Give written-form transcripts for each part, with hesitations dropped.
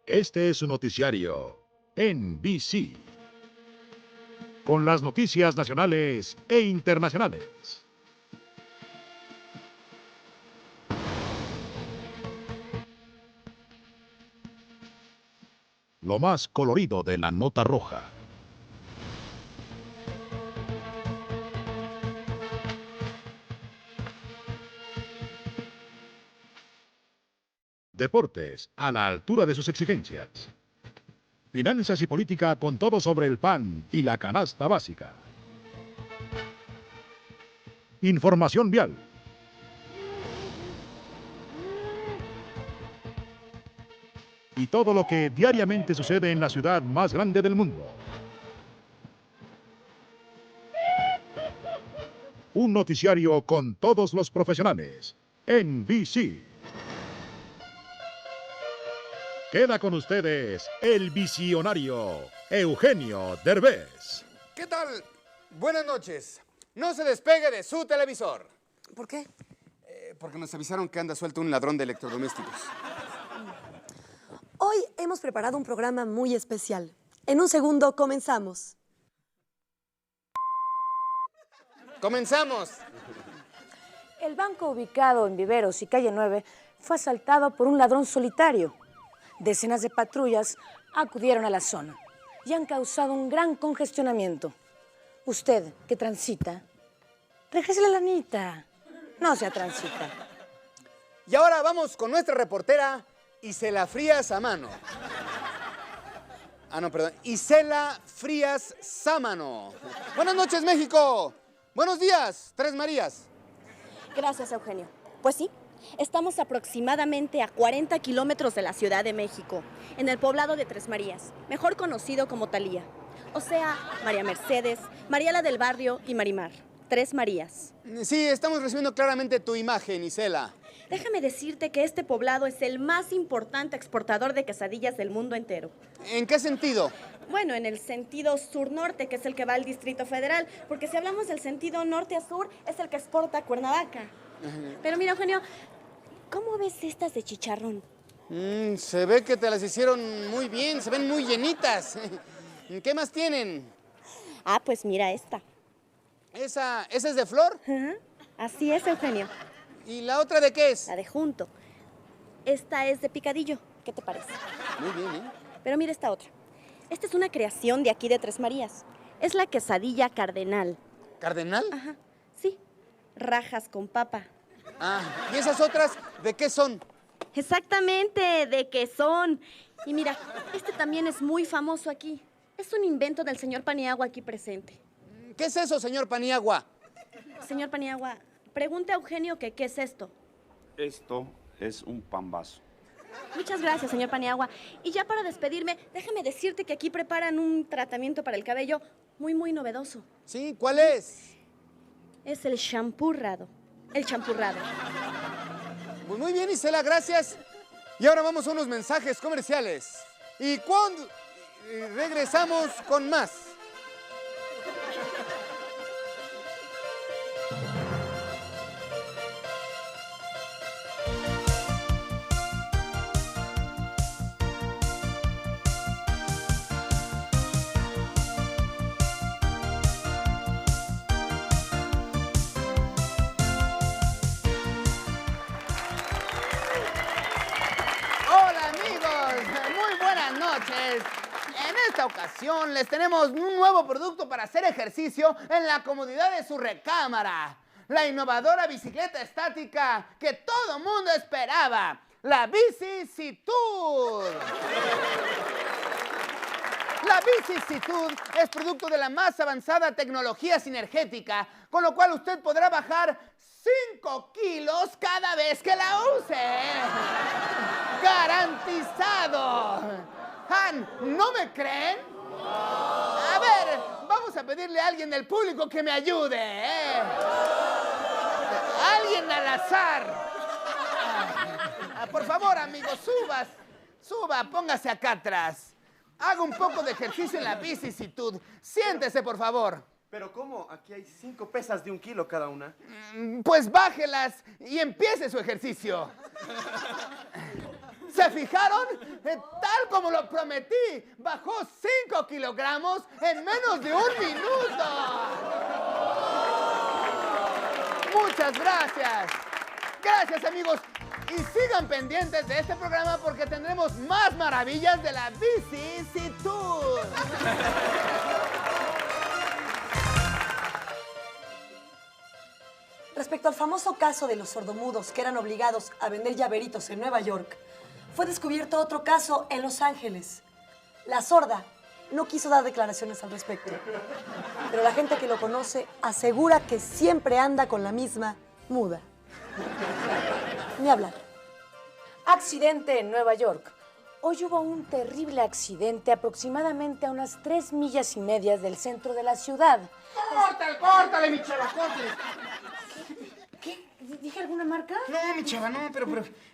Este es su noticiario NBC, con las noticias nacionales e internacionales. Lo más colorido de la nota roja. Deportes a la altura de sus exigencias. Finanzas y política con todo sobre el pan y la canasta básica. Información vial. Y todo lo que diariamente sucede en la ciudad más grande del mundo. Un noticiario con todos los profesionales. NBC. Queda con ustedes el visionario Eugenio Derbez. ¿Qué tal? Buenas noches. No se despegue de su televisor. ¿Por qué? Porque nos avisaron que anda suelto un ladrón de electrodomésticos. Hoy hemos preparado un programa muy especial. En un segundo comenzamos. ¡Comenzamos! El banco ubicado en Viveros y Calle 9 fue asaltado por un ladrón solitario. Decenas de patrullas acudieron a la zona y han causado un gran congestionamiento. Usted, que transita, regrese la lanita, no sea transita. Y ahora vamos con nuestra reportera Isela Frías Sámano. Isela Frías Sámano. Buenas noches, México. Buenos días, Tres Marías. Gracias, Eugenio. Pues sí, estamos aproximadamente a 40 kilómetros de la Ciudad de México, en el poblado de Tres Marías, mejor conocido como Talía. O sea, María Mercedes, María la del Barrio y Marimar. Tres Marías. Sí, estamos recibiendo claramente tu imagen, Isela. Déjame decirte que este poblado es el más importante exportador de quesadillas del mundo entero. ¿En qué sentido? Bueno, en el sentido sur-norte, que es el que va al Distrito Federal, porque si hablamos del sentido norte a sur, es el que exporta a Cuernavaca. Pero mira, Eugenio, ¿cómo ves estas de chicharrón? Se ve que te las hicieron muy bien, se ven muy llenitas. ¿Qué más tienen? Ah, pues mira esta. ¿Esa es de flor? Así es, Eugenio. ¿Y la otra de qué es? La de junto. Esta es de picadillo. ¿Qué te parece? Muy bien, ¿eh? Pero mira esta otra. Esta es una creación de aquí de Tres Marías. Es la quesadilla cardenal. ¿Cardenal? Ajá, sí. Rajas con papa. Ah, ¿y esas otras de qué son? Exactamente, de quesón. Y mira, este también es muy famoso aquí. Es un invento del señor Paniagua aquí presente. ¿Qué es eso, señor Paniagua? Señor Paniagua, pregunte a Eugenio que qué es esto. Esto es un pambazo. Muchas gracias, señor Paniagua. Y ya para despedirme, déjame decirte que aquí preparan un tratamiento para el cabello muy novedoso. Sí, ¿cuál es? Es el champurrado. El champurrado. Pues muy bien, Isela, gracias. Y ahora vamos a unos mensajes comerciales. Y cuando regresamos con más. Hola amigos, muy buenas noches. En esta ocasión les tenemos un nuevo producto para hacer ejercicio en la comodidad de su recámara. La innovadora bicicleta estática que todo mundo esperaba. La Bicicitud. La Bicicitud es producto de la más avanzada tecnología sinergética, con lo cual usted podrá bajar 5 kilos cada vez que la use. ¡Garantizado! Han, ¿no me creen? A ver, vamos a pedirle a alguien del público que me ayude, ¿eh? Alguien al azar. Por favor, amigos, suba, póngase acá atrás. Haga un poco de ejercicio en la Bicicitud. Siéntese, por favor. ¿Pero cómo? Aquí hay 5 pesas de 1 kilo cada una. Pues bájelas y empiece su ejercicio. ¿Se fijaron? Tal como lo prometí, bajó 5 kilogramos en menos de 1 minuto. Muchas gracias. Gracias, amigos. Y sigan pendientes de este programa porque tendremos más maravillas de la vicisitud. Respecto al famoso caso de los sordomudos que eran obligados a vender llaveritos en Nueva York, fue descubierto otro caso en Los Ángeles. La sorda no quiso dar declaraciones al respecto, pero la gente que lo conoce asegura que siempre anda con la misma muda. Ni hablar. Accidente en Nueva York. Hoy hubo un terrible accidente aproximadamente a unas 3 millas y media del centro de la ciudad. ¡Córtale, mi chava, córtale! ¿Qué? ¿Dije alguna marca? No, mi chava, no,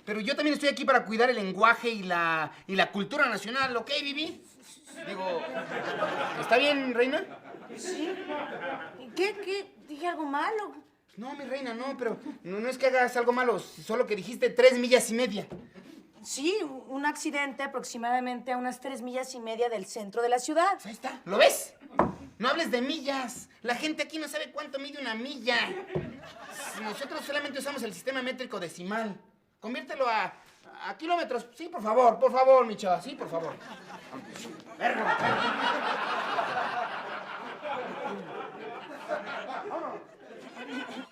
pero yo también estoy aquí para cuidar el lenguaje y la cultura nacional, ¿ok, Vivi? Digo, ¿está bien, reina? Sí. ¿Qué? ¿Dije algo malo? No, mi reina, no, pero no es que hagas algo malo, solo que dijiste 3 millas y media. Sí, un accidente aproximadamente a unas 3 millas y media del centro de la ciudad. Ahí está, ¿lo ves? No hables de millas. La gente aquí no sabe cuánto mide una milla. Nosotros solamente usamos el sistema métrico decimal. Conviértelo a kilómetros. Sí, por favor, mi chava. Sí, por favor. Perro.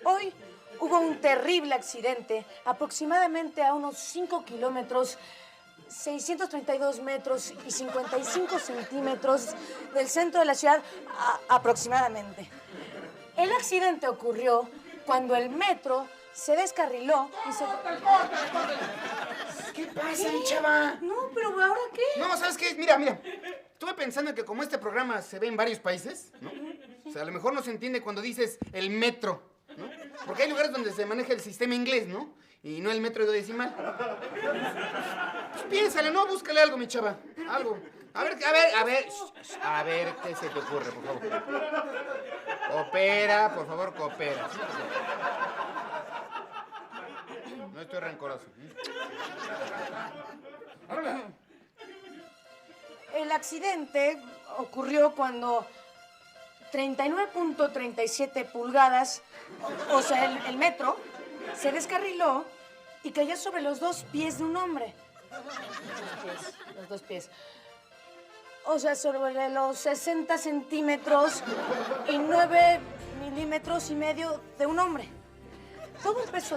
Hoy hubo un terrible accidente aproximadamente a unos 5 kilómetros, 632 metros y 55 centímetros del centro de la ciudad aproximadamente. El accidente ocurrió cuando el metro se descarriló y se... ¡Córtale! ¿Qué pasa, mi chava? No, pero ¿ahora qué? No, ¿sabes qué? Mira. Estuve pensando que como este programa se ve en varios países, ¿no? O sea, a lo mejor no se entiende cuando dices el metro, ¿no? Porque hay lugares donde se maneja el sistema inglés, ¿no? Y no el metro decimal. Pues piénsale, ¿no? Búscale algo, mi chava. Algo. A ver, ¿qué se te ocurre, por favor? Coopera, por favor, coopera. No estoy rencoroso. El accidente ocurrió cuando 39.37 pulgadas, o sea, el metro, se descarriló y cayó sobre los 2 pies de un hombre. Los dos pies. O sea, sobre los 60 centímetros y 9 milímetros y medio de un hombre. Todo el peso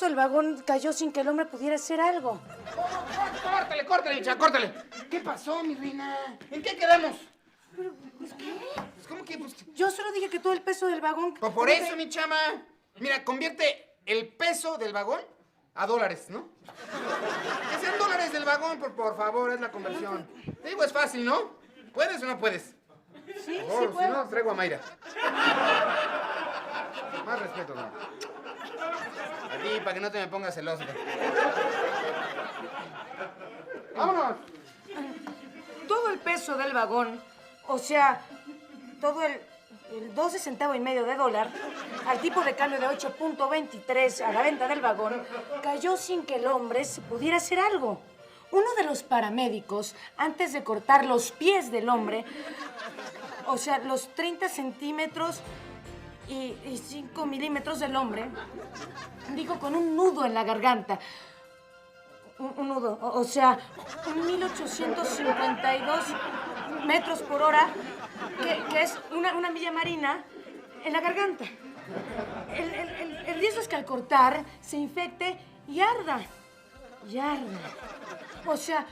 del vagón cayó sin que el hombre pudiera hacer algo. Córtale, hija, córtale. ¿Qué pasó, mi reina? ¿En qué quedamos? ¿Pero qué? ¿Cómo que? Yo solo dije que todo el peso del vagón... Pues por eso, mi chama. Mira, convierte el peso del vagón a dólares, ¿no? Que sean dólares del vagón, por favor, es la conversión. Te digo, es fácil, ¿no? ¿Puedes o no puedes? Sí, Por favor, sí puedo. Si no, traigo a Mayra. Más respeto, ¿no? A ti, para que no te me pongas celoso. ¡Vámonos! Todo el peso del vagón, o sea, todo el 12 centavos y medio de dólar, al tipo de cambio de 8.23 a la venta del vagón, cayó sin que el hombre se pudiera hacer algo. Uno de los paramédicos, antes de cortar los pies del hombre, o sea, los 30 centímetros y 5 milímetros del hombre, dijo con un nudo en la garganta, un nudo, o sea, 1852 metros por hora, que es una milla marina en la garganta. El riesgo es que al cortar se infecte y arda. O sea,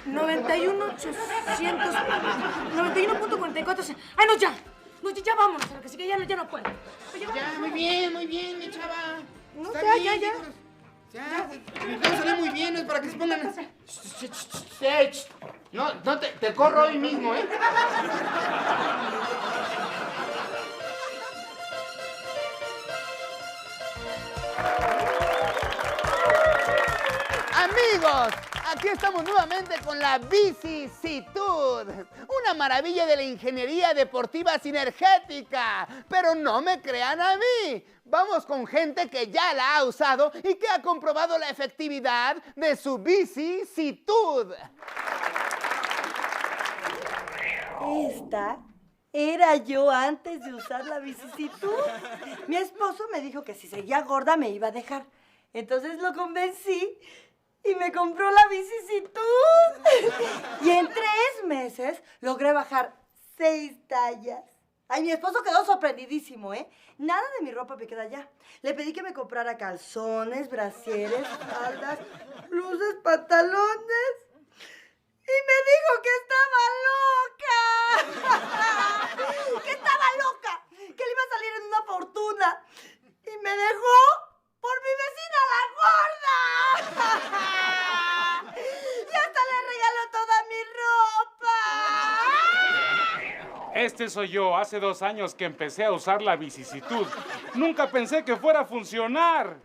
91.44. ¡Ay, no, ya! No, ya vámonos, a lo que sigue, ya no puedo. Ya, muy bien, mi chava. No, Está ya. bien, Ya, no sale muy bien, es para que se pongan... No, te corro hoy mismo, ¿eh? Amigos, Aquí estamos nuevamente con la vicisitud, una maravilla de la ingeniería deportiva sinergética. Pero no me crean a mí. Vamos con gente que ya la ha usado y que ha comprobado la efectividad de su vicisitud. Esta era yo antes de usar la vicisitud. Mi esposo me dijo que si seguía gorda me iba a dejar. Entonces lo convencí y me compró la vicisitud. Y en 3 meses logré bajar 6 tallas. Ay, mi esposo quedó sorprendidísimo, ¿eh? Nada de mi ropa me queda ya. Le pedí que me comprara calzones, brasieres, faldas, blusas, pantalones. Y me dijo que estaba loca. Que estaba loca. Que le iba a salir en una fortuna. Y me dejó por mi vecina la gorda. Y hasta le regaló toda mi ropa. Este soy yo. Hace 2 años que empecé a usar la vicisitud. Nunca pensé que fuera a funcionar.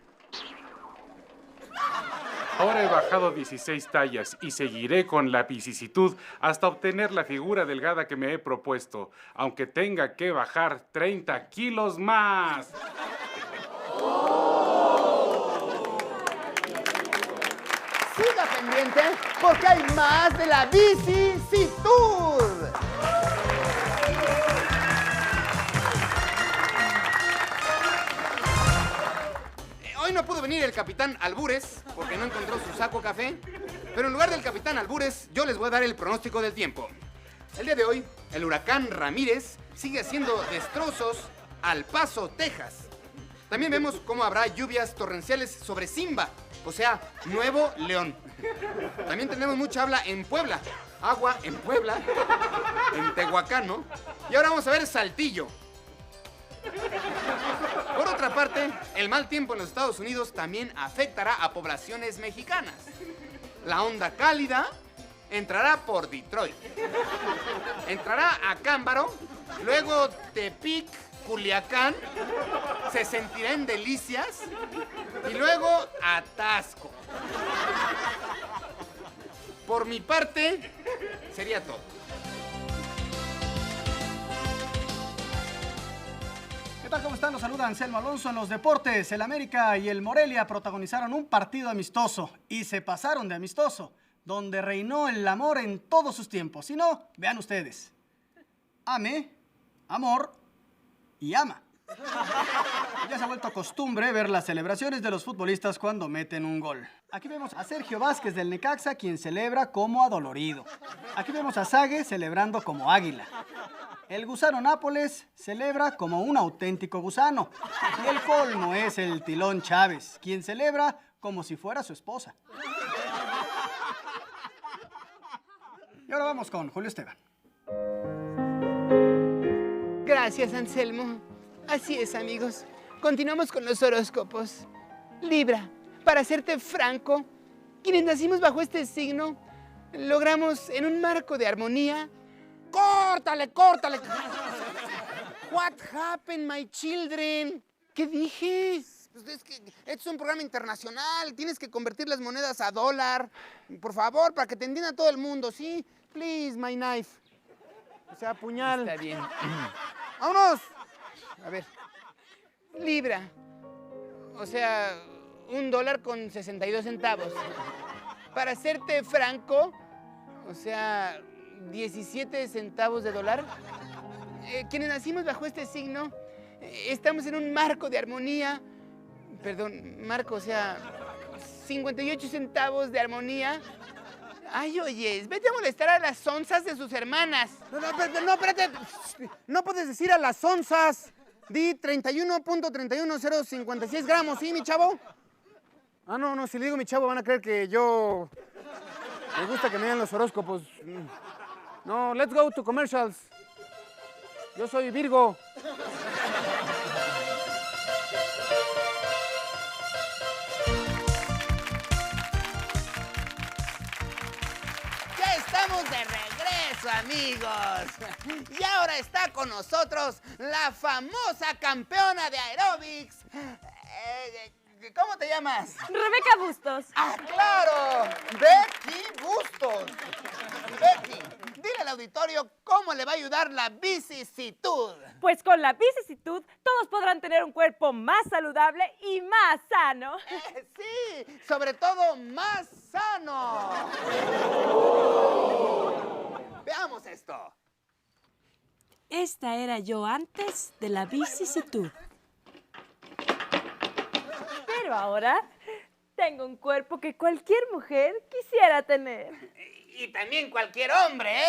Ahora he bajado 16 tallas y seguiré con la vicisitud hasta obtener la figura delgada que me he propuesto, aunque tenga que bajar 30 kilos más. Siga pendiente porque hay más de la vicisitud. Hoy no pudo venir el capitán Albures porque no encontró su saco café, pero en lugar del capitán Albures yo les voy a dar el pronóstico del tiempo. El día de hoy, el huracán Ramírez sigue haciendo destrozos al Paso, Texas. También vemos cómo habrá lluvias torrenciales sobre Simba, o sea, Nuevo León. También tenemos mucha habla en Puebla, agua en Puebla, en Tehuacán, ¿no? Y ahora vamos a ver Saltillo. Por otra parte, el mal tiempo en los Estados Unidos también afectará a poblaciones mexicanas. La onda cálida entrará por Detroit. Entrará a Cámbaro, luego Tepic, Culiacán, se sentirá en Delicias y luego a Taxco. Por mi parte, sería todo. ¿Qué tal? ¿Cómo están? Los saluda Anselmo Alonso en los deportes. El América y el Morelia protagonizaron un partido amistoso y se pasaron de amistoso, donde reinó el amor en todos sus tiempos. Si no, vean ustedes. Ame, amor y ama. Ya se ha vuelto costumbre ver las celebraciones de los futbolistas cuando meten un gol. Aquí vemos a Sergio Vázquez del Necaxa, quien celebra como adolorido. Aquí vemos a Sague celebrando como águila. El gusano Nápoles celebra como un auténtico gusano. Y el colmo es el Tilón Chávez, quien celebra como si fuera su esposa. Y ahora vamos con Julio Esteban. Gracias, Anselmo. Así es, amigos. Continuamos con los horóscopos. Libra, para serte franco, quienes nacimos bajo este signo, logramos en un marco de armonía... ¡Córtale, córtale! What happened, my children? ¿Qué dije? Pues es que este es un programa internacional. Tienes que convertir las monedas a dólar. Por favor, para que te entienda todo el mundo, ¿sí? Please, my knife. O sea, puñal. Está bien. ¡Vámonos! A ver. Libra. O sea, $1 con 62 centavos. Para serte franco, o sea... 17 centavos de dólar. Quienes nacimos bajo este signo, estamos en un marco de armonía. Perdón, marco, o sea, 58 centavos de armonía. Ay, oyes, vete a molestar a las onzas de sus hermanas. No, espérate. No puedes decir a las onzas. Di 31.31056 gramos, ¿sí, mi chavo? Ah, no, si le digo mi chavo van a creer que yo... Me gusta que me den los horóscopos. No, let's go to commercials. Yo soy Virgo. Ya estamos de regreso, amigos. Y ahora está con nosotros la famosa campeona de aeróbics. ¿Cómo te llamas? Rebeca Bustos. ¡Ah, claro! ¡Becky auditorio cómo le va a ayudar la vicisitud. Pues con la vicisitud todos podrán tener un cuerpo más saludable y más sano. Sí, sobre todo más sano. Veamos esto. Esta era yo antes de la vicisitud. Pero ahora tengo un cuerpo que cualquier mujer quisiera tener. Y también cualquier hombre, ¿eh?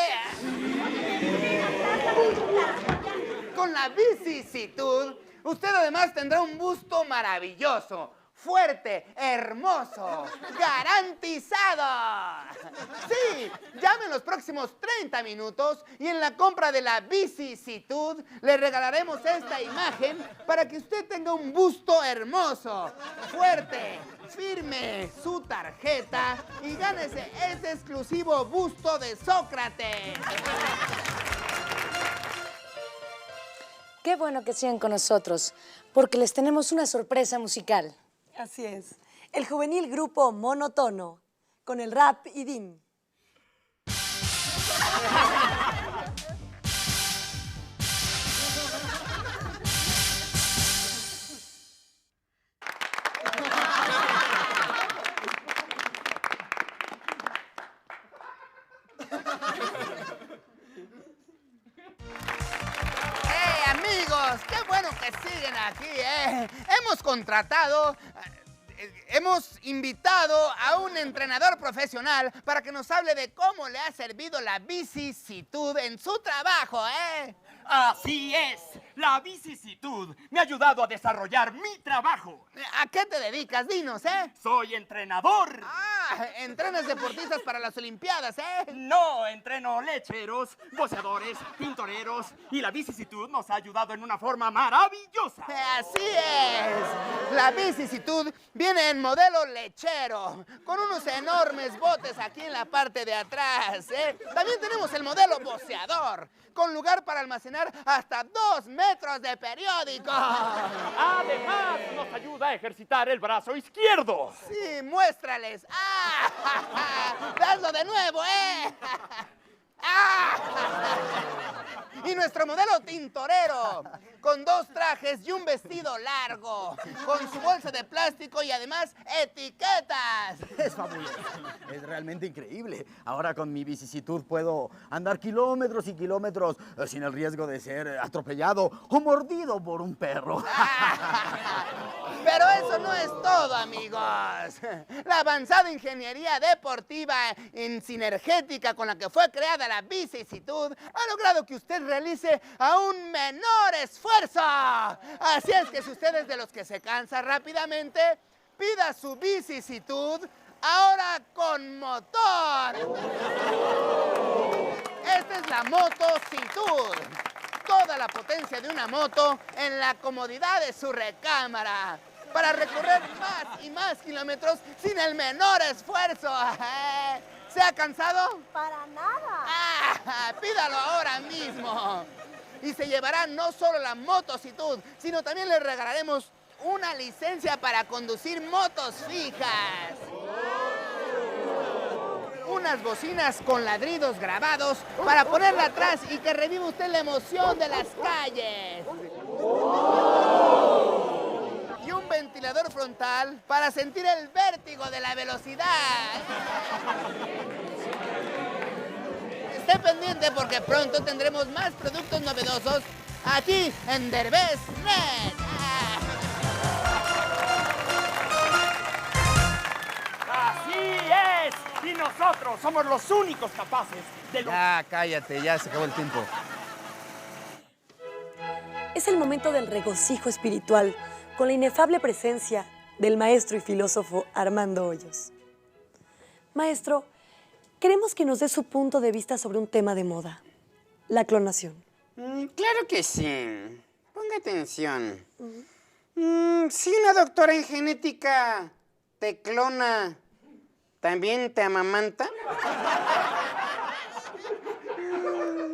Con la vicisitud, usted además tendrá un busto maravilloso, fuerte, hermoso, garantizado. Sí, llame en los próximos 30 minutos y en la compra de la vicisitud le regalaremos esta imagen para que usted tenga un busto hermoso, fuerte, firme su tarjeta y gánese este exclusivo busto de Sócrates. Qué bueno que sigan con nosotros, porque les tenemos una sorpresa musical. Así es. El juvenil grupo Monotono, con el rap Idim. Amigos, qué bueno que siguen aquí, ¿eh? Hemos invitado a un entrenador profesional para que nos hable de cómo le ha servido la vicisitud en su trabajo, ¿eh? Así es, la vicisitud me ha ayudado a desarrollar mi trabajo. ¿A qué te dedicas? Dinos, ¿eh? Soy entrenador. Entrenas deportistas para las Olimpiadas, ¿eh? No, entreno lecheros, boxeadores, pintoreros y la vicisitud nos ha ayudado en una forma maravillosa. Así es. La vicisitud viene en modelo lechero, con unos enormes botes aquí en la parte de atrás, ¿eh? También tenemos el modelo boxeador, con lugar para almacenar hasta 2 metros de periódico. Además, nos ayuda a ejercitar el brazo izquierdo. Sí, muéstrales. ¡Hazlo de nuevo, eh! Y nuestro modelo tintorero, con 2 trajes y un vestido largo, con su bolsa de plástico y además etiquetas. Es fabuloso, es realmente increíble. Ahora con mi vicisitud puedo andar kilómetros y kilómetros sin el riesgo de ser atropellado o mordido por un perro. Pero eso no es todo, amigos. La avanzada ingeniería deportiva en sinergética con la que fue creada la vicisitud ha logrado que usted realice aún menor esfuerzo. Así es que si usted es de los que se cansa rápidamente, pida su vicisitud ahora con motor. Esta es la motocitud. Toda la potencia de una moto en la comodidad de su recámara, para recorrer más y más kilómetros sin el menor esfuerzo. ¿Se ha cansado? Para nada. Pídalo ahora mismo. Y se llevará no solo la motocitud, sino también le regalaremos una licencia para conducir motos fijas. Unas bocinas con ladridos grabados para ponerla atrás y que reviva usted la emoción de las calles. Y un ventilador frontal para sentir el vértigo de la velocidad. Esté pendiente porque pronto tendremos más productos novedosos aquí en Derbez Net. ¡Así es! Y nosotros somos los únicos capaces de lo... Ya, cállate, ya se acabó el tiempo. Es el momento del regocijo espiritual con la inefable presencia del maestro y filósofo Armando Hoyos. Maestro, queremos que nos dé su punto de vista sobre un tema de moda, la clonación. Claro que sí. Ponga atención. Si una doctora en genética te clona, ¿también te amamanta?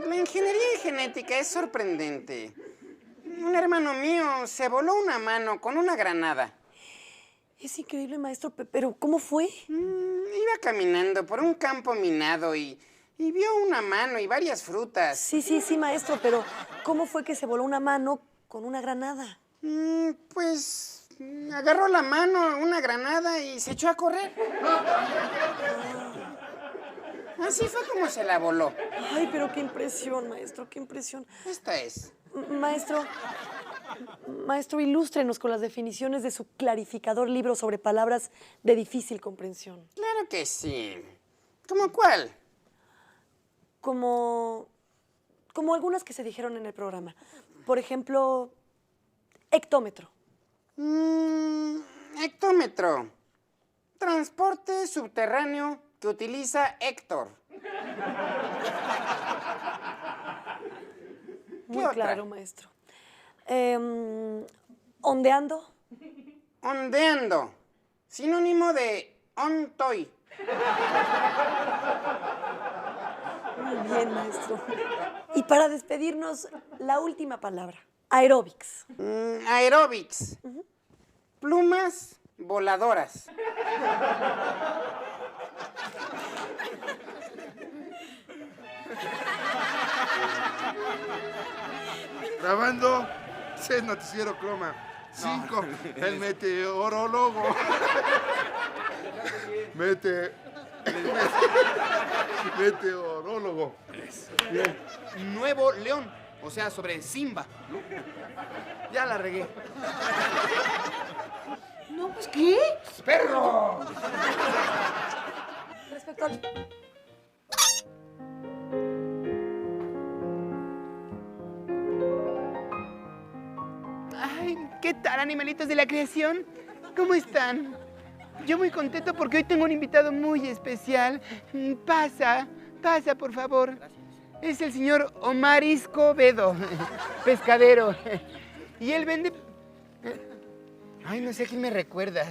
La ingeniería en genética es sorprendente. Un hermano mío se voló una mano con una granada. Es increíble, maestro, pero ¿cómo fue? Iba caminando por un campo minado y Y vio una mano y varias frutas. Sí, maestro, pero ¿cómo fue que se voló una mano con una granada? Pues agarró la mano, una granada y se echó a correr. Así fue como se la voló. Ay, pero qué impresión, maestro, qué impresión. Esta es. Maestro, ilústrenos con las definiciones de su clarificador libro sobre palabras de difícil comprensión. Claro que sí. ¿Cómo cuál? Como algunas que se dijeron en el programa. Por ejemplo, hectómetro. Hectómetro. Transporte subterráneo que utiliza Héctor. Muy claro, maestro. Ondeando. Ondeando. Sinónimo de ontoy. Muy bien, maestro. Y para despedirnos, la última palabra. Aeróbics. Aeróbics. Plumas voladoras. Grabando 6 Noticiero Croma. 5, el meteorólogo. Meteorólogo. Bien. Nuevo León, o sea, sobre Simba. Ya la regué. No, pues, ¿qué? ¡Perro! Respecto al... Ay, ¿qué tal, animalitos de la creación? ¿Cómo están? Yo muy contento porque hoy tengo un invitado muy especial. Pasa, por favor. Es el señor Omar Escobedo, pescadero. Y él vende... Ay, no sé a quién me recuerdas.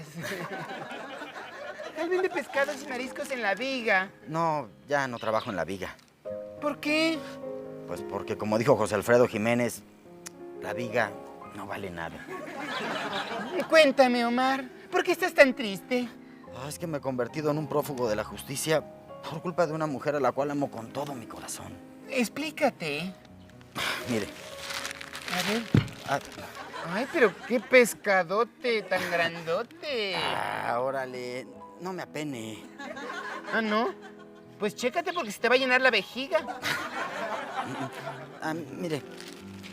Él vende pescados y mariscos en la viga. No, ya no trabajo en la viga. ¿Por qué? Pues porque, como dijo José Alfredo Jiménez, la viga no vale nada. Cuéntame, Omar, ¿por qué estás tan triste? Es que me he convertido en un prófugo de la justicia por culpa de una mujer a la cual amo con todo mi corazón. Explícate. Mire. A ver. Ay, pero qué pescadote tan grandote. Órale, no me apene. ¿Ah, no? Pues chécate porque se te va a llenar la vejiga. Mire,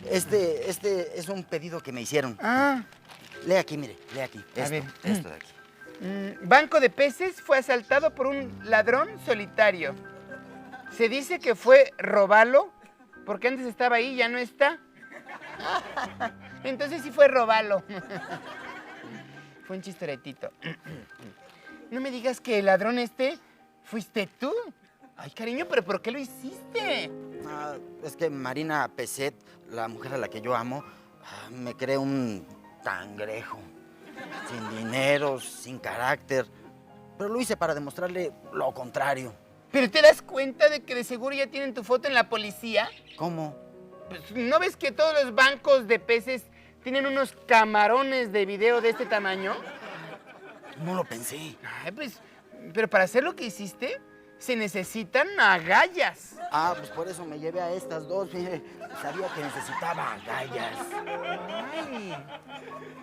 este es un pedido que me hicieron. Lee aquí, mire, lee aquí. Esto de aquí. Banco de peces fue asaltado por un ladrón solitario. Se dice que fue robalo, porque antes estaba ahí y ya no está. Entonces sí fue robalo. Fue un chistoretito. No me digas que el ladrón fuiste tú. Ay, cariño, ¿pero por qué lo hiciste? Es que Marina Peset, la mujer a la que yo amo, me cree un cangrejo. Sin dinero, sin carácter. Pero lo hice para demostrarle lo contrario. ¿Pero te das cuenta de que de seguro ya tienen tu foto en la policía? ¿Cómo? Pues, ¿no ves que todos los bancos de peces tienen unos camarones de video de este tamaño? No lo pensé. Ay, pues, pero para hacer lo que hiciste, se necesitan agallas. Pues por eso me llevé a estas dos. Mire, sabía que necesitaba agallas. Ay,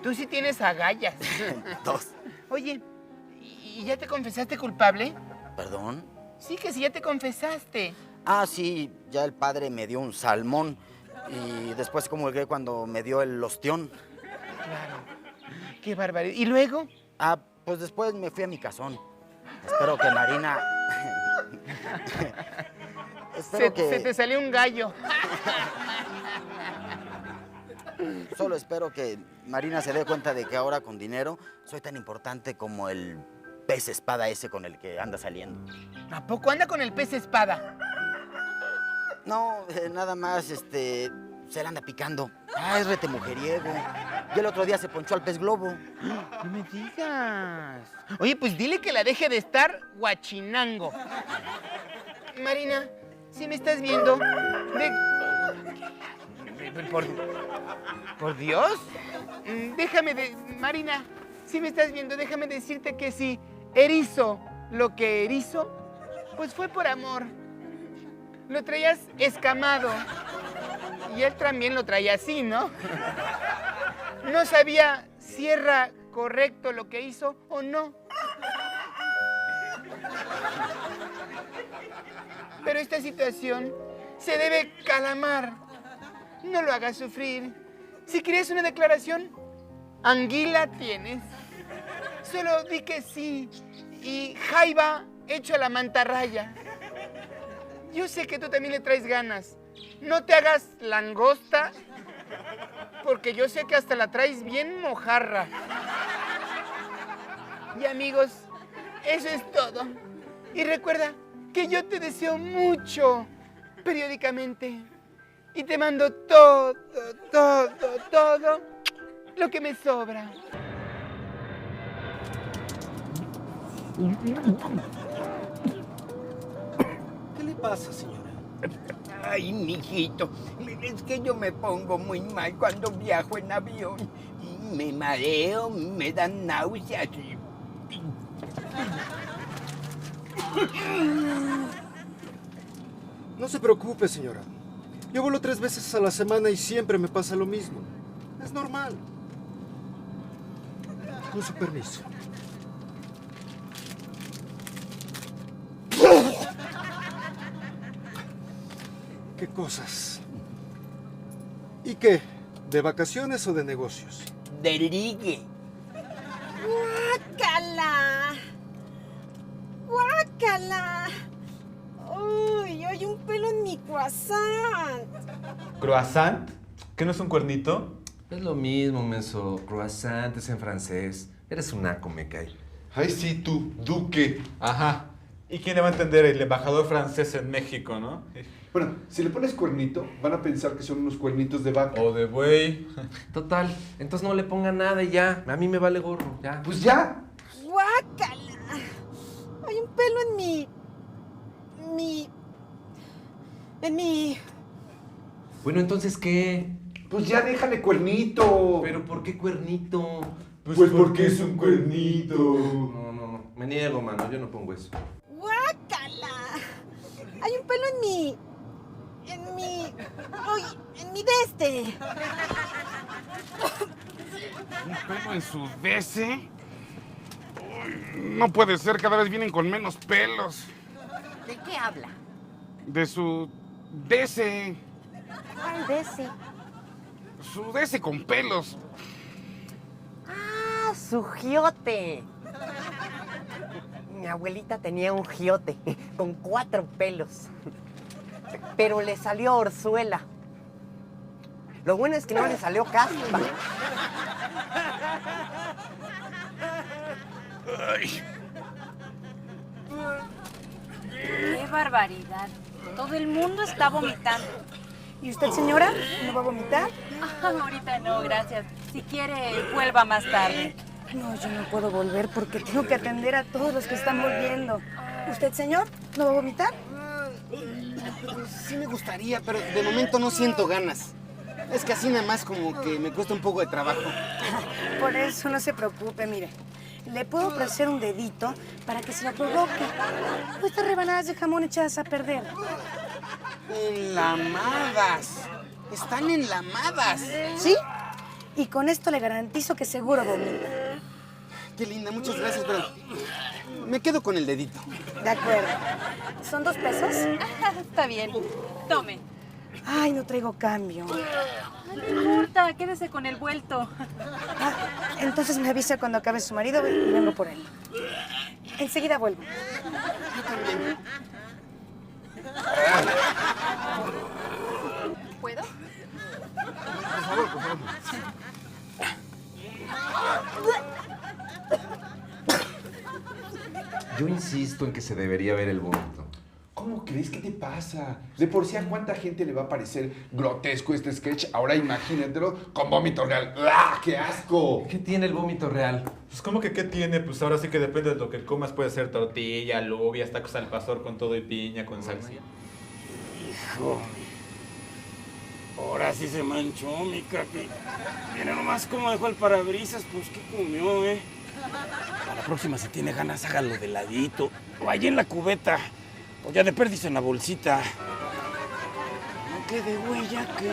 tú sí tienes agallas. 2. Oye, ¿y ya te confesaste culpable? ¿Perdón? Sí, que sí, ya te confesaste. Sí, ya el padre me dio un salmón y después comulgué cuando me dio el ostión. Claro. Qué barbaridad. ¿Y luego? Pues después me fui a mi casón. Espero que Marina... Se te salió un gallo. Solo espero que Marina se dé cuenta de que ahora con dinero soy tan importante como el pez espada ese con el que anda saliendo. ¿A poco anda con el pez espada? No, nada más, se la anda picando. Es rete mujeriego. Y el otro día se ponchó al pez globo. No me digas. Oye, pues dile que la deje de estar guachinango. Marina, ¿sí me estás viendo? ¿Por Dios? Marina, ¿sí me estás viendo? Déjame decirte que si erizo lo que erizo, pues fue por amor. lo traías escamado. Y él también lo traía así, ¿no? No sabía si era correcto lo que hizo o no. Pero esta situación se debe calmar. No lo hagas sufrir. Si quieres una declaración, anguila tienes. Solo di que sí y jaiba hecho a la mantarraya. Yo sé que tú también le traes ganas. No te hagas langosta, porque yo sé que hasta la traes bien mojarra. Y amigos, eso es todo. Y recuerda que yo te deseo mucho periódicamente. Y te mando todo lo que me sobra. ¿Qué le pasa, señora? Ay, mijito, es que yo me pongo muy mal cuando viajo en avión. Me mareo, me dan náuseas. No se preocupe, señora. Yo vuelo 3 veces a la semana y siempre me pasa lo mismo. Es normal. Con su permiso. ¿Qué cosas? ¿Y qué? ¿De vacaciones o de negocios? De ligue. ¡Guácala! ¡Guácala! ¡Uy! Hay un pelo en mi croissant. ¿Croissant? ¿Qué no es un cuernito? Es lo mismo, menso. Croissant es en francés. Eres un naco, me cae. Ay, sí, tú, duque. Ajá. ¿Y quién le va a entender? El embajador francés en México, ¿no? Bueno, si le pones cuernito, van a pensar que son unos cuernitos de vaca. O de buey. Total, entonces no le ponga nada y ya. A mí me vale gorro, ya. Pues ya. ¡Guácala! Hay un pelo en mi... Bueno, entonces, ¿qué? Pues ya déjale cuernito. ¿Pero por qué cuernito? Pues porque es un cuernito. No. Me niego, mano. Yo no pongo eso. ¡Guácala! Hay un pelo en mi de este. ¿Un pelo en su DC? No puede ser, cada vez vienen con menos pelos. ¿De qué habla? De su DC. ¿Cuál DC? Su DC con pelos. Ah, su giote. Mi abuelita tenía un giote con 4 pelos. Pero le salió orzuela. Lo bueno es que no le salió caspa. Ay. ¡Qué barbaridad! Todo el mundo está vomitando. ¿Y usted, señora, no va a vomitar? Ahorita no, gracias. Si quiere, vuelva más tarde. No, yo no puedo volver porque tengo que atender a todos los que están volviendo. ¿Usted, señor, no va a vomitar? Pues sí me gustaría, pero de momento no siento ganas. Es que así nada más como que me cuesta un poco de trabajo. Por eso no se preocupe, mire. Le puedo ofrecer un dedito para que se lo provoque. Estas rebanadas de jamón echadas a perder. Enlamadas. Están enlamadas. ¿Sí? Y con esto le garantizo que seguro vomita. Qué linda, muchas gracias, pero me quedo con el dedito. De acuerdo. ¿Son 2 pesos? Está bien. Tome. Ay, no traigo cambio. No importa, quédese con el vuelto. Entonces me avisa cuando acabe su marido y vengo por él. Enseguida vuelvo. Yo también. ¿Puedo? Por favor, por favor. Yo insisto en que se debería ver el vómito. ¿Cómo crees? ¿Qué te pasa? De por sí, ¿a cuánta gente le va a parecer grotesco este sketch? Ahora imagínatelo con vómito real. ¡Ah, qué asco! ¿Qué tiene el vómito real? Pues, ¿cómo que qué tiene? Pues ahora sí que depende de lo que comas. Puede ser tortilla, alubias, tacos al pastor con todo y piña, con salsa. Hijo. Ahora sí se manchó, mi capi. Mira nomás cómo dejó el parabrisas, pues qué comió, Para la próxima, si tiene ganas, hágalo de ladito. O allí en la cubeta. O ya de perdiz en la bolsita. quede huella, que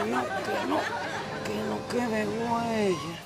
no quede huella.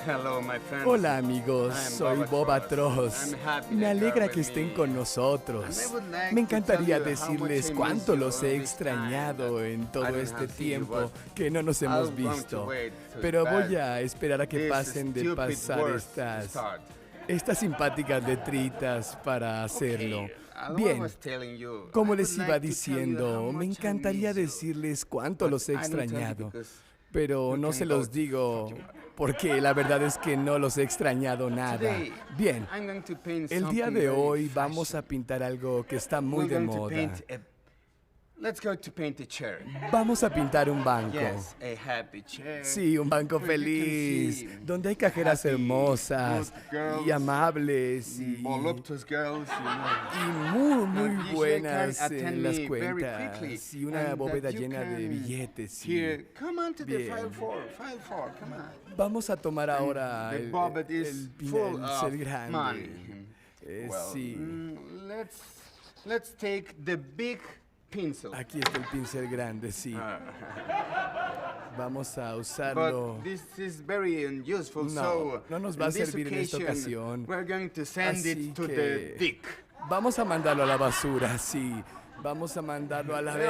Hello, my friends. Hola amigos, I'm soy Bob Bob Atroz. Atroz. I'm happy Me that alegra you're que with estén me. con nosotros. And I would like Me to encantaría tell you how much decirles I cuánto miss los you he all this time, extrañado but en I todo don't este have to, tiempo but que no nos I'll hemos want to visto. wait till Pero it's voy bad. a esperar a que This pasen de stupid pasar words to start. estas simpáticas letritas para hacerlo. As I Bien, was telling you, como I les would iba like to tell you diciendo, how me much I encantaría miss you. decirles cuánto But los he I don't tell you extrañado, because pero you no can se go los digo porque la verdad es que no los he extrañado nada. Today, Bien, I'm going to paint el día something de very hoy vamos a pintar algo que está muy We're de going to moda. paint let's go to paint a chair. Vamos a pintar un banco. Yes, a happy chair. Sí, un banco where you can feliz, see donde hay cajeras happy, hermosas good girls, y amables y voluptuous girls, you know. muy, muy Now, usually buenas can attend en las me very cuentas quickly, y una and that bóveda you llena de can billetes. Sí. Here, come on to the Bien. file 4, come on. Vamos a tomar ahora The el bobbit is full pincel of grande. money. Well, Sí. let's take the big pencil. Aquí está el pincel grande, sí. Vamos a usarlo. But this is very unuseful, No, so no nos va a in this servir en esta occasion, ocasión. we're going to send Así it to que the dick. Vamos a mandarlo a la basura, sí. Vamos a mandarlo a la ver.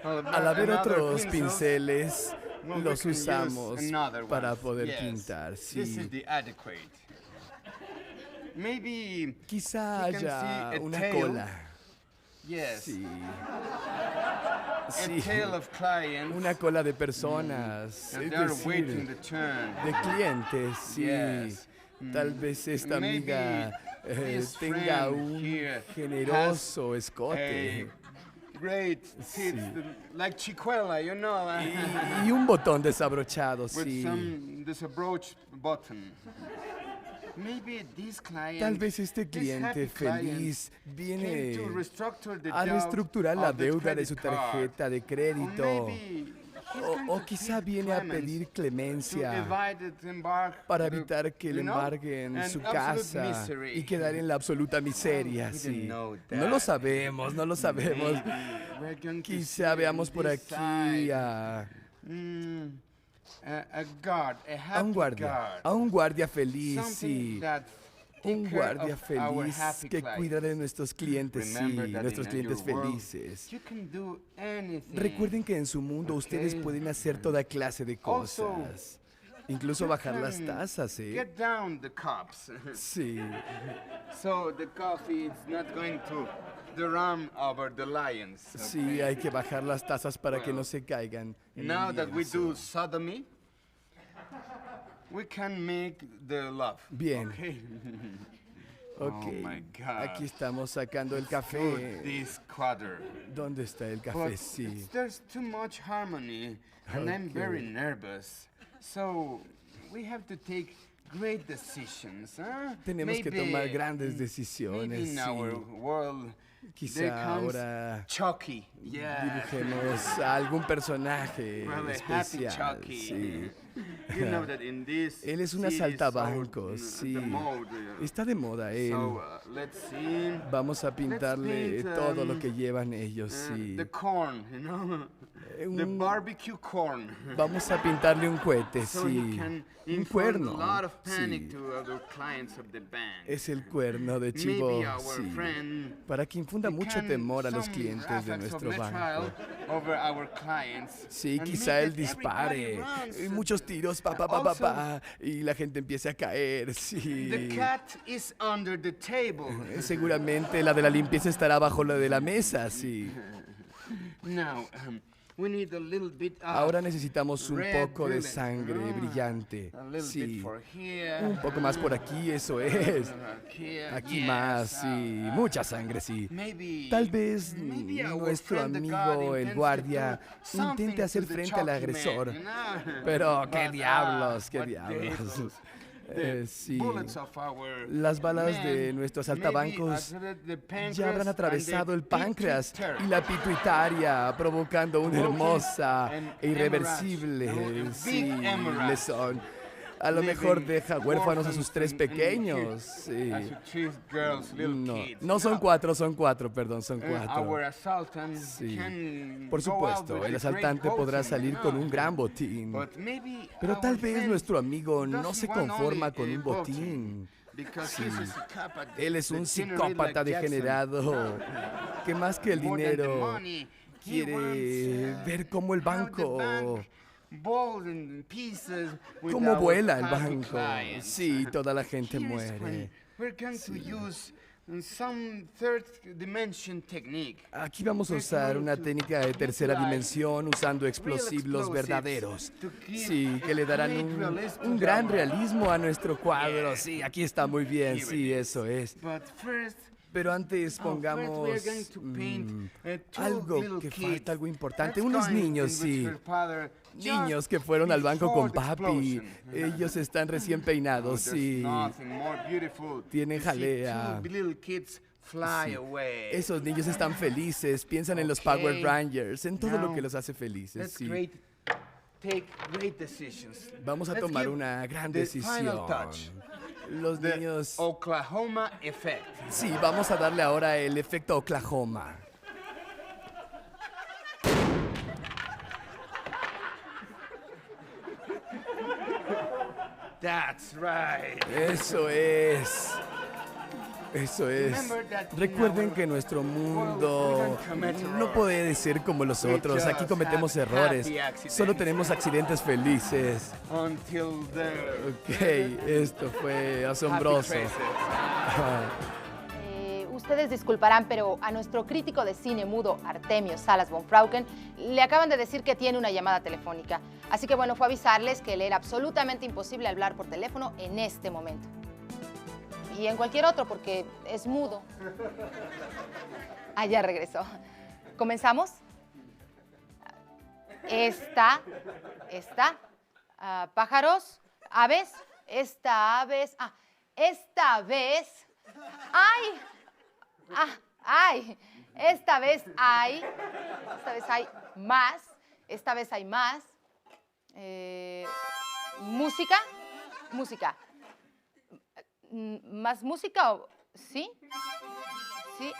Al haber another otros pencils, pinceles, well, we los can use usamos another para ones. poder Yes, pintar, This is sí. the adequate. Maybe Quizá we can haya see a una tail. cola. Yes. Sí. A tail of clients. Una cola de personas, And es they're waiting decir, the turn. de clientes, sí. Yes. Tal vez esta Maybe amiga this tenga friend un here generoso has escote a great tits, like Chicuela, you know. y un botón desabrochado, With sí. some disabroach button. Maybe this client, Tal vez este this cliente happy client feliz viene came to restructure the a debt reestructurar la of the deuda de su credit card. tarjeta de Or crédito. maybe he's going O to quizá seek viene a clemency pedir to clemencia divide it, embark, para evitar que le you know, embarguen and su absolute casa misery. y quedar en la absoluta miseria. Sí. No lo sabemos, no lo sabemos. We're going to Quizá see veamos por this aquí side. a A guard, a happy un guardia, guard. a un guardia feliz, Something sí. that take Un care guardia of our feliz happy que clients. cuida de nuestros clientes, sí, Remember that nuestros in clientes your world, felices. you can do anything. Recuerden que en su mundo ustedes pueden hacer toda clase de Also, cosas. Incluso you bajar las can tasas, Get down the cups. Sí. So the coffee is not going to drum over the lions. Sí, hay que bajar las tasas para que no se caigan. en el Now that we lienzo. do sodomy, we can make the love. Bien. Okay. Ok, Oh my God. aquí estamos sacando el Put café. this quarter. ¿Dónde está el café? But Sí. there's too much harmony, and I'm very Okay. nervous. So we have to take great decisions. Huh? Tenemos que tomar grandes decisiones. Maybe in our Sí. world, Quizá there comes ahora Chucky. Yeah. dibujemos a algún personaje Well, a happy especial. Chucky. Sí. You know that in this Él es un city, asaltabancos, so, sí. the mode, Está de moda él. So let's see. Vamos a pintarle paint, todo lo que llevan ellos, sí. The corn, you know. The barbecue corn. Vamos a pintarle un cohete, So he sí. can Un inflict cuerno. a lot of panic Sí. to other clients of the band. Es el cuerno de Maybe chivo, our sí. friend Para que infunda mucho can temor a los some clientes de graphics of nuestro metal banco. over our clients. Sí, and quizá make él it dispare. everybody runs. Y muchos tiros, pa, pa, pa, pa, pa, y la gente empiece a caer, sí. The cat is under the table. Seguramente la de la limpieza estará bajo la de la mesa, sí. Now, we need a little bit of Ahora necesitamos un red poco de brilliant. sangre brillante. A little Sí. bit for here. Un poco más por aquí, eso es. Here. Aquí Yes, más, sí. Mucha sangre, sí. Maybe- Tal vez maybe our nuestro friend the amigo, guard el intends guardia, to do something intente hacer to the frente al Chucky agresor. man, you know? Pero, qué But, diablos, qué what diablos. devils. The Sí. bullets of our Las balas men de nuestros maybe altabancos attacked the pancreas ya habrán and atravesado the el páncreas pituitary. y la pituitaria, provocando una Provoking hermosa an e irreversible hemorrhage, a sí, big hemorrhage. lesión. A lo mejor deja huérfanos a sus 3 pequeños. Sí. No son 4, perdón, son 4. Sí. Por supuesto, el asaltante podrá salir con un gran botín. Pero tal vez nuestro amigo no se conforma con un botín. Sí. Él es un psicópata degenerado que más que el dinero quiere ver cómo el banco... cómo vuela el banco. Sí, toda la gente muere. Sí. Aquí vamos a usar una técnica de tercera dimensión usando explosivos verdaderos. Sí, que le darán un gran realismo a nuestro cuadro. Sí, aquí está muy bien. Sí, eso es. Pero antes pongamos algo que falta, algo importante. Unos niños, sí. Niños que fueron al banco con papi. Ellos están recién peinados, sí. Tienen jalea. Sí. Esos niños están felices, piensan en los Power Rangers, en todo lo que los hace felices. Sí. Vamos a tomar una gran decisión. Los niños... Oklahoma Effect. Sí, vamos a darle ahora el efecto Oklahoma. That's right. Eso es. Eso es. Recuerden que nuestro mundo no puede ser como los otros. Aquí cometemos errores. Solo tenemos accidentes felices. Ok, esto fue asombroso. Ustedes disculparán, pero a nuestro crítico de cine mudo, Artemio Salas von Frauken, le acaban de decir que tiene una llamada telefónica. Así que bueno, fue a avisarles que le era absolutamente imposible hablar por teléfono en este momento. Y en cualquier otro, porque es mudo. Ah, ya regresó. ¿Comenzamos? Pájaros, aves, esta vez... esta vez... ¡Ay! ¡Ay! Esta vez hay más. Esta vez hay más. Música. ¿Más música o...? ¿Sí? ¿Sí?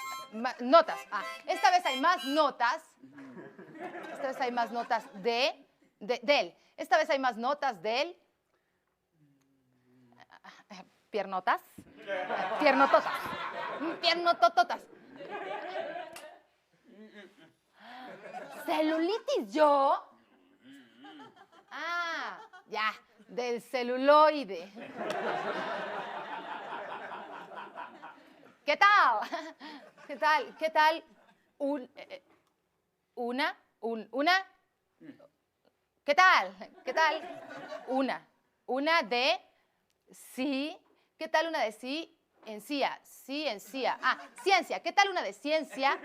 Notas. Esta vez hay más notas. Esta vez hay más notas de él. Esta vez hay más notas de él. ¿Piernotas? Piernototas. Piernotototas. ¿Celulitis yo? Ya. Del celuloide. ¿Qué tal? ¿Qué tal? Una. ¿Qué tal? Una de sí. ¿Qué tal una de sí? Encía. Ciencia. ¿Qué tal una de ciencia?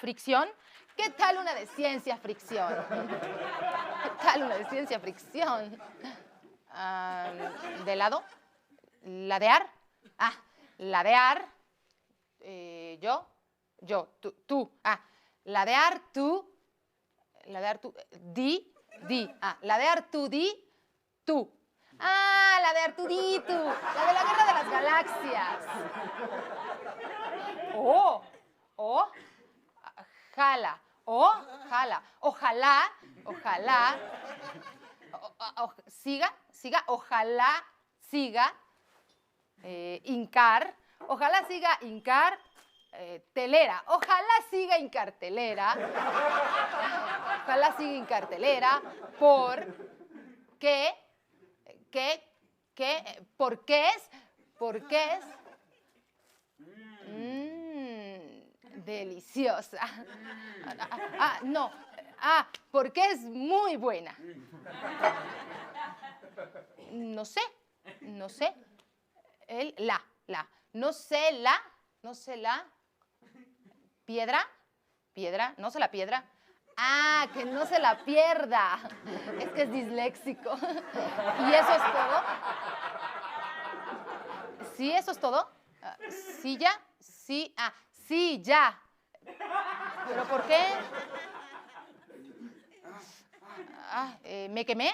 Fricción. ¿Qué tal una de ciencia fricción? ¿Qué tal una de ciencia fricción? ¿De lado? ¿Ladear? Ladear. Yo. Tú. Ladear tú. Di. Ladear tú, di. Tú. La de Arturito. La de la Guerra de las Galaxias. Jala. Ojalá. Siga. Ojalá siga. Hincar. Ojalá siga hincar. Telera. Ojalá siga hincartelera. Ojalá siga hincartelera. ¿Por qué? ¿Por qué es? Deliciosa. No. Porque es muy buena. No sé. La. No sé la. Piedra. No sé la piedra. Que no se la pierda. Es que es disléxico. ¿Y eso es todo? ¿Sí, eso es todo? ¿Silla? Sí. Silla. ¿Pero por qué? ¿Me quemé?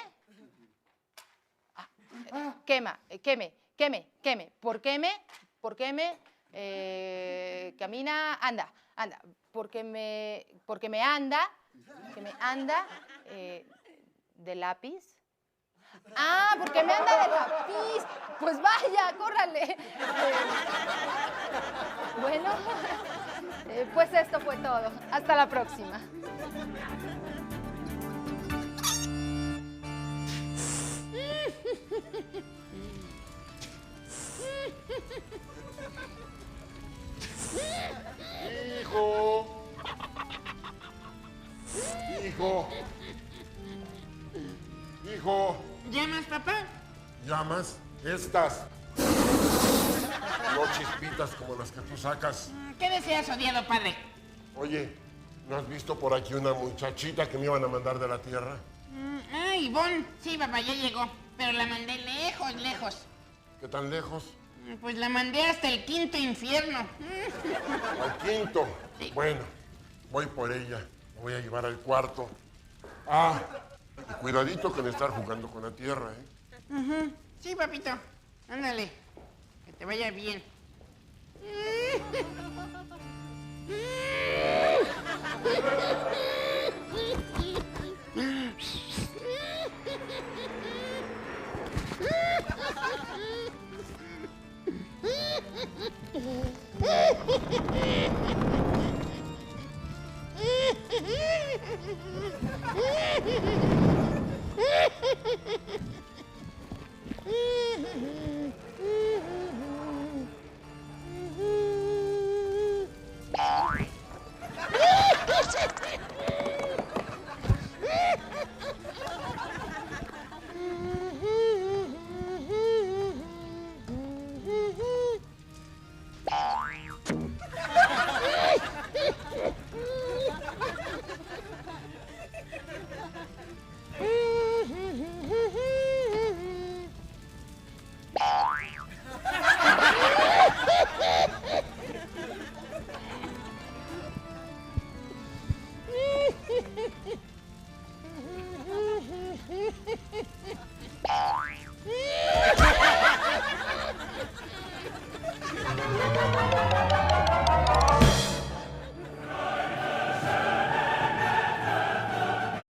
Queme. ¿Por qué me? Camina, anda. Porque me anda de lápiz. Ah, porque me anda de lápiz. Pues vaya, córrale. Bueno, pues esto fue todo. Hasta la próxima. Hijo. ¿Llamas, papá? ¿Llamas? Estas. No chispitas como las que tú sacas. ¿Qué deseas, odiado padre? Oye, ¿no has visto por aquí una muchachita que me iban a mandar de la tierra? Ivonne. Sí, papá, ya llegó. Pero la mandé lejos. ¿Qué tan lejos? Pues la mandé hasta el 5º infierno. ¿Al 5º? Sí. Bueno, voy por ella. La voy a llevar al 4º. Ah, y cuidadito con estar jugando con la tierra, ¿eh? Sí, papito. Ándale. Que te vaya bien.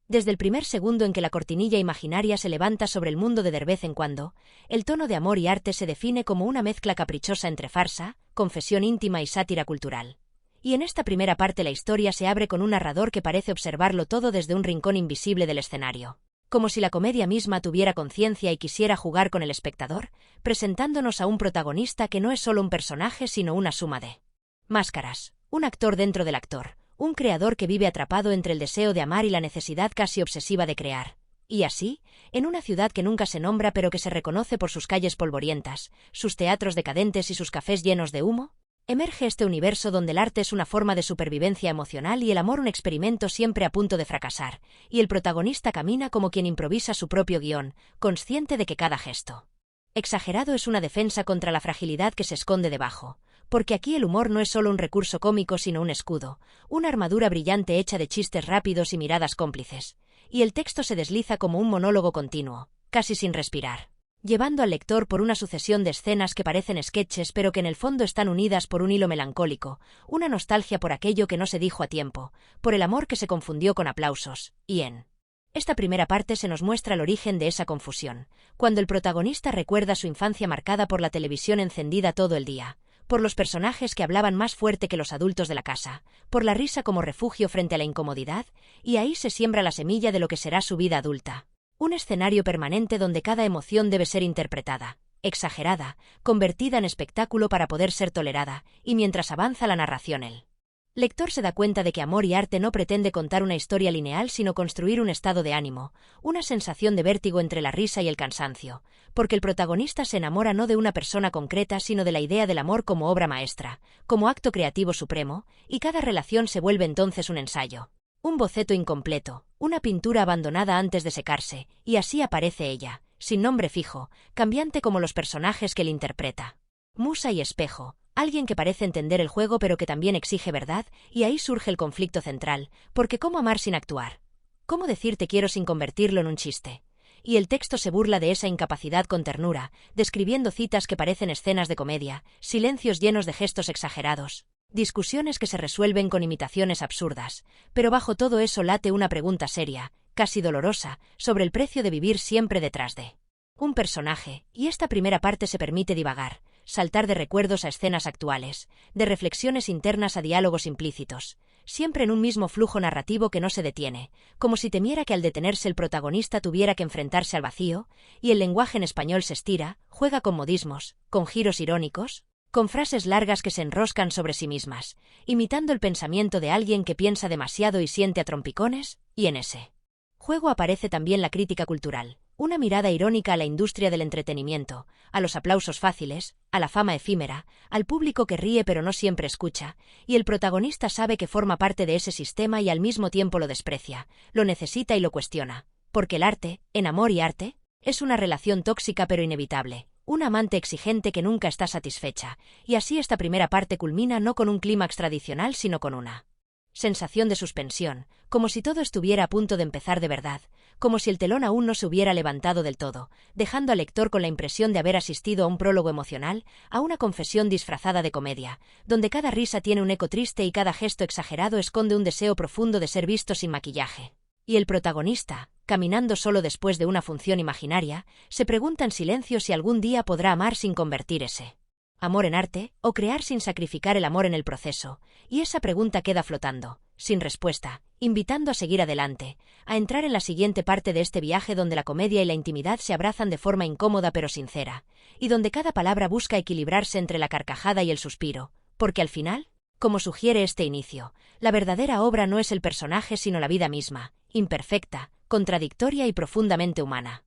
Desde el primer segundo en que la cortinilla imaginaria se levanta sobre el mundo de vez en cuando, el tono de amor y arte se define como una mezcla caprichosa entre farsa, confesión íntima y sátira cultural. Y en esta primera parte la historia se abre con un narrador que parece observarlo todo desde un rincón invisible del escenario. Como si la comedia misma tuviera conciencia y quisiera jugar con el espectador, presentándonos a un protagonista que no es solo un personaje sino una suma de máscaras, un actor dentro del actor, un creador que vive atrapado entre el deseo de amar y la necesidad casi obsesiva de crear. Y así, en una ciudad que nunca se nombra pero que se reconoce por sus calles polvorientas, sus teatros decadentes y sus cafés llenos de humo, emerge este universo donde el arte es una forma de supervivencia emocional y el amor un experimento siempre a punto de fracasar, y el protagonista camina como quien improvisa su propio guión, consciente de que cada gesto exagerado es una defensa contra la fragilidad que se esconde debajo. Porque aquí el humor no es solo un recurso cómico sino un escudo, una armadura brillante hecha de chistes rápidos y miradas cómplices. Y el texto se desliza como un monólogo continuo, casi sin respirar, llevando al lector por una sucesión de escenas que parecen sketches pero que en el fondo están unidas por un hilo melancólico, una nostalgia por aquello que no se dijo a tiempo, por el amor que se confundió con aplausos, y en esta primera parte se nos muestra el origen de esa confusión, cuando el protagonista recuerda su infancia marcada por la televisión encendida todo el día, por los personajes que hablaban más fuerte que los adultos de la casa, por la risa como refugio frente a la incomodidad, y ahí se siembra la semilla de lo que será su vida adulta. Un escenario permanente donde cada emoción debe ser interpretada, exagerada, convertida en espectáculo para poder ser tolerada, y mientras avanza la narración el lector se da cuenta de que amor y arte no pretende contar una historia lineal sino construir un estado de ánimo, una sensación de vértigo entre la risa y el cansancio, porque el protagonista se enamora no de una persona concreta sino de la idea del amor como obra maestra, como acto creativo supremo, y cada relación se vuelve entonces un ensayo, un boceto incompleto, una pintura abandonada antes de secarse, y así aparece ella, sin nombre fijo, cambiante como los personajes que le interpreta. Musa y espejo, alguien que parece entender el juego pero que también exige verdad, y ahí surge el conflicto central, porque ¿cómo amar sin actuar? ¿Cómo decir te quiero sin convertirlo en un chiste? y el texto se burla de esa incapacidad con ternura, describiendo citas que parecen escenas de comedia, silencios llenos de gestos exagerados, discusiones que se resuelven con imitaciones absurdas, pero bajo todo eso late una pregunta seria, casi dolorosa, sobre el precio de vivir siempre detrás de un personaje, y esta primera parte se permite divagar, saltar de recuerdos a escenas actuales, de reflexiones internas a diálogos implícitos, siempre en un mismo flujo narrativo que no se detiene, como si temiera que al detenerse el protagonista tuviera que enfrentarse al vacío, y el lenguaje en español se estira, juega con modismos, con giros irónicos, con frases largas que se enroscan sobre sí mismas, imitando el pensamiento de alguien que piensa demasiado y siente a trompicones, y en ese juego aparece también la crítica cultural, una mirada irónica a la industria del entretenimiento, a los aplausos fáciles, a la fama efímera, al público que ríe pero no siempre escucha, y el protagonista sabe que forma parte de ese sistema y al mismo tiempo lo desprecia, lo necesita y lo cuestiona, porque el arte, en Amor y arte, es una relación tóxica pero inevitable, una amante exigente que nunca está satisfecha, y así esta primera parte culmina no con un clímax tradicional sino con una sensación de suspensión, como si todo estuviera a punto de empezar de verdad, como si el telón aún no se hubiera levantado del todo, dejando al lector con la impresión de haber asistido a un prólogo emocional, a una confesión disfrazada de comedia, donde cada risa tiene un eco triste y cada gesto exagerado esconde un deseo profundo de ser visto sin maquillaje. Y el protagonista, caminando solo después de una función imaginaria, se pregunta en silencio si algún día podrá amar sin convertir ese amor en arte, o crear sin sacrificar el amor en el proceso, y esa pregunta queda flotando, sin respuesta, invitando a seguir adelante, a entrar en la siguiente parte de este viaje donde la comedia y la intimidad se abrazan de forma incómoda pero sincera, y donde cada palabra busca equilibrarse entre la carcajada y el suspiro, porque al final, como sugiere este inicio, la verdadera obra no es el personaje sino la vida misma, imperfecta, contradictoria y profundamente humana.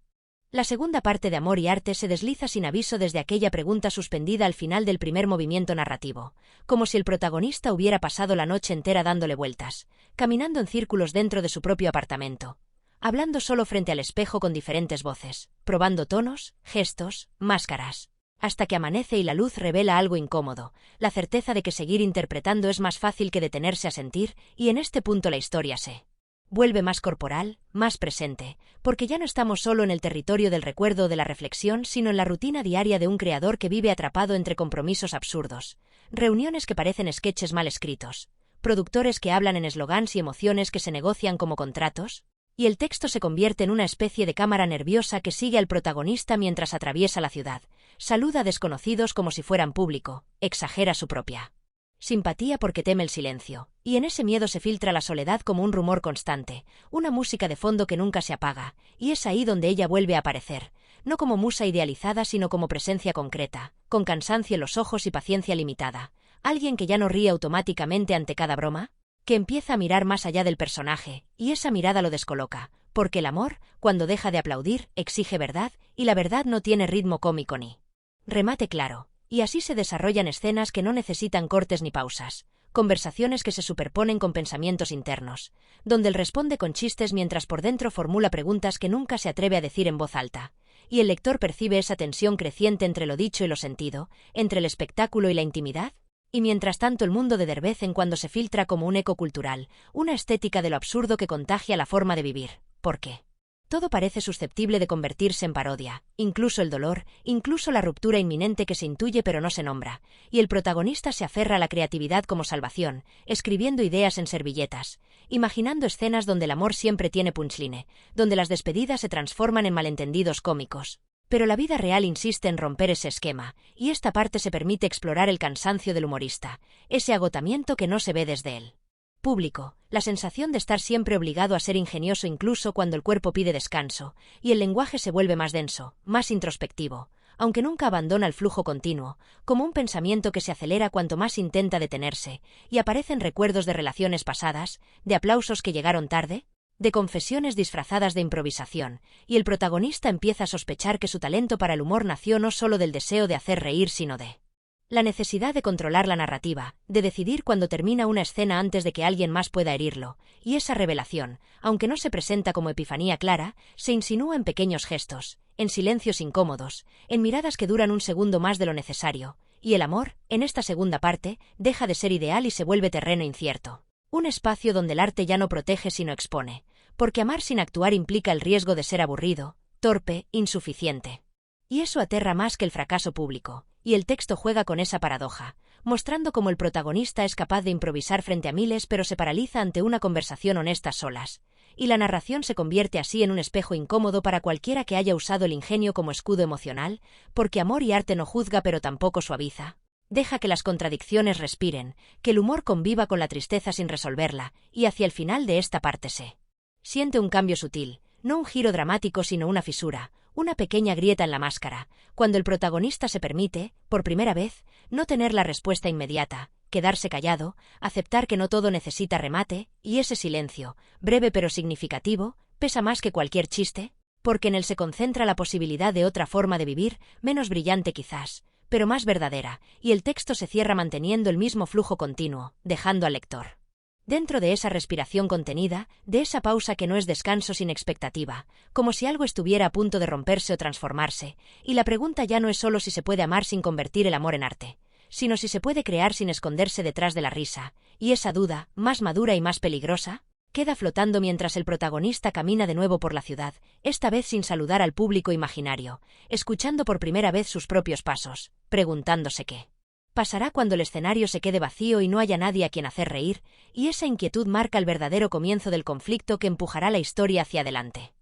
La segunda parte de Amor y arte se desliza sin aviso desde aquella pregunta suspendida al final del primer movimiento narrativo, como si el protagonista hubiera pasado la noche entera dándole vueltas, caminando en círculos dentro de su propio apartamento, hablando solo frente al espejo con diferentes voces, probando tonos, gestos, máscaras, hasta que amanece y la luz revela algo incómodo, la certeza de que seguir interpretando es más fácil que detenerse a sentir, y en este punto la historia se vuelve más corporal, más presente, porque ya no estamos solo en el territorio del recuerdo o de la reflexión, sino en la rutina diaria de un creador que vive atrapado entre compromisos absurdos, reuniones que parecen sketches mal escritos, productores que hablan en eslogans y emociones que se negocian como contratos, y el texto se convierte en una especie de cámara nerviosa que sigue al protagonista mientras atraviesa la ciudad, saluda a desconocidos como si fueran público, exagera su propia simpatía porque teme el silencio, y en ese miedo se filtra la soledad como un rumor constante, una música de fondo que nunca se apaga, y es ahí donde ella vuelve a aparecer, no como musa idealizada sino como presencia concreta, con cansancio en los ojos y paciencia limitada, alguien que ya no ríe automáticamente ante cada broma, que empieza a mirar más allá del personaje, y esa mirada lo descoloca, porque el amor, cuando deja de aplaudir, exige verdad, y la verdad no tiene ritmo cómico ni remate claro. Y así se desarrollan escenas que no necesitan cortes ni pausas, conversaciones que se superponen con pensamientos internos, donde él responde con chistes mientras por dentro formula preguntas que nunca se atreve a decir en voz alta, y el lector percibe esa tensión creciente entre lo dicho y lo sentido, entre el espectáculo y la intimidad, y mientras tanto el mundo de Derbez en cuando se filtra como un eco cultural, una estética de lo absurdo que contagia la forma de vivir, ¿por qué? Todo parece susceptible de convertirse en parodia, incluso el dolor, incluso la ruptura inminente que se intuye pero no se nombra, y el protagonista se aferra a la creatividad como salvación, escribiendo ideas en servilletas, imaginando escenas donde el amor siempre tiene punchline, donde las despedidas se transforman en malentendidos cómicos. Pero la vida real insiste en romper ese esquema, y esta parte se permite explorar el cansancio del humorista, ese agotamiento que no se ve desde él público, la sensación de estar siempre obligado a ser ingenioso incluso cuando el cuerpo pide descanso, y el lenguaje se vuelve más denso, más introspectivo, aunque nunca abandona el flujo continuo, como un pensamiento que se acelera cuanto más intenta detenerse, y aparecen recuerdos de relaciones pasadas, de aplausos que llegaron tarde, de confesiones disfrazadas de improvisación, y el protagonista empieza a sospechar que su talento para el humor nació no solo del deseo de hacer reír sino de la necesidad de controlar la narrativa, de decidir cuándo termina una escena antes de que alguien más pueda herirlo, y esa revelación, aunque no se presenta como epifanía clara, se insinúa en pequeños gestos, en silencios incómodos, en miradas que duran un segundo más de lo necesario, y el amor, en esta segunda parte, deja de ser ideal y se vuelve terreno incierto. Un espacio donde el arte ya no protege sino expone, porque amar sin actuar implica el riesgo de ser aburrido, torpe, insuficiente. Y eso aterra más que el fracaso público, y el texto juega con esa paradoja, mostrando cómo el protagonista es capaz de improvisar frente a miles pero se paraliza ante una conversación honesta solas, y la narración se convierte así en un espejo incómodo para cualquiera que haya usado el ingenio como escudo emocional, porque Amor y Arte no juzga pero tampoco suaviza. Deja que las contradicciones respiren, que el humor conviva con la tristeza sin resolverla, y hacia el final de esta parte se siente un cambio sutil, no un giro dramático sino una fisura, una pequeña grieta en la máscara, cuando el protagonista se permite, por primera vez, no tener la respuesta inmediata, quedarse callado, aceptar que no todo necesita remate, y ese silencio, breve pero significativo, pesa más que cualquier chiste, porque en él se concentra la posibilidad de otra forma de vivir, menos brillante quizás, pero más verdadera, y el texto se cierra manteniendo el mismo flujo continuo, dejando al lector dentro de esa respiración contenida, de esa pausa que no es descanso sin expectativa, como si algo estuviera a punto de romperse o transformarse, y la pregunta ya no es solo si se puede amar sin convertir el amor en arte, sino si se puede crear sin esconderse detrás de la risa, y esa duda, más madura y más peligrosa, queda flotando mientras el protagonista camina de nuevo por la ciudad, esta vez sin saludar al público imaginario, escuchando por primera vez sus propios pasos, preguntándose qué pasará cuando el escenario se quede vacío y no haya nadie a quien hacer reír, y esa inquietud marca el verdadero comienzo del conflicto que empujará la historia hacia adelante.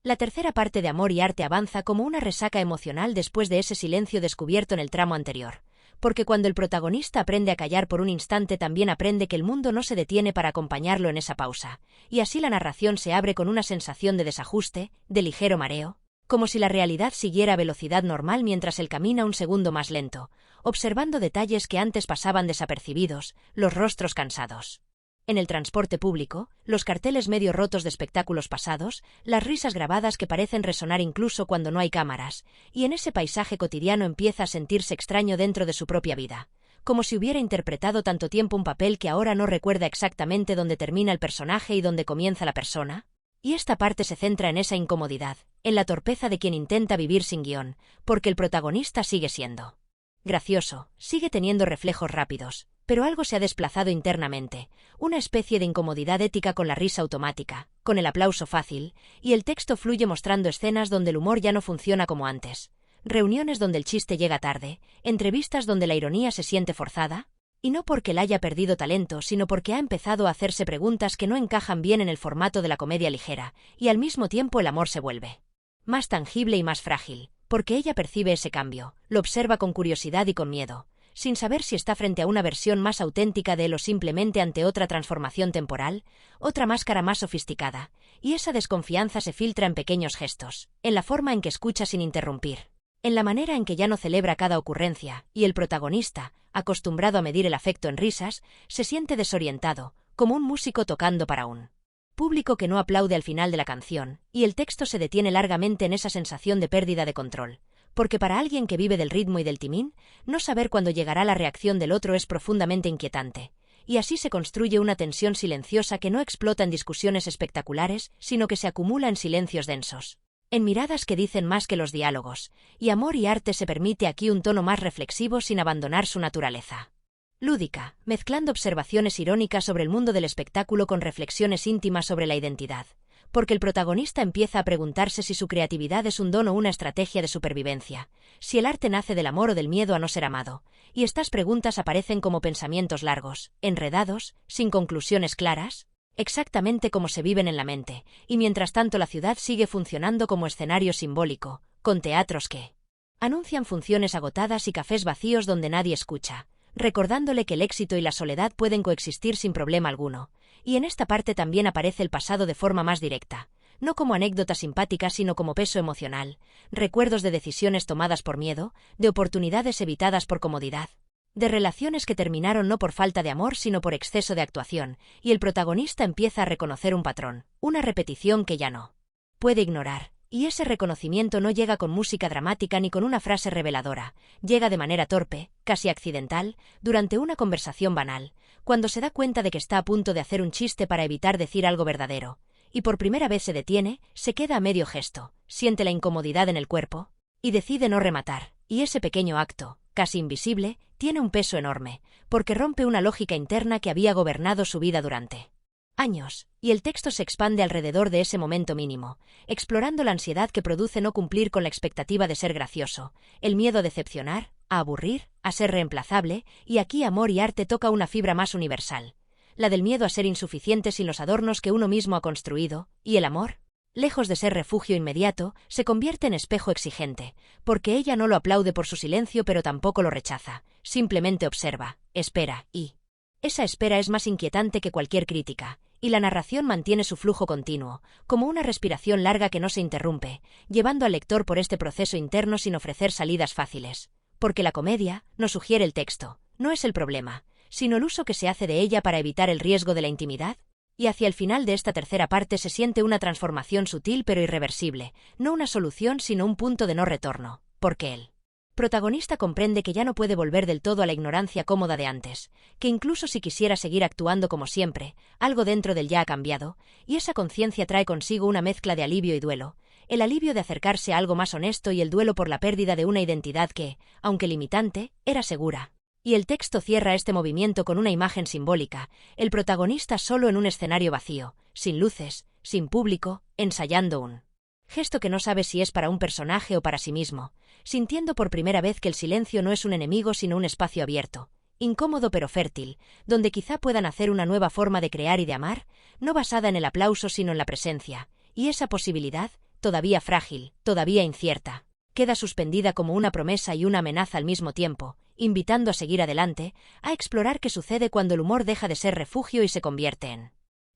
La tercera parte de Amor y Arte avanza como una resaca emocional después de ese silencio descubierto en el tramo anterior, porque cuando el protagonista aprende a callar por un instante también aprende que el mundo no se detiene para acompañarlo en esa pausa, y así la narración se abre con una sensación de desajuste, de ligero mareo, como si la realidad siguiera a velocidad normal mientras él camina un segundo más lento, observando detalles que antes pasaban desapercibidos, los rostros cansados en el transporte público, los carteles medio rotos de espectáculos pasados, las risas grabadas que parecen resonar incluso cuando no hay cámaras, y en ese paisaje cotidiano empieza a sentirse extraño dentro de su propia vida, como si hubiera interpretado tanto tiempo un papel que ahora no recuerda exactamente dónde termina el personaje y dónde comienza la persona. Y esta parte se centra en esa incomodidad, en la torpeza de quien intenta vivir sin guión, porque el protagonista sigue siendo gracioso, sigue teniendo reflejos rápidos, pero algo se ha desplazado internamente, una especie de incomodidad ética con la risa automática, con el aplauso fácil, y el texto fluye mostrando escenas donde el humor ya no funciona como antes, reuniones donde el chiste llega tarde, entrevistas donde la ironía se siente forzada, y no porque él haya perdido talento, sino porque ha empezado a hacerse preguntas que no encajan bien en el formato de la comedia ligera, y al mismo tiempo el amor se vuelve más tangible y más frágil, porque ella percibe ese cambio, lo observa con curiosidad y con miedo, sin saber si está frente a una versión más auténtica de él o simplemente ante otra transformación temporal, otra máscara más sofisticada, y esa desconfianza se filtra en pequeños gestos, en la forma en que escucha sin interrumpir, en la manera en que ya no celebra cada ocurrencia, y el protagonista, acostumbrado a medir el afecto en risas, se siente desorientado, como un músico tocando para un público que no aplaude al final de la canción, y el texto se detiene largamente en esa sensación de pérdida de control, porque para alguien que vive del ritmo y del timín, no saber cuándo llegará la reacción del otro es profundamente inquietante, y así se construye una tensión silenciosa que no explota en discusiones espectaculares, sino que se acumula en silencios densos, en miradas que dicen más que los diálogos, y Amor y Arte se permite aquí un tono más reflexivo sin abandonar su naturaleza lúdica, mezclando observaciones irónicas sobre el mundo del espectáculo con reflexiones íntimas sobre la identidad, porque el protagonista empieza a preguntarse si su creatividad es un don o una estrategia de supervivencia, si el arte nace del amor o del miedo a no ser amado, y estas preguntas aparecen como pensamientos largos, enredados, sin conclusiones claras, exactamente como se viven en la mente, y mientras tanto la ciudad sigue funcionando como escenario simbólico, con teatros que anuncian funciones agotadas y cafés vacíos donde nadie escucha, recordándole que el éxito y la soledad pueden coexistir sin problema alguno, y en esta parte también aparece el pasado de forma más directa, no como anécdota simpática sino como peso emocional, recuerdos de decisiones tomadas por miedo, de oportunidades evitadas por comodidad, de relaciones que terminaron no por falta de amor sino por exceso de actuación, y el protagonista empieza a reconocer un patrón, una repetición que ya no puede ignorar. Y ese reconocimiento no llega con música dramática ni con una frase reveladora, llega de manera torpe, casi accidental, durante una conversación banal, cuando se da cuenta de que está a punto de hacer un chiste para evitar decir algo verdadero, y por primera vez se detiene, se queda a medio gesto, siente la incomodidad en el cuerpo, y decide no rematar, y ese pequeño acto, casi invisible, tiene un peso enorme, porque rompe una lógica interna que había gobernado su vida durante Años, y el texto se expande alrededor de ese momento mínimo, explorando la ansiedad que produce no cumplir con la expectativa de ser gracioso, el miedo a decepcionar, a aburrir, a ser reemplazable, y aquí Amor y Arte toca una fibra más universal, la del miedo a ser insuficiente sin los adornos que uno mismo ha construido, y el amor, lejos de ser refugio inmediato, se convierte en espejo exigente, porque ella no lo aplaude por su silencio pero tampoco lo rechaza, simplemente observa, espera, y esa espera es más inquietante que cualquier crítica, y la narración mantiene su flujo continuo, como una respiración larga que no se interrumpe, llevando al lector por este proceso interno sin ofrecer salidas fáciles. Porque la comedia, nos sugiere el texto, no es el problema, sino el uso que se hace de ella para evitar el riesgo de la intimidad. Y hacia el final de esta tercera parte se siente una transformación sutil pero irreversible, no una solución sino un punto de no retorno, porque el protagonista comprende que ya no puede volver del todo a la ignorancia cómoda de antes, que incluso si quisiera seguir actuando como siempre, algo dentro del ya ha cambiado, y esa conciencia trae consigo una mezcla de alivio y duelo, el alivio de acercarse a algo más honesto y el duelo por la pérdida de una identidad que, aunque limitante, era segura. Y el texto cierra este movimiento con una imagen simbólica, el protagonista solo en un escenario vacío, sin luces, sin público, ensayando un gesto que no sabe si es para un personaje o para sí mismo, sintiendo por primera vez que el silencio no es un enemigo sino un espacio abierto, incómodo pero fértil, donde quizá puedan hacer una nueva forma de crear y de amar, no basada en el aplauso sino en la presencia, y esa posibilidad, todavía frágil, todavía incierta, queda suspendida como una promesa y una amenaza al mismo tiempo, invitando a seguir adelante, a explorar qué sucede cuando el humor deja de ser refugio y se convierte en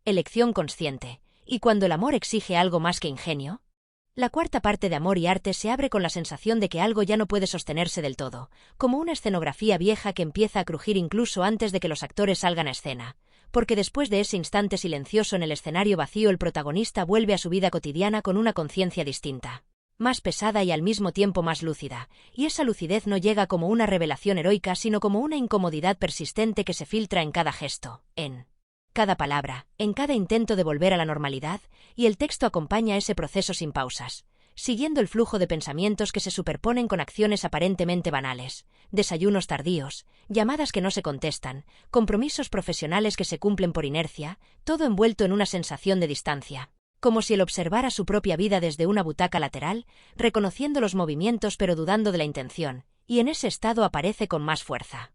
elección consciente, y cuando el amor exige algo más que ingenio. La cuarta parte de Amor y Arte se abre con la sensación de que algo ya no puede sostenerse del todo, como una escenografía vieja que empieza a crujir incluso antes de que los actores salgan a escena, porque después de ese instante silencioso en el escenario vacío el protagonista vuelve a su vida cotidiana con una conciencia distinta, más pesada y al mismo tiempo más lúcida, y esa lucidez no llega como una revelación heroica sino como una incomodidad persistente que se filtra en cada gesto, en cada palabra, en cada intento de volver a la normalidad, y el texto acompaña ese proceso sin pausas, siguiendo el flujo de pensamientos que se superponen con acciones aparentemente banales, desayunos tardíos, llamadas que no se contestan, compromisos profesionales que se cumplen por inercia, todo envuelto en una sensación de distancia, como si él observara su propia vida desde una butaca lateral, reconociendo los movimientos pero dudando de la intención, y en ese estado aparece con más fuerza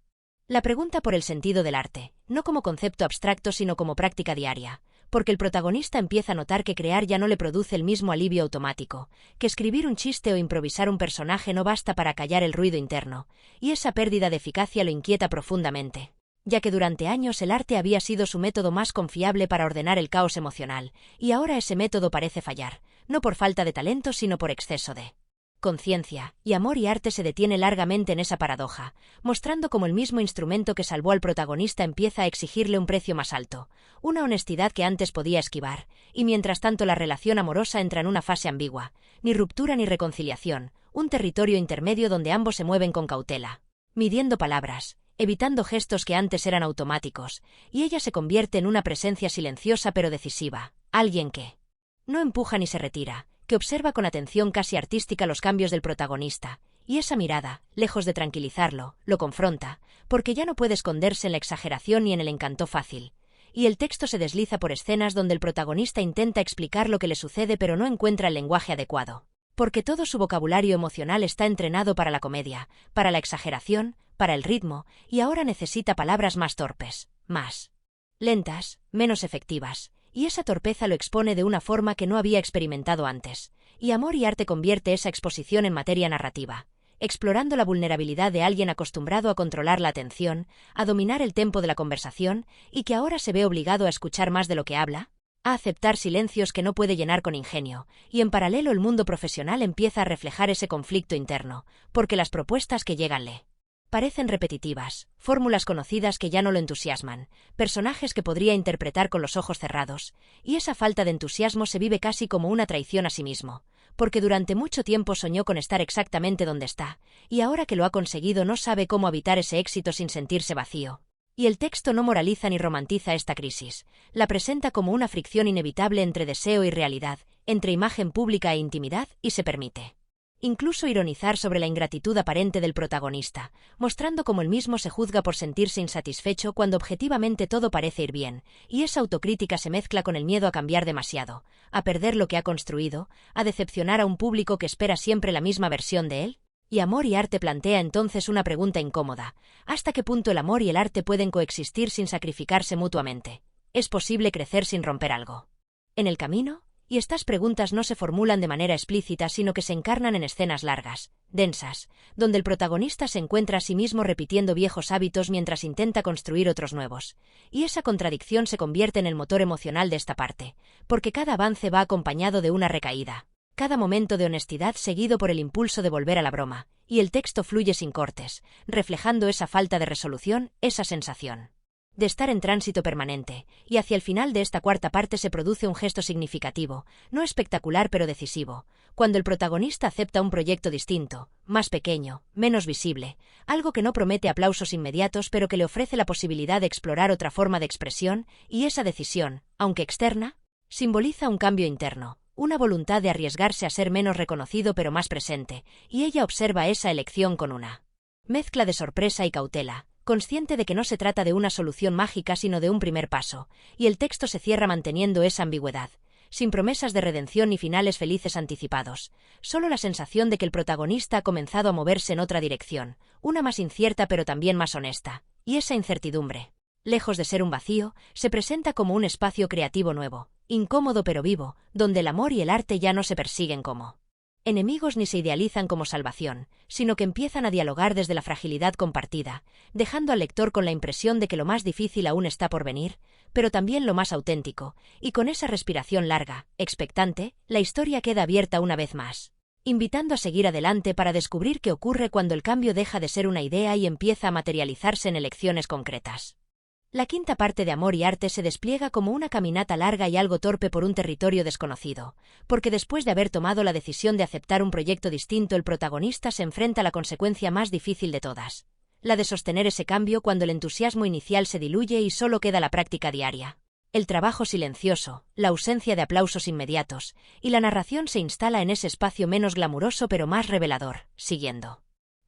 la pregunta por el sentido del arte, no como concepto abstracto sino como práctica diaria, porque el protagonista empieza a notar que crear ya no le produce el mismo alivio automático, que escribir un chiste o improvisar un personaje no basta para callar el ruido interno, y esa pérdida de eficacia lo inquieta profundamente, ya que durante años el arte había sido su método más confiable para ordenar el caos emocional, y ahora ese método parece fallar, no por falta de talento sino por exceso de conciencia, y Amor y Arte se detiene largamente en esa paradoja, mostrando cómo el mismo instrumento que salvó al protagonista empieza a exigirle un precio más alto, una honestidad que antes podía esquivar, y mientras tanto la relación amorosa entra en una fase ambigua, ni ruptura ni reconciliación, un territorio intermedio donde ambos se mueven con cautela, midiendo palabras, evitando gestos que antes eran automáticos, y ella se convierte en una presencia silenciosa pero decisiva, alguien que no empuja ni se retira, que observa con atención casi artística los cambios del protagonista, y esa mirada, lejos de tranquilizarlo, lo confronta, porque ya no puede esconderse en la exageración ni en el encanto fácil, y el texto se desliza por escenas donde el protagonista intenta explicar lo que le sucede pero no encuentra el lenguaje adecuado, porque todo su vocabulario emocional está entrenado para la comedia, para la exageración, para el ritmo, y ahora necesita palabras más torpes, más lentas, menos efectivas, y esa torpeza lo expone de una forma que no había experimentado antes, y Amor y Arte convierte esa exposición en materia narrativa, explorando la vulnerabilidad de alguien acostumbrado a controlar la atención, a dominar el tempo de la conversación, y que ahora se ve obligado a escuchar más de lo que habla, a aceptar silencios que no puede llenar con ingenio, y en paralelo el mundo profesional empieza a reflejar ese conflicto interno, porque las propuestas que llegan le parecen repetitivas, fórmulas conocidas que ya no lo entusiasman, personajes que podría interpretar con los ojos cerrados, y esa falta de entusiasmo se vive casi como una traición a sí mismo, porque durante mucho tiempo soñó con estar exactamente donde está, y ahora que lo ha conseguido no sabe cómo habitar ese éxito sin sentirse vacío. Y el texto no moraliza ni romantiza esta crisis, la presenta como una fricción inevitable entre deseo y realidad, entre imagen pública e intimidad, y se permite Incluso ironizar sobre la ingratitud aparente del protagonista, mostrando cómo él mismo se juzga por sentirse insatisfecho cuando objetivamente todo parece ir bien, y esa autocrítica se mezcla con el miedo a cambiar demasiado, a perder lo que ha construido, a decepcionar a un público que espera siempre la misma versión de él. Y Amor y Arte plantea entonces una pregunta incómoda: ¿hasta qué punto el amor y el arte pueden coexistir sin sacrificarse mutuamente? ¿Es posible crecer sin romper algo en el camino? Y estas preguntas no se formulan de manera explícita, sino que se encarnan en escenas largas, densas, donde el protagonista se encuentra a sí mismo repitiendo viejos hábitos mientras intenta construir otros nuevos. Y esa contradicción se convierte en el motor emocional de esta parte, porque cada avance va acompañado de una recaída, cada momento de honestidad seguido por el impulso de volver a la broma, y el texto fluye sin cortes, reflejando esa falta de resolución, esa sensación de estar en tránsito permanente, y hacia el final de esta cuarta parte se produce un gesto significativo, no espectacular pero decisivo, cuando el protagonista acepta un proyecto distinto, más pequeño, menos visible, algo que no promete aplausos inmediatos pero que le ofrece la posibilidad de explorar otra forma de expresión, y esa decisión, aunque externa, simboliza un cambio interno, una voluntad de arriesgarse a ser menos reconocido pero más presente, y ella observa esa elección con una mezcla de sorpresa y cautela, consciente de que no se trata de una solución mágica sino de un primer paso, y el texto se cierra manteniendo esa ambigüedad, sin promesas de redención ni finales felices anticipados, solo la sensación de que el protagonista ha comenzado a moverse en otra dirección, una más incierta pero también más honesta, y esa incertidumbre, lejos de ser un vacío, se presenta como un espacio creativo nuevo, incómodo pero vivo, donde el amor y el arte ya no se persiguen como enemigos ni se idealizan como salvación, sino que empiezan a dialogar desde la fragilidad compartida, dejando al lector con la impresión de que lo más difícil aún está por venir, pero también lo más auténtico, y con esa respiración larga, expectante, la historia queda abierta una vez más, invitando a seguir adelante para descubrir qué ocurre cuando el cambio deja de ser una idea y empieza a materializarse en elecciones concretas. La quinta parte de Amor y Arte se despliega como una caminata larga y algo torpe por un territorio desconocido, porque después de haber tomado la decisión de aceptar un proyecto distinto, el protagonista se enfrenta a la consecuencia más difícil de todas, la de sostener ese cambio cuando el entusiasmo inicial se diluye y solo queda la práctica diaria, el trabajo silencioso, la ausencia de aplausos inmediatos, y la narración se instala en ese espacio menos glamuroso pero más revelador, siguiendo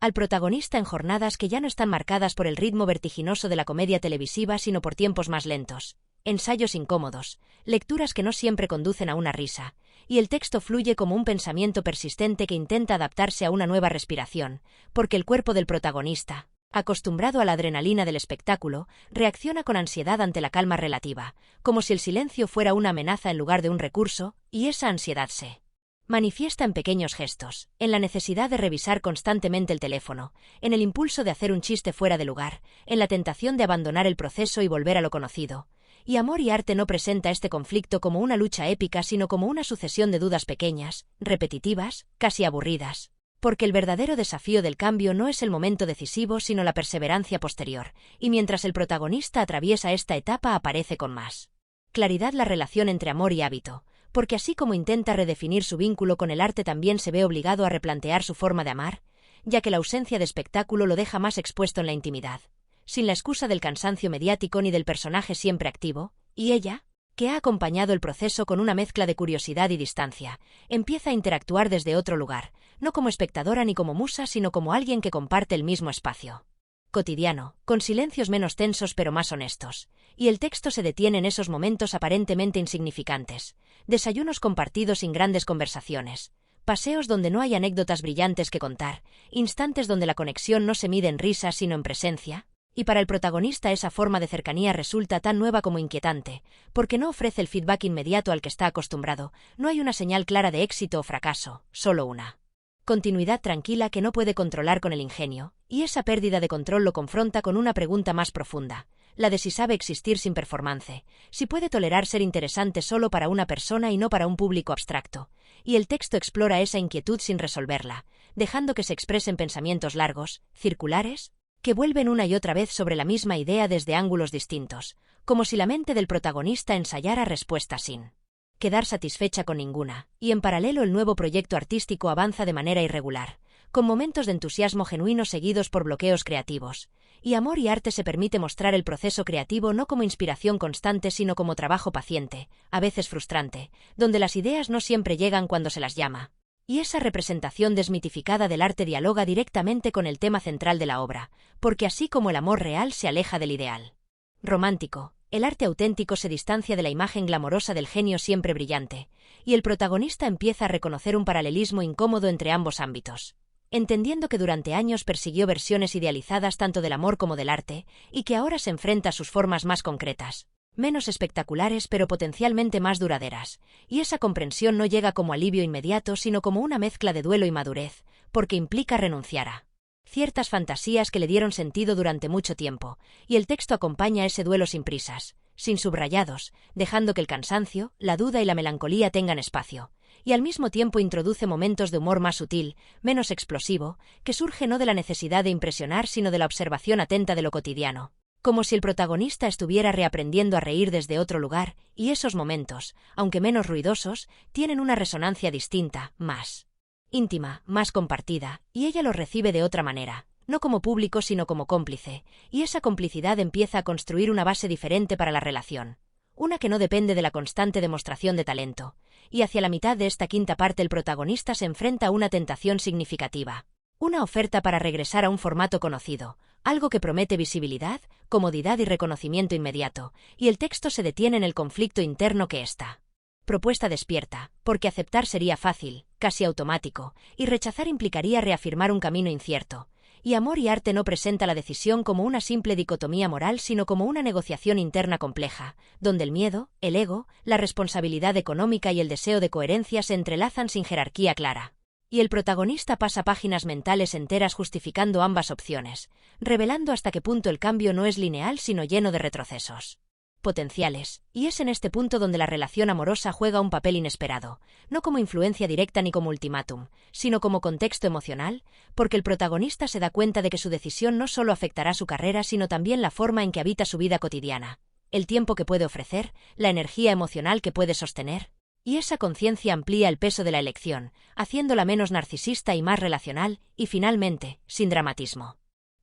al protagonista en jornadas que ya no están marcadas por el ritmo vertiginoso de la comedia televisiva sino por tiempos más lentos, ensayos incómodos, lecturas que no siempre conducen a una risa, y el texto fluye como un pensamiento persistente que intenta adaptarse a una nueva respiración, porque el cuerpo del protagonista, acostumbrado a la adrenalina del espectáculo, reacciona con ansiedad ante la calma relativa, como si el silencio fuera una amenaza en lugar de un recurso, y esa ansiedad se manifiesta en pequeños gestos, en la necesidad de revisar constantemente el teléfono, en el impulso de hacer un chiste fuera de lugar, en la tentación de abandonar el proceso y volver a lo conocido. Y Amor y Arte no presenta este conflicto como una lucha épica sino como una sucesión de dudas pequeñas, repetitivas, casi aburridas. Porque el verdadero desafío del cambio no es el momento decisivo sino la perseverancia posterior, y mientras el protagonista atraviesa esta etapa aparece con más claridad la relación entre amor y hábito, porque así como intenta redefinir su vínculo con el arte también se ve obligado a replantear su forma de amar, ya que la ausencia de espectáculo lo deja más expuesto en la intimidad, sin la excusa del cansancio mediático ni del personaje siempre activo, y ella, que ha acompañado el proceso con una mezcla de curiosidad y distancia, empieza a interactuar desde otro lugar, no como espectadora ni como musa sino como alguien que comparte el mismo espacio cotidiano, con silencios menos tensos pero más honestos, y el texto se detiene en esos momentos aparentemente insignificantes, desayunos compartidos sin grandes conversaciones, paseos donde no hay anécdotas brillantes que contar, instantes donde la conexión no se mide en risas sino en presencia, y para el protagonista esa forma de cercanía resulta tan nueva como inquietante, porque no ofrece el feedback inmediato al que está acostumbrado, no hay una señal clara de éxito o fracaso, solo una continuidad tranquila que no puede controlar con el ingenio, y esa pérdida de control lo confronta con una pregunta más profunda, la de si sabe existir sin performance, si puede tolerar ser interesante solo para una persona y no para un público abstracto, y el texto explora esa inquietud sin resolverla, dejando que se expresen pensamientos largos, circulares, que vuelven una y otra vez sobre la misma idea desde ángulos distintos, como si la mente del protagonista ensayara respuestas sin quedar satisfecha con ninguna, y en paralelo el nuevo proyecto artístico avanza de manera irregular, con momentos de entusiasmo genuino seguidos por bloqueos creativos, y Amor y Arte se permite mostrar el proceso creativo no como inspiración constante sino como trabajo paciente, a veces frustrante, donde las ideas no siempre llegan cuando se las llama, Y esa representación desmitificada del arte dialoga directamente con el tema central de la obra, porque así como el amor real se aleja del ideal romántico, el arte auténtico se distancia de la imagen glamorosa del genio siempre brillante, y el protagonista empieza a reconocer un paralelismo incómodo entre ambos ámbitos, entendiendo que durante años persiguió versiones idealizadas tanto del amor como del arte, y que ahora se enfrenta a sus formas más concretas, menos espectaculares pero potencialmente más duraderas, y esa comprensión no llega como alivio inmediato sino como una mezcla de duelo y madurez, porque implica renunciar a ciertas fantasías que le dieron sentido durante mucho tiempo, y el texto acompaña ese duelo sin prisas, sin subrayados, dejando que el cansancio, la duda y la melancolía tengan espacio, y al mismo tiempo introduce momentos de humor más sutil, menos explosivo, que surge no de la necesidad de impresionar sino de la observación atenta de lo cotidiano, como si el protagonista estuviera reaprendiendo a reír desde otro lugar, y esos momentos, aunque menos ruidosos, tienen una resonancia distinta, más íntima, más compartida, y ella los recibe de otra manera, no como público sino como cómplice, y esa complicidad empieza a construir una base diferente para la relación, una que no depende de la constante demostración de talento, y hacia la mitad de esta quinta parte el protagonista se enfrenta a una tentación significativa, una oferta para regresar a un formato conocido, algo que promete visibilidad, comodidad y reconocimiento inmediato, y el texto se detiene en el conflicto interno que esta propuesta despierta, porque aceptar sería fácil, casi automático, y rechazar implicaría reafirmar un camino incierto, y Amor y Arte no presenta la decisión como una simple dicotomía moral sino como una negociación interna compleja, donde el miedo, el ego, la responsabilidad económica y el deseo de coherencia se entrelazan sin jerarquía clara. Y el protagonista pasa páginas mentales enteras justificando ambas opciones, revelando hasta qué punto el cambio no es lineal sino lleno de retrocesos potenciales, y es en este punto donde la relación amorosa juega un papel inesperado, no como influencia directa ni como ultimátum, sino como contexto emocional, porque el protagonista se da cuenta de que su decisión no solo afectará su carrera sino también la forma en que habita su vida cotidiana, el tiempo que puede ofrecer, la energía emocional que puede sostener, y esa conciencia amplía el peso de la elección, haciéndola menos narcisista y más relacional, y finalmente, sin dramatismo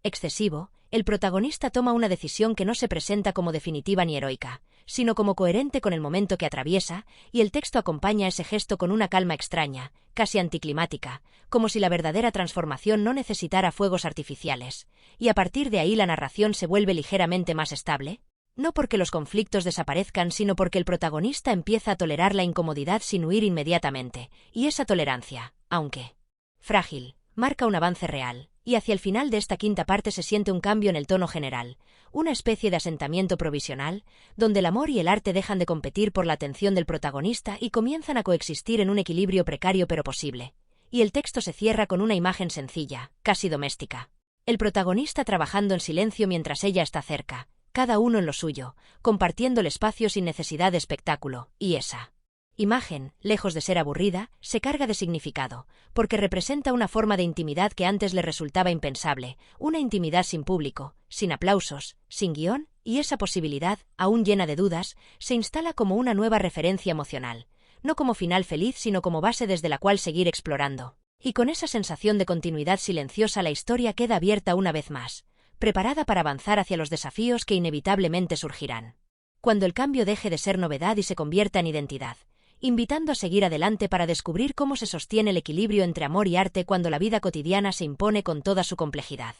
excesivo, el protagonista toma una decisión que no se presenta como definitiva ni heroica, sino como coherente con el momento que atraviesa, y el texto acompaña ese gesto con una calma extraña, casi anticlimática, como si la verdadera transformación no necesitara fuegos artificiales, y a partir de ahí la narración se vuelve ligeramente más estable, no porque los conflictos desaparezcan sino porque el protagonista empieza a tolerar la incomodidad sin huir inmediatamente, y esa tolerancia, aunque frágil, marca un avance real. Y hacia el final de esta quinta parte se siente un cambio en el tono general, una especie de asentamiento provisional, donde el amor y el arte dejan de competir por la atención del protagonista y comienzan a coexistir en un equilibrio precario pero posible. Y el texto se cierra con una imagen sencilla, casi doméstica. El protagonista trabajando en silencio mientras ella está cerca, cada uno en lo suyo, compartiendo el espacio sin necesidad de espectáculo, y esa imagen, lejos de ser aburrida, se carga de significado, porque representa una forma de intimidad que antes le resultaba impensable, una intimidad sin público, sin aplausos, sin guión, y esa posibilidad, aún llena de dudas, se instala como una nueva referencia emocional, no como final feliz sino como base desde la cual seguir explorando. Y con esa sensación de continuidad silenciosa la historia queda abierta una vez más, preparada para avanzar hacia los desafíos que inevitablemente surgirán. Cuando el cambio deje de ser novedad y se convierta en identidad, invitando a seguir adelante para descubrir cómo se sostiene el equilibrio entre amor y arte cuando la vida cotidiana se impone con toda su complejidad.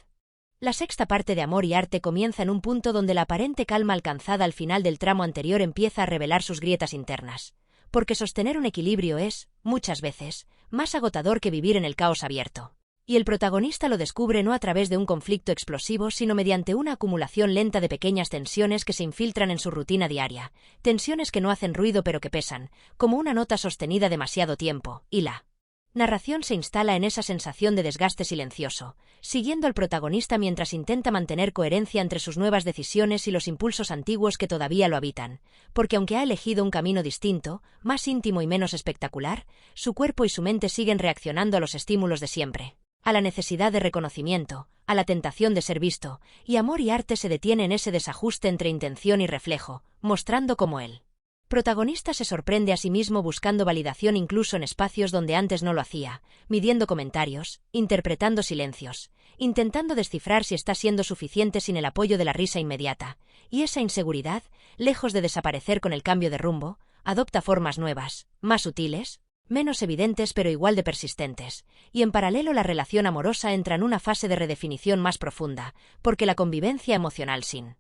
La sexta parte de Amor y Arte comienza en un punto donde la aparente calma alcanzada al final del tramo anterior empieza a revelar sus grietas internas, porque sostener un equilibrio es, muchas veces, más agotador que vivir en el caos abierto. Y el protagonista lo descubre no a través de un conflicto explosivo sino mediante una acumulación lenta de pequeñas tensiones que se infiltran en su rutina diaria, tensiones que no hacen ruido pero que pesan, como una nota sostenida demasiado tiempo, y la narración se instala en esa sensación de desgaste silencioso, siguiendo al protagonista mientras intenta mantener coherencia entre sus nuevas decisiones y los impulsos antiguos que todavía lo habitan, porque aunque ha elegido un camino distinto, más íntimo y menos espectacular, su cuerpo y su mente siguen reaccionando a los estímulos de siempre, a la necesidad de reconocimiento, a la tentación de ser visto, y Amor y Arte se detiene en ese desajuste entre intención y reflejo, mostrando cómo el protagonista se sorprende a sí mismo buscando validación incluso en espacios donde antes no lo hacía, midiendo comentarios, interpretando silencios, intentando descifrar si está siendo suficiente sin el apoyo de la risa inmediata, y esa inseguridad, lejos de desaparecer con el cambio de rumbo, adopta formas nuevas, más sutiles, menos evidentes pero igual de persistentes, y en paralelo la relación amorosa entra en una fase de redefinición más profunda, porque la convivencia emocional sin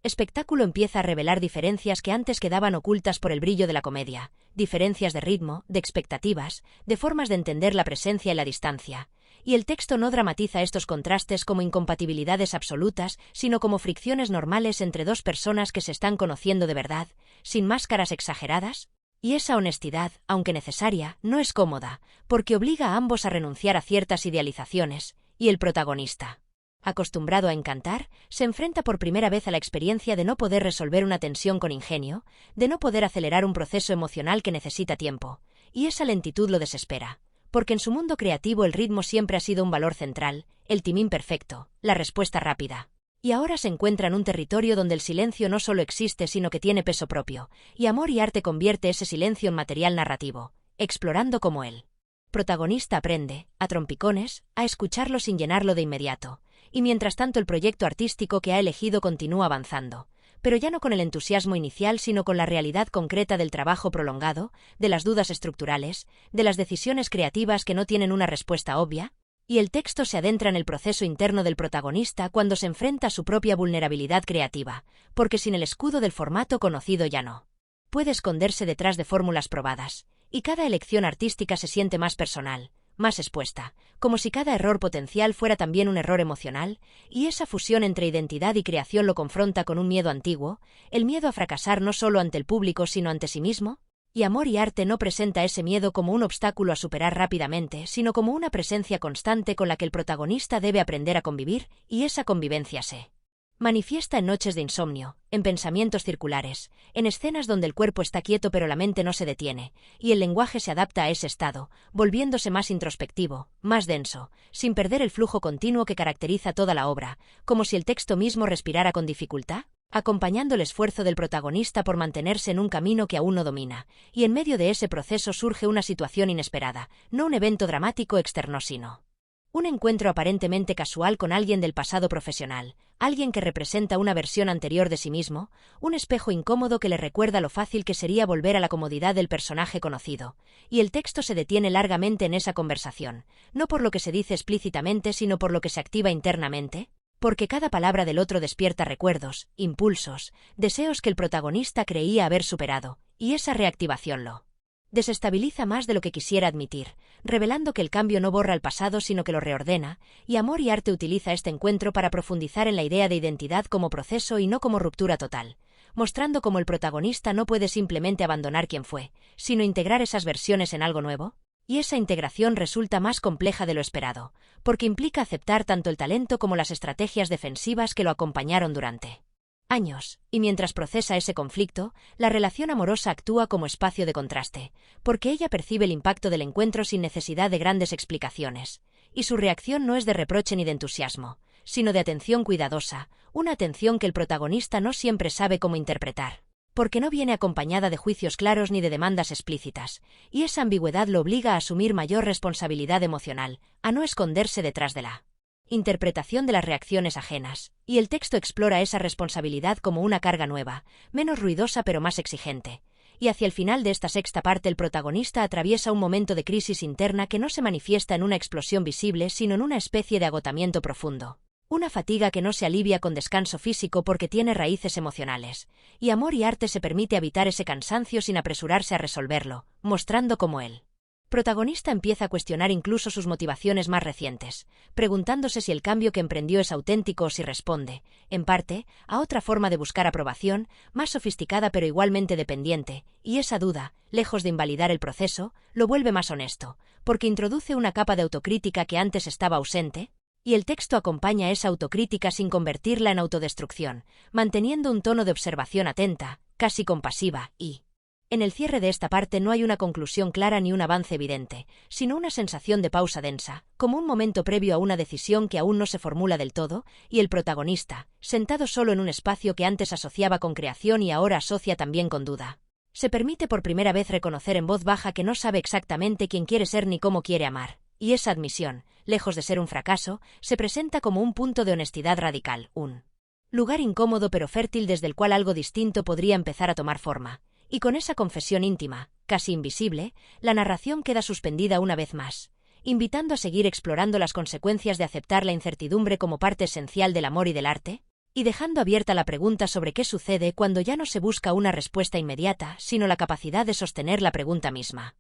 espectáculo empieza a revelar diferencias que antes quedaban ocultas por el brillo de la comedia, diferencias de ritmo, de expectativas, de formas de entender la presencia y la distancia. Y el texto no dramatiza estos contrastes como incompatibilidades absolutas, sino como fricciones normales entre dos personas que se están conociendo de verdad, sin máscaras exageradas. Y esa honestidad, aunque necesaria, no es cómoda, porque obliga a ambos a renunciar a ciertas idealizaciones, y el protagonista, acostumbrado a encantar, se enfrenta por primera vez a la experiencia de no poder resolver una tensión con ingenio, de no poder acelerar un proceso emocional que necesita tiempo, y esa lentitud lo desespera, porque en su mundo creativo el ritmo siempre ha sido un valor central, el timing perfecto, la respuesta rápida. Y ahora se encuentra en un territorio donde el silencio no solo existe sino que tiene peso propio, y Amor y Arte convierte ese silencio en material narrativo, explorando cómo el protagonista aprende, a trompicones, a escucharlo sin llenarlo de inmediato, y mientras tanto el proyecto artístico que ha elegido continúa avanzando, pero ya no con el entusiasmo inicial sino con la realidad concreta del trabajo prolongado, de las dudas estructurales, de las decisiones creativas que no tienen una respuesta obvia. Y el texto se adentra en el proceso interno del protagonista cuando se enfrenta a su propia vulnerabilidad creativa, porque sin el escudo del formato conocido ya no puede esconderse detrás de fórmulas probadas, y cada elección artística se siente más personal, más expuesta, como si cada error potencial fuera también un error emocional, y esa fusión entre identidad y creación lo confronta con un miedo antiguo, el miedo a fracasar no solo ante el público sino ante sí mismo. Y Amor y Arte no presenta ese miedo como un obstáculo a superar rápidamente, sino como una presencia constante con la que el protagonista debe aprender a convivir, y esa convivencia se manifiesta en noches de insomnio, en pensamientos circulares, en escenas donde el cuerpo está quieto pero la mente no se detiene, y el lenguaje se adapta a ese estado, volviéndose más introspectivo, más denso, sin perder el flujo continuo que caracteriza toda la obra, como si el texto mismo respirara con dificultad, acompañando el esfuerzo del protagonista por mantenerse en un camino que aún no domina, y en medio de ese proceso surge una situación inesperada, no un evento dramático externo sino un encuentro aparentemente casual con alguien del pasado profesional, alguien que representa una versión anterior de sí mismo, un espejo incómodo que le recuerda lo fácil que sería volver a la comodidad del personaje conocido, y el texto se detiene largamente en esa conversación, no por lo que se dice explícitamente sino por lo que se activa internamente, porque cada palabra del otro despierta recuerdos, impulsos, deseos que el protagonista creía haber superado, y esa reactivación lo desestabiliza más de lo que quisiera admitir, revelando que el cambio no borra el pasado sino que lo reordena, y Amor y Arte utiliza este encuentro para profundizar en la idea de identidad como proceso y no como ruptura total, mostrando cómo el protagonista no puede simplemente abandonar quien fue, sino integrar esas versiones en algo nuevo. Y esa integración resulta más compleja de lo esperado, porque implica aceptar tanto el talento como las estrategias defensivas que lo acompañaron durante años, y mientras procesa ese conflicto, la relación amorosa actúa como espacio de contraste, porque ella percibe el impacto del encuentro sin necesidad de grandes explicaciones, y su reacción no es de reproche ni de entusiasmo, sino de atención cuidadosa, una atención que el protagonista no siempre sabe cómo interpretar, porque no viene acompañada de juicios claros ni de demandas explícitas, y esa ambigüedad lo obliga a asumir mayor responsabilidad emocional, a no esconderse detrás de la interpretación de las reacciones ajenas, y el texto explora esa responsabilidad como una carga nueva, menos ruidosa pero más exigente. Y hacia el final de esta sexta parte el protagonista atraviesa un momento de crisis interna que no se manifiesta en una explosión visible sino en una especie de agotamiento profundo. Una fatiga que no se alivia con descanso físico porque tiene raíces emocionales, y Amor y Arte se permite habitar ese cansancio sin apresurarse a resolverlo, mostrando cómo él protagonista empieza a cuestionar incluso sus motivaciones más recientes, preguntándose si el cambio que emprendió es auténtico o si responde, en parte, a otra forma de buscar aprobación, más sofisticada pero igualmente dependiente, y esa duda, lejos de invalidar el proceso, lo vuelve más honesto, porque introduce una capa de autocrítica que antes estaba ausente, y el texto acompaña esa autocrítica sin convertirla en autodestrucción, manteniendo un tono de observación atenta, casi compasiva, y en el cierre de esta parte no hay una conclusión clara ni un avance evidente, sino una sensación de pausa densa, como un momento previo a una decisión que aún no se formula del todo, y el protagonista, sentado solo en un espacio que antes asociaba con creación y ahora asocia también con duda, se permite por primera vez reconocer en voz baja que no sabe exactamente quién quiere ser ni cómo quiere amar, y esa admisión, lejos de ser un fracaso, se presenta como un punto de honestidad radical, un lugar incómodo pero fértil desde el cual algo distinto podría empezar a tomar forma. Y con esa confesión íntima, casi invisible, la narración queda suspendida una vez más, invitando a seguir explorando las consecuencias de aceptar la incertidumbre como parte esencial del amor y del arte, y dejando abierta la pregunta sobre qué sucede cuando ya no se busca una respuesta inmediata, sino la capacidad de sostener la pregunta misma.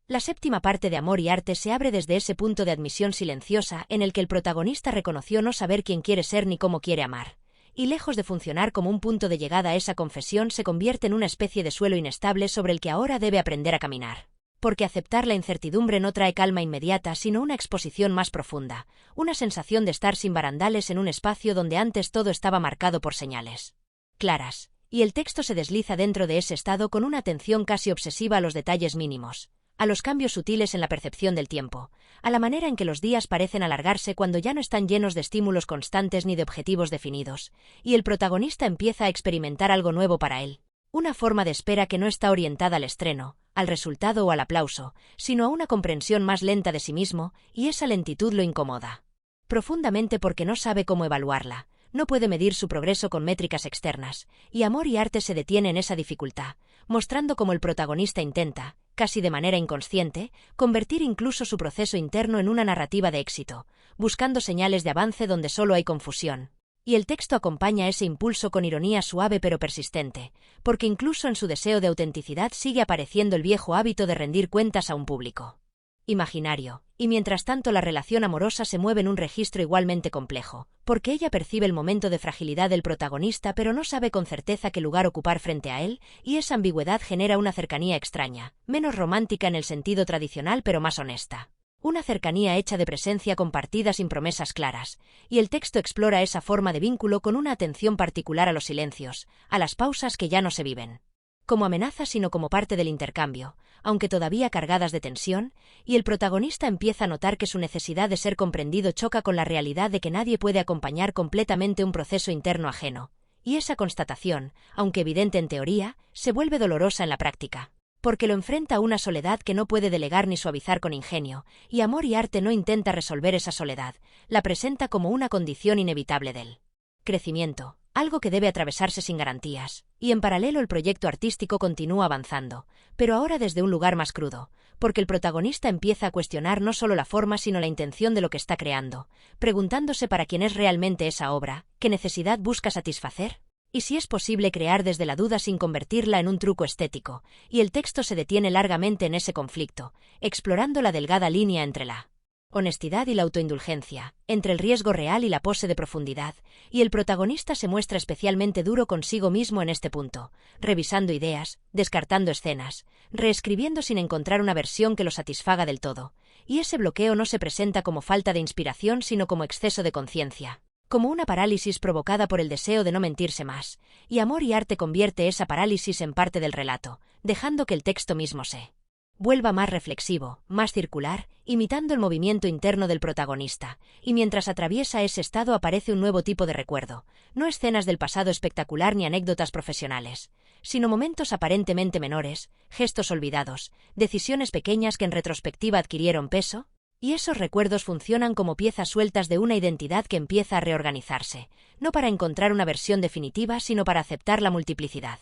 La séptima parte de Amor y Arte se abre desde ese punto de admisión silenciosa en el que el protagonista reconoció no saber quién quiere ser ni cómo quiere amar, y lejos de funcionar como un punto de llegada a esa confesión se convierte en una especie de suelo inestable sobre el que ahora debe aprender a caminar. Porque aceptar la incertidumbre no trae calma inmediata, sino una exposición más profunda, una sensación de estar sin barandales en un espacio donde antes todo estaba marcado por señales claras, y el texto se desliza dentro de ese estado con una atención casi obsesiva a los detalles mínimos, a los cambios sutiles en la percepción del tiempo, a la manera en que los días parecen alargarse cuando ya no están llenos de estímulos constantes ni de objetivos definidos, y el protagonista empieza a experimentar algo nuevo para él. Una forma de espera que no está orientada al estreno, al resultado o al aplauso, sino a una comprensión más lenta de sí mismo, y esa lentitud lo incomoda profundamente porque no sabe cómo evaluarla, no puede medir su progreso con métricas externas, y Amor y Arte se detiene en esa dificultad, mostrando cómo el protagonista intenta, casi de manera inconsciente, convertir incluso su proceso interno en una narrativa de éxito, buscando señales de avance donde solo hay confusión. Y el texto acompaña ese impulso con ironía suave pero persistente, porque incluso en su deseo de autenticidad sigue apareciendo el viejo hábito de rendir cuentas a un público imaginario, y mientras tanto la relación amorosa se mueve en un registro igualmente complejo, porque ella percibe el momento de fragilidad del protagonista pero no sabe con certeza qué lugar ocupar frente a él, y esa ambigüedad genera una cercanía extraña, menos romántica en el sentido tradicional pero más honesta. Una cercanía hecha de presencia compartida sin promesas claras, y el texto explora esa forma de vínculo con una atención particular a los silencios, a las pausas que ya no se viven como amenazas sino como parte del intercambio, aunque todavía cargadas de tensión, y el protagonista empieza a notar que su necesidad de ser comprendido choca con la realidad de que nadie puede acompañar completamente un proceso interno ajeno, y esa constatación, aunque evidente en teoría, se vuelve dolorosa en la práctica, porque lo enfrenta a una soledad que no puede delegar ni suavizar con ingenio, y Amor y Arte no intenta resolver esa soledad, la presenta como una condición inevitable del crecimiento, algo que debe atravesarse sin garantías, y en paralelo el proyecto artístico continúa avanzando, pero ahora desde un lugar más crudo, porque el protagonista empieza a cuestionar no solo la forma sino la intención de lo que está creando, preguntándose para quién es realmente esa obra, qué necesidad busca satisfacer, y si es posible crear desde la duda sin convertirla en un truco estético, y el texto se detiene largamente en ese conflicto, explorando la delgada línea entre la honestidad y la autoindulgencia, entre el riesgo real y la pose de profundidad, y el protagonista se muestra especialmente duro consigo mismo en este punto, revisando ideas, descartando escenas, reescribiendo sin encontrar una versión que lo satisfaga del todo, y ese bloqueo no se presenta como falta de inspiración sino como exceso de conciencia, como una parálisis provocada por el deseo de no mentirse más, y Amor y Arte convierte esa parálisis en parte del relato, dejando que el texto mismo se vuelva más reflexivo, más circular, imitando el movimiento interno del protagonista, y mientras atraviesa ese estado aparece un nuevo tipo de recuerdo, no escenas del pasado espectacular ni anécdotas profesionales, sino momentos aparentemente menores, gestos olvidados, decisiones pequeñas que en retrospectiva adquirieron peso, y esos recuerdos funcionan como piezas sueltas de una identidad que empieza a reorganizarse, no para encontrar una versión definitiva sino para aceptar la multiplicidad.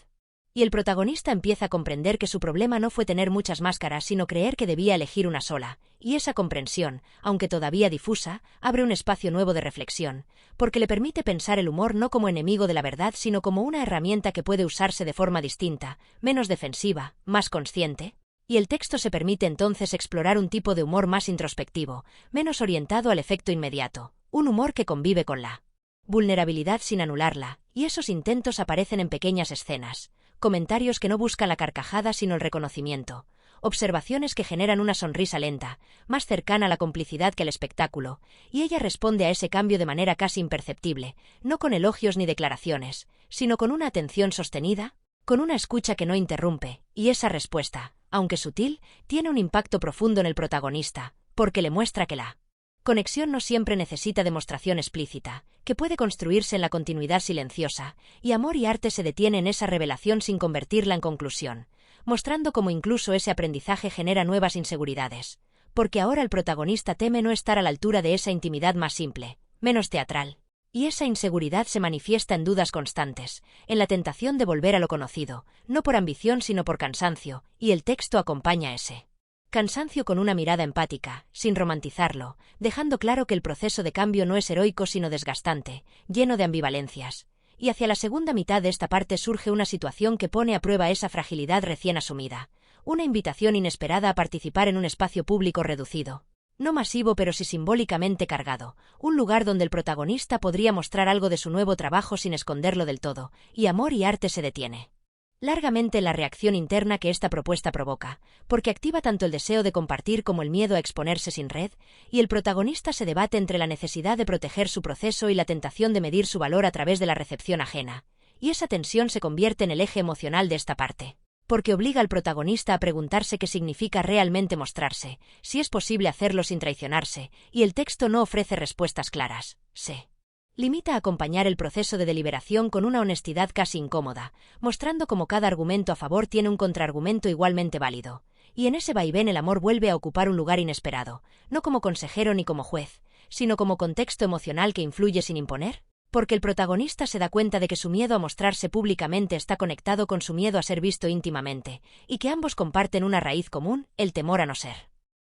Y el protagonista empieza a comprender que su problema no fue tener muchas máscaras sino creer que debía elegir una sola, y esa comprensión, aunque todavía difusa, abre un espacio nuevo de reflexión, porque le permite pensar el humor no como enemigo de la verdad sino como una herramienta que puede usarse de forma distinta, menos defensiva, más consciente, y el texto se permite entonces explorar un tipo de humor más introspectivo, menos orientado al efecto inmediato, un humor que convive con la vulnerabilidad sin anularla, y esos intentos aparecen en pequeñas escenas, comentarios que no buscan la carcajada sino el reconocimiento, observaciones que generan una sonrisa lenta, más cercana a la complicidad que al espectáculo, y ella responde a ese cambio de manera casi imperceptible, no con elogios ni declaraciones, sino con una atención sostenida, con una escucha que no interrumpe, y esa respuesta, aunque sutil, tiene un impacto profundo en el protagonista, porque le muestra que la conexión no siempre necesita demostración explícita, que puede construirse en la continuidad silenciosa, y Amor y Arte se detiene en esa revelación sin convertirla en conclusión, mostrando cómo incluso ese aprendizaje genera nuevas inseguridades, porque ahora el protagonista teme no estar a la altura de esa intimidad más simple, menos teatral, Y esa inseguridad se manifiesta en dudas constantes, en la tentación de volver a lo conocido, no por ambición sino por cansancio, y el texto acompaña ese cansancio con una mirada empática, sin romantizarlo, dejando claro que el proceso de cambio no es heroico sino desgastante, lleno de ambivalencias. Y hacia la segunda mitad de esta parte surge una situación que pone a prueba esa fragilidad recién asumida, una invitación inesperada a participar en un espacio público reducido. No masivo pero sí simbólicamente cargado, un lugar donde el protagonista podría mostrar algo de su nuevo trabajo sin esconderlo del todo, y Amor y Arte se detiene largamente la reacción interna que esta propuesta provoca, porque activa tanto el deseo de compartir como el miedo a exponerse sin red, y el protagonista se debate entre la necesidad de proteger su proceso y la tentación de medir su valor a través de la recepción ajena, y esa tensión se convierte en el eje emocional de esta parte, porque obliga al protagonista a preguntarse qué significa realmente mostrarse, si es posible hacerlo sin traicionarse, y el texto no ofrece respuestas claras. Se limita a acompañar el proceso de deliberación con una honestidad casi incómoda, mostrando cómo cada argumento a favor tiene un contraargumento igualmente válido. Y en ese vaivén el amor vuelve a ocupar un lugar inesperado, no como consejero ni como juez, sino como contexto emocional que influye sin imponer, porque el protagonista se da cuenta de que su miedo a mostrarse públicamente está conectado con su miedo a ser visto íntimamente, y que ambos comparten una raíz común, el temor a no ser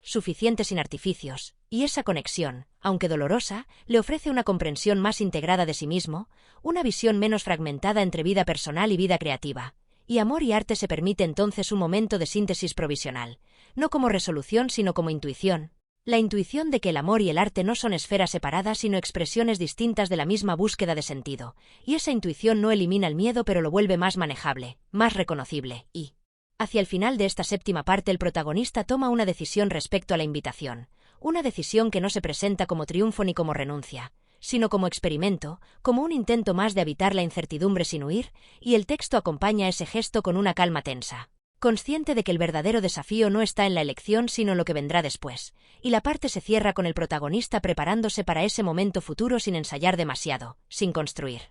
suficiente sin artificios, y esa conexión, aunque dolorosa, le ofrece una comprensión más integrada de sí mismo, una visión menos fragmentada entre vida personal y vida creativa. Y Amor y Arte se permite entonces un momento de síntesis provisional, no como resolución sino como intuición. La intuición de que el amor y el arte no son esferas separadas sino expresiones distintas de la misma búsqueda de sentido, y esa intuición no elimina el miedo pero lo vuelve más manejable, más reconocible, y hacia el final de esta séptima parte el protagonista toma una decisión respecto a la invitación, una decisión que no se presenta como triunfo ni como renuncia, sino como experimento, como un intento más de habitar la incertidumbre sin huir, y el texto acompaña ese gesto con una calma tensa, consciente de que el verdadero desafío no está en la elección sino en lo que vendrá después, y la parte se cierra con el protagonista preparándose para ese momento futuro sin ensayar demasiado, sin construir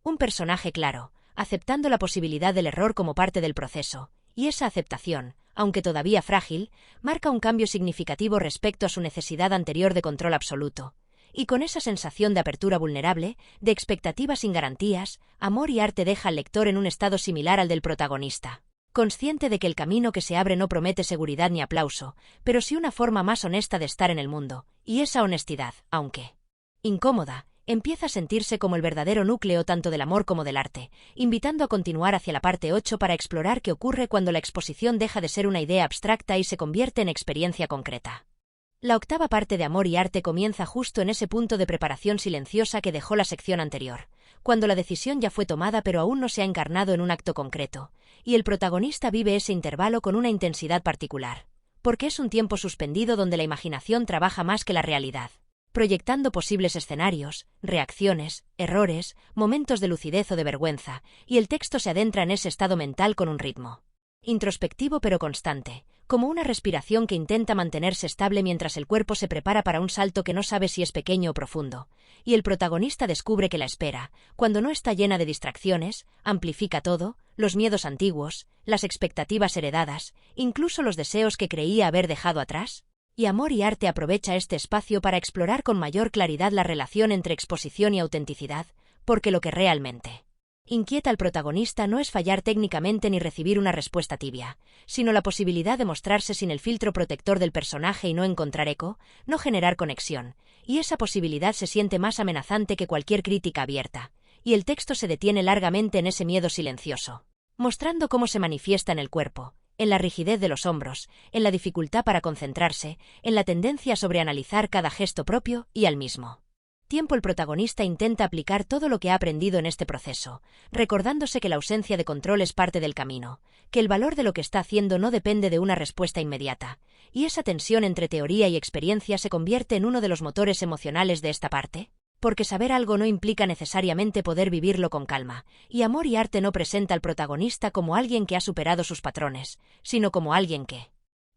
un personaje claro, aceptando la posibilidad del error como parte del proceso. Y esa aceptación, aunque todavía frágil, marca un cambio significativo respecto a su necesidad anterior de control absoluto. Y con esa sensación de apertura vulnerable, de expectativas sin garantías, Amor y Arte deja al lector en un estado similar al del protagonista, consciente de que el camino que se abre no promete seguridad ni aplauso, pero sí una forma más honesta de estar en el mundo, y esa honestidad, aunque incómoda, empieza a sentirse como el verdadero núcleo tanto del amor como del arte, invitando a continuar hacia la parte 8 para explorar qué ocurre cuando la exposición deja de ser una idea abstracta y se convierte en experiencia concreta. La octava parte de Amor y Arte comienza justo en ese punto de preparación silenciosa que dejó la sección anterior, cuando la decisión ya fue tomada pero aún no se ha encarnado en un acto concreto, y el protagonista vive ese intervalo con una intensidad particular, porque es un tiempo suspendido donde la imaginación trabaja más que la realidad, proyectando posibles escenarios, reacciones, errores, momentos de lucidez o de vergüenza, y el texto se adentra en ese estado mental con un ritmo introspectivo pero constante, como una respiración que intenta mantenerse estable mientras el cuerpo se prepara para un salto que no sabe si es pequeño o profundo, y el protagonista descubre que la espera, cuando no está llena de distracciones, amplifica todo, los miedos antiguos, las expectativas heredadas, incluso los deseos que creía haber dejado atrás. Y Amor y Arte aprovecha este espacio para explorar con mayor claridad la relación entre exposición y autenticidad, porque lo que realmente inquieta al protagonista no es fallar técnicamente ni recibir una respuesta tibia, sino la posibilidad de mostrarse sin el filtro protector del personaje y no encontrar eco, no generar conexión, y esa posibilidad se siente más amenazante que cualquier crítica abierta, y el texto se detiene largamente en ese miedo silencioso, mostrando cómo se manifiesta en el cuerpo, en la rigidez de los hombros, en la dificultad para concentrarse, en la tendencia a sobreanalizar cada gesto propio y al mismo tiempo el protagonista intenta aplicar todo lo que ha aprendido en este proceso, recordándose que la ausencia de control es parte del camino, que el valor de lo que está haciendo no depende de una respuesta inmediata, y esa tensión entre teoría y experiencia se convierte en uno de los motores emocionales de esta parte, porque saber algo no implica necesariamente poder vivirlo con calma, y Amor y Arte no presenta al protagonista como alguien que ha superado sus patrones, sino como alguien que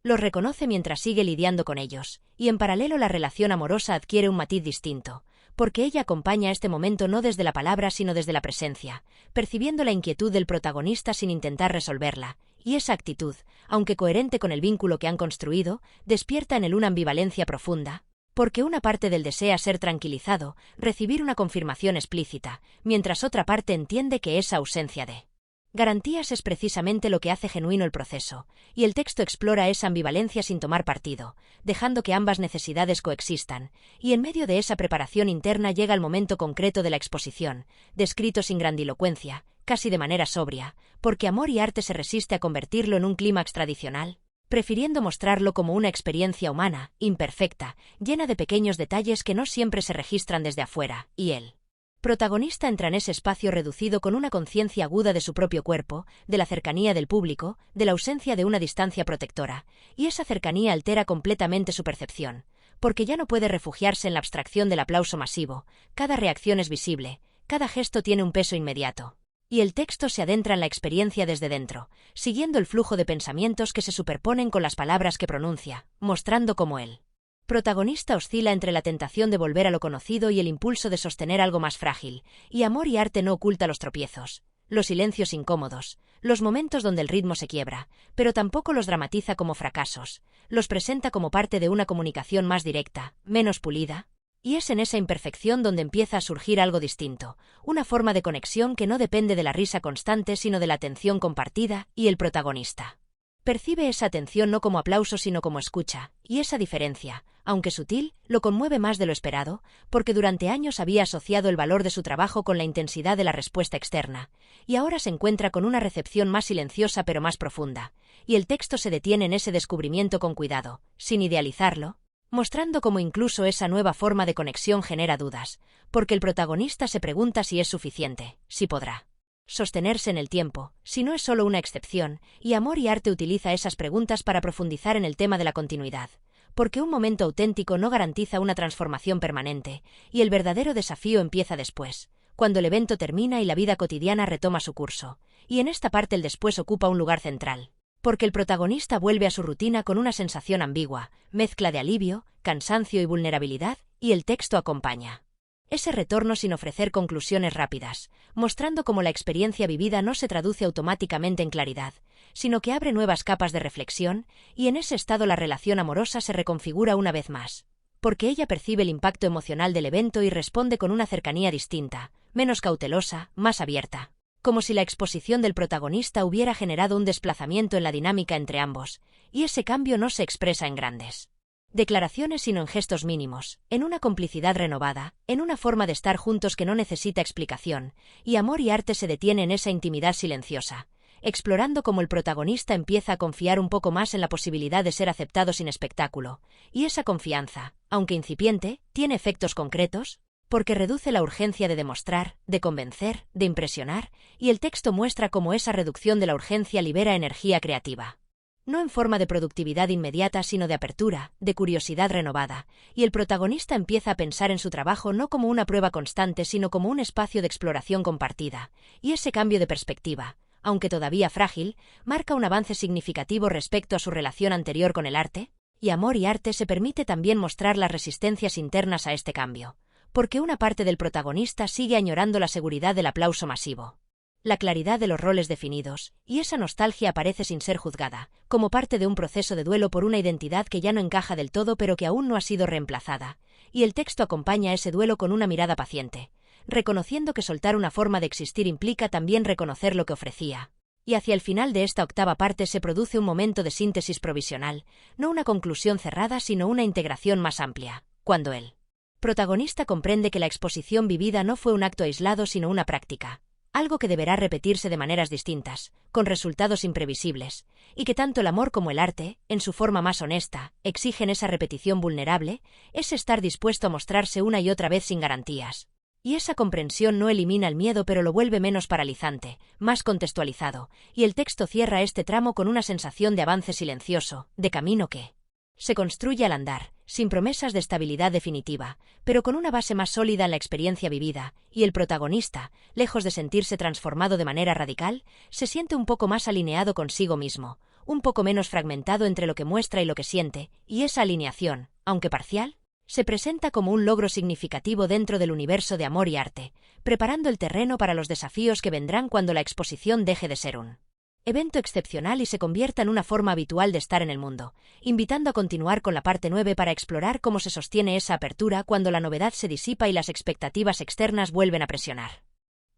los reconoce mientras sigue lidiando con ellos, y en paralelo la relación amorosa adquiere un matiz distinto, porque ella acompaña este momento no desde la palabra sino desde la presencia, percibiendo la inquietud del protagonista sin intentar resolverla, y esa actitud, aunque coherente con el vínculo que han construido, despierta en él una ambivalencia profunda, porque una parte del desea ser tranquilizado, recibir una confirmación explícita, mientras otra parte entiende que esa ausencia de garantías es precisamente lo que hace genuino el proceso, y el texto explora esa ambivalencia sin tomar partido, dejando que ambas necesidades coexistan, y en medio de esa preparación interna llega el momento concreto de la exposición, descrito sin grandilocuencia, casi de manera sobria, porque Amor y Arte se resiste a convertirlo en un clímax tradicional, prefiriendo mostrarlo como una experiencia humana, imperfecta, llena de pequeños detalles que no siempre se registran desde afuera, y él. Protagonista entra en ese espacio reducido con una conciencia aguda de su propio cuerpo, de la cercanía del público, de la ausencia de una distancia protectora, y esa cercanía altera completamente su percepción, porque ya no puede refugiarse en la abstracción del aplauso masivo, cada reacción es visible, cada gesto tiene un peso inmediato. Y el texto se adentra en la experiencia desde dentro, siguiendo el flujo de pensamientos que se superponen con las palabras que pronuncia, mostrando cómo él. Protagonista oscila entre la tentación de volver a lo conocido y el impulso de sostener algo más frágil, y Amor y Arte no oculta los tropiezos, los silencios incómodos, los momentos donde el ritmo se quiebra, pero tampoco los dramatiza como fracasos, los presenta como parte de una comunicación más directa, menos pulida, y es en esa imperfección donde empieza a surgir algo distinto, una forma de conexión que no depende de la risa constante sino de la atención compartida y el protagonista. Percibe esa atención no como aplauso sino como escucha, y esa diferencia, aunque sutil, lo conmueve más de lo esperado, porque durante años había asociado el valor de su trabajo con la intensidad de la respuesta externa, y ahora se encuentra con una recepción más silenciosa pero más profunda, y el texto se detiene en ese descubrimiento con cuidado, sin idealizarlo, mostrando cómo incluso esa nueva forma de conexión genera dudas, porque el protagonista se pregunta si es suficiente, si podrá sostenerse en el tiempo, si no es solo una excepción, y Amor y Arte utiliza esas preguntas para profundizar en el tema de la continuidad, porque un momento auténtico no garantiza una transformación permanente, y el verdadero desafío empieza después, cuando el evento termina y la vida cotidiana retoma su curso, y en esta parte el después ocupa un lugar central, porque el protagonista vuelve a su rutina con una sensación ambigua, mezcla de alivio, cansancio y vulnerabilidad, y el texto acompaña ese retorno sin ofrecer conclusiones rápidas, mostrando cómo la experiencia vivida no se traduce automáticamente en claridad, sino que abre nuevas capas de reflexión, y en ese estado la relación amorosa se reconfigura una vez más, porque ella percibe el impacto emocional del evento y responde con una cercanía distinta, menos cautelosa, más abierta, como si la exposición del protagonista hubiera generado un desplazamiento en la dinámica entre ambos, y ese cambio no se expresa en grandes declaraciones sino en gestos mínimos, en una complicidad renovada, en una forma de estar juntos que no necesita explicación, y Amor y Arte se detiene en esa intimidad silenciosa, explorando cómo el protagonista empieza a confiar un poco más en la posibilidad de ser aceptado sin espectáculo, y esa confianza, aunque incipiente, tiene efectos concretos, porque reduce la urgencia de demostrar, de convencer, de impresionar, y el texto muestra cómo esa reducción de la urgencia libera energía creativa. No en forma de productividad inmediata sino de apertura, de curiosidad renovada, y el protagonista empieza a pensar en su trabajo no como una prueba constante sino como un espacio de exploración compartida, y ese cambio de perspectiva, aunque todavía frágil, marca un avance significativo respecto a su relación anterior con el arte, y Amor y Arte se permite también mostrar las resistencias internas a este cambio, porque una parte del protagonista sigue añorando la seguridad del aplauso masivo, la claridad de los roles definidos, y esa nostalgia aparece sin ser juzgada, como parte de un proceso de duelo por una identidad que ya no encaja del todo pero que aún no ha sido reemplazada, y el texto acompaña ese duelo con una mirada paciente, reconociendo que soltar una forma de existir implica también reconocer lo que ofrecía. Y hacia el final de esta octava parte se produce un momento de síntesis provisional, no una conclusión cerrada sino una integración más amplia, cuando el protagonista comprende que la exposición vivida no fue un acto aislado sino una práctica, algo que deberá repetirse de maneras distintas, con resultados imprevisibles, y que tanto el amor como el arte, en su forma más honesta, exigen esa repetición vulnerable, ese estar dispuesto a mostrarse una y otra vez sin garantías. Y esa comprensión no elimina el miedo pero lo vuelve menos paralizante, más contextualizado, y el texto cierra este tramo con una sensación de avance silencioso, de camino que se construye al andar, sin promesas de estabilidad definitiva, pero con una base más sólida en la experiencia vivida, y el protagonista, lejos de sentirse transformado de manera radical, se siente un poco más alineado consigo mismo, un poco menos fragmentado entre lo que muestra y lo que siente, y esa alineación, aunque parcial, se presenta como un logro significativo dentro del universo de Amor y Arte, preparando el terreno para los desafíos que vendrán cuando la exposición deje de ser un evento excepcional y se convierta en una forma habitual de estar en el mundo, invitando a continuar con la parte 9 para explorar cómo se sostiene esa apertura cuando la novedad se disipa y las expectativas externas vuelven a presionar.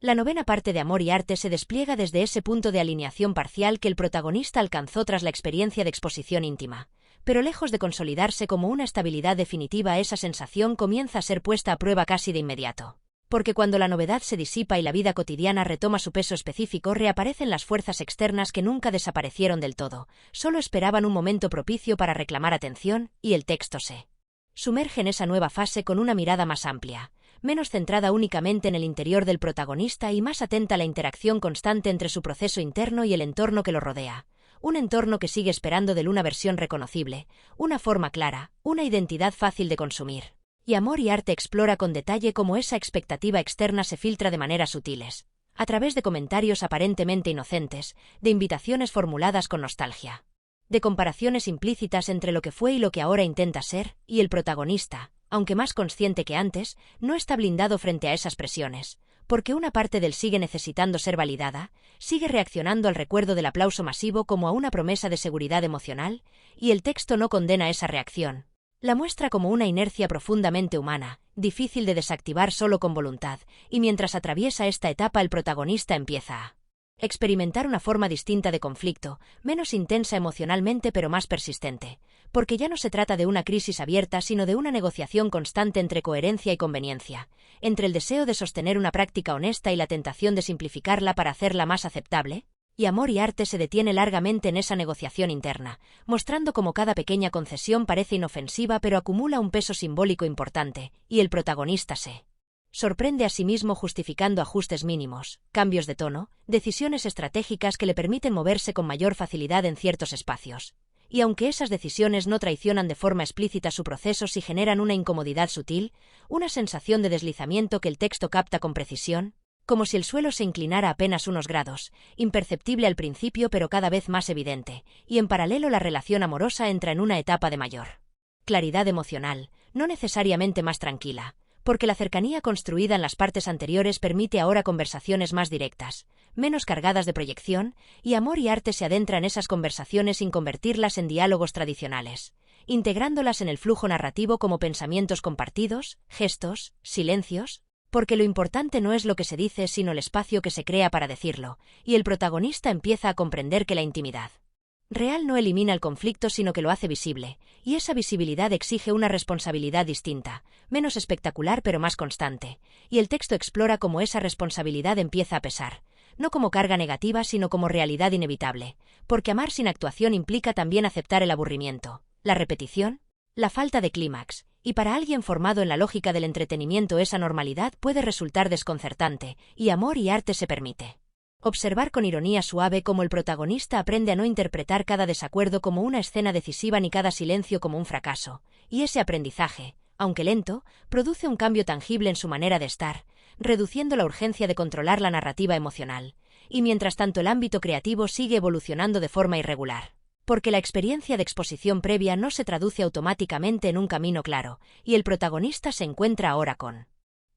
La novena parte de Amor y Arte se despliega desde ese punto de alineación parcial que el protagonista alcanzó tras la experiencia de exposición íntima. Pero lejos de consolidarse como una estabilidad definitiva, esa sensación comienza a ser puesta a prueba casi de inmediato. Porque cuando la novedad se disipa y la vida cotidiana retoma su peso específico, reaparecen las fuerzas externas que nunca desaparecieron del todo, solo esperaban un momento propicio para reclamar atención, y el texto se sumerge en esa nueva fase con una mirada más amplia, menos centrada únicamente en el interior del protagonista y más atenta a la interacción constante entre su proceso interno y el entorno que lo rodea. Un entorno que sigue esperando de él una versión reconocible, una forma clara, una identidad fácil de consumir. Y Amor y Arte explora con detalle cómo esa expectativa externa se filtra de maneras sutiles, a través de comentarios aparentemente inocentes, de invitaciones formuladas con nostalgia, de comparaciones implícitas entre lo que fue y lo que ahora intenta ser, y el protagonista, aunque más consciente que antes, no está blindado frente a esas presiones, porque una parte de él sigue necesitando ser validada, sigue reaccionando al recuerdo del aplauso masivo como a una promesa de seguridad emocional, y el texto no condena esa reacción. La muestra como una inercia profundamente humana, difícil de desactivar solo con voluntad, y mientras atraviesa esta etapa el protagonista empieza a experimentar una forma distinta de conflicto, menos intensa emocionalmente pero más persistente, porque ya no se trata de una crisis abierta sino de una negociación constante entre coherencia y conveniencia, entre el deseo de sostener una práctica honesta y la tentación de simplificarla para hacerla más aceptable. Y Amor y Arte se detiene largamente en esa negociación interna, mostrando cómo cada pequeña concesión parece inofensiva pero acumula un peso simbólico importante, y el protagonista se sorprende a sí mismo justificando ajustes mínimos, cambios de tono, decisiones estratégicas que le permiten moverse con mayor facilidad en ciertos espacios. Y aunque esas decisiones no traicionan de forma explícita su proceso, sí generan una incomodidad sutil, una sensación de deslizamiento que el texto capta con precisión, como si el suelo se inclinara apenas unos grados, imperceptible al principio pero cada vez más evidente, y en paralelo la relación amorosa entra en una etapa de mayor claridad emocional, no necesariamente más tranquila, porque la cercanía construida en las partes anteriores permite ahora conversaciones más directas, menos cargadas de proyección, y Amor y Arte se adentra en esas conversaciones sin convertirlas en diálogos tradicionales, integrándolas en el flujo narrativo como pensamientos compartidos, gestos, silencios, porque lo importante no es lo que se dice sino el espacio que se crea para decirlo, y el protagonista empieza a comprender que la intimidad real no elimina el conflicto sino que lo hace visible, y esa visibilidad exige una responsabilidad distinta, menos espectacular pero más constante, y el texto explora cómo esa responsabilidad empieza a pesar, no como carga negativa sino como realidad inevitable, porque amar sin actuación implica también aceptar el aburrimiento, la repetición, la falta de clímax, y para alguien formado en la lógica del entretenimiento esa normalidad puede resultar desconcertante, y Amor y Arte se permite observar con ironía suave cómo el protagonista aprende a no interpretar cada desacuerdo como una escena decisiva ni cada silencio como un fracaso, y ese aprendizaje, aunque lento, produce un cambio tangible en su manera de estar, reduciendo la urgencia de controlar la narrativa emocional, y mientras tanto el ámbito creativo sigue evolucionando de forma irregular. Porque la experiencia de exposición previa no se traduce automáticamente en un camino claro, y el protagonista se encuentra ahora con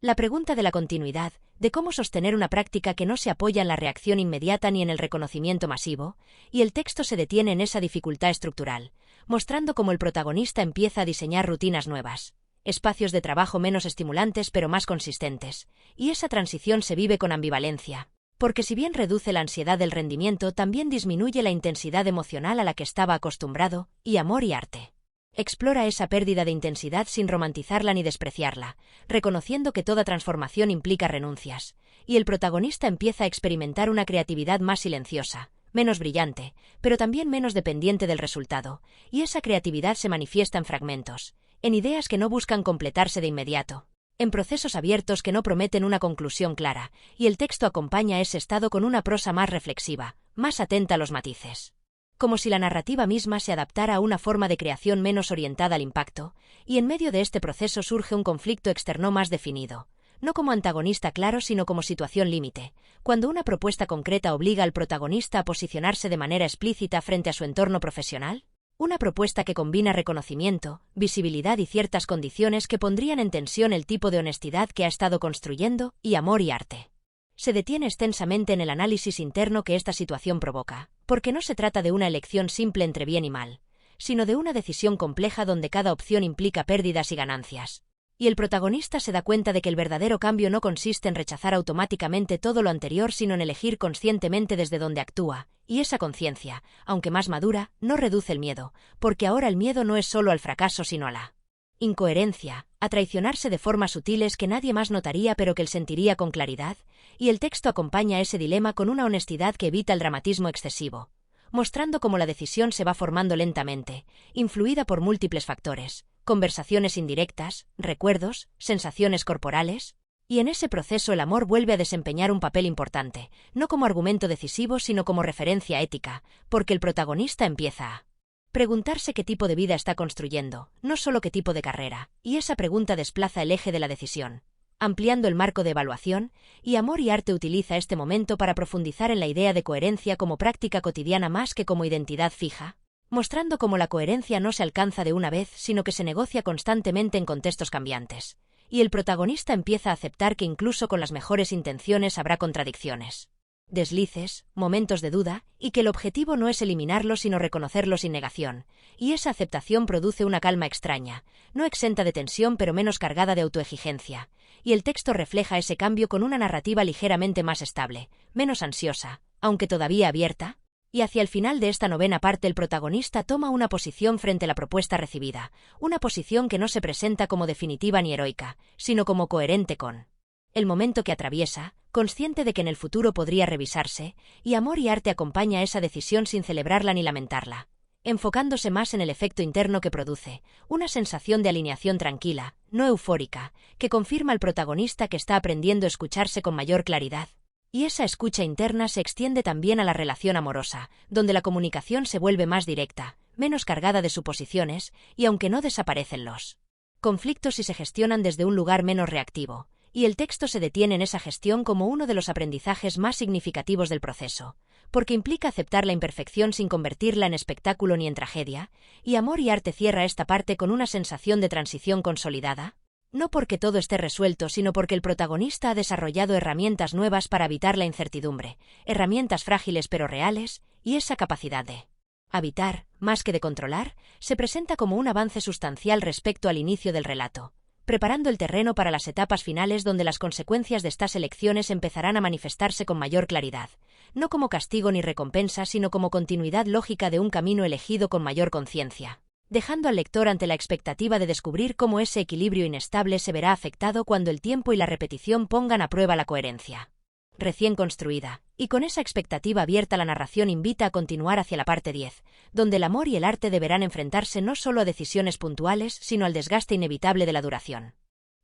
la pregunta de la continuidad, de cómo sostener una práctica que no se apoya en la reacción inmediata ni en el reconocimiento masivo, y el texto se detiene en esa dificultad estructural, mostrando cómo el protagonista empieza a diseñar rutinas nuevas, espacios de trabajo menos estimulantes pero más consistentes, y esa transición se vive con ambivalencia, porque si bien reduce la ansiedad del rendimiento, también disminuye la intensidad emocional a la que estaba acostumbrado, y Amor y Arte explora esa pérdida de intensidad sin romantizarla ni despreciarla, reconociendo que toda transformación implica renuncias, y el protagonista empieza a experimentar una creatividad más silenciosa, menos brillante, pero también menos dependiente del resultado, y esa creatividad se manifiesta en fragmentos, en ideas que no buscan completarse de inmediato, en procesos abiertos que no prometen una conclusión clara, y el texto acompaña ese estado con una prosa más reflexiva, más atenta a los matices. Como si la narrativa misma se adaptara a una forma de creación menos orientada al impacto, y en medio de este proceso surge un conflicto externo más definido, no como antagonista claro sino como situación límite, cuando una propuesta concreta obliga al protagonista a posicionarse de manera explícita frente a su entorno profesional, una propuesta que combina reconocimiento, visibilidad y ciertas condiciones que pondrían en tensión el tipo de honestidad que ha estado construyendo, y Amor y Arte se detiene extensamente en el análisis interno que esta situación provoca, porque no se trata de una elección simple entre bien y mal, sino de una decisión compleja donde cada opción implica pérdidas y ganancias. Y el protagonista se da cuenta de que el verdadero cambio no consiste en rechazar automáticamente todo lo anterior, sino en elegir conscientemente desde donde actúa, y esa conciencia, aunque más madura, no reduce el miedo, porque ahora el miedo no es solo al fracaso sino a la incoherencia, a traicionarse de formas sutiles que nadie más notaría pero que él sentiría con claridad, y el texto acompaña ese dilema con una honestidad que evita el dramatismo excesivo, mostrando cómo la decisión se va formando lentamente, influida por múltiples factores, conversaciones indirectas, recuerdos, sensaciones corporales, y en ese proceso el amor vuelve a desempeñar un papel importante, no como argumento decisivo sino como referencia ética, porque el protagonista empieza a preguntarse qué tipo de vida está construyendo, no solo qué tipo de carrera, y esa pregunta desplaza el eje de la decisión, ampliando el marco de evaluación, y Amor y Arte utiliza este momento para profundizar en la idea de coherencia como práctica cotidiana más que como identidad fija, mostrando cómo la coherencia no se alcanza de una vez, sino que se negocia constantemente en contextos cambiantes, y el protagonista empieza a aceptar que incluso con las mejores intenciones habrá contradicciones, deslices, momentos de duda, y que el objetivo no es eliminarlos sino reconocerlos sin negación, y esa aceptación produce una calma extraña, no exenta de tensión pero menos cargada de autoexigencia, y el texto refleja ese cambio con una narrativa ligeramente más estable, menos ansiosa, aunque todavía abierta, y hacia el final de esta novena parte el protagonista toma una posición frente a la propuesta recibida, una posición que no se presenta como definitiva ni heroica, sino como coherente con el momento que atraviesa, consciente de que en el futuro podría revisarse, y Amor y Arte acompaña esa decisión sin celebrarla ni lamentarla, enfocándose más en el efecto interno que produce, una sensación de alineación tranquila, no eufórica, que confirma al protagonista que está aprendiendo a escucharse con mayor claridad. Y esa escucha interna se extiende también a la relación amorosa, donde la comunicación se vuelve más directa, menos cargada de suposiciones, y aunque no desaparecen los conflictos y se gestionan desde un lugar menos reactivo, y el texto se detiene en esa gestión como uno de los aprendizajes más significativos del proceso, porque implica aceptar la imperfección sin convertirla en espectáculo ni en tragedia, y Amor y Arte cierra esta parte con una sensación de transición consolidada, no porque todo esté resuelto, sino porque el protagonista ha desarrollado herramientas nuevas para evitar la incertidumbre, herramientas frágiles pero reales, y esa capacidad de habitar, más que de controlar, se presenta como un avance sustancial respecto al inicio del relato, preparando el terreno para las etapas finales donde las consecuencias de estas elecciones empezarán a manifestarse con mayor claridad, no como castigo ni recompensa, sino como continuidad lógica de un camino elegido con mayor conciencia, dejando al lector ante la expectativa de descubrir cómo ese equilibrio inestable se verá afectado cuando el tiempo y la repetición pongan a prueba la coherencia recién construida, y con esa expectativa abierta la narración invita a continuar hacia la parte 10, donde el amor y el arte deberán enfrentarse no solo a decisiones puntuales, sino al desgaste inevitable de la duración.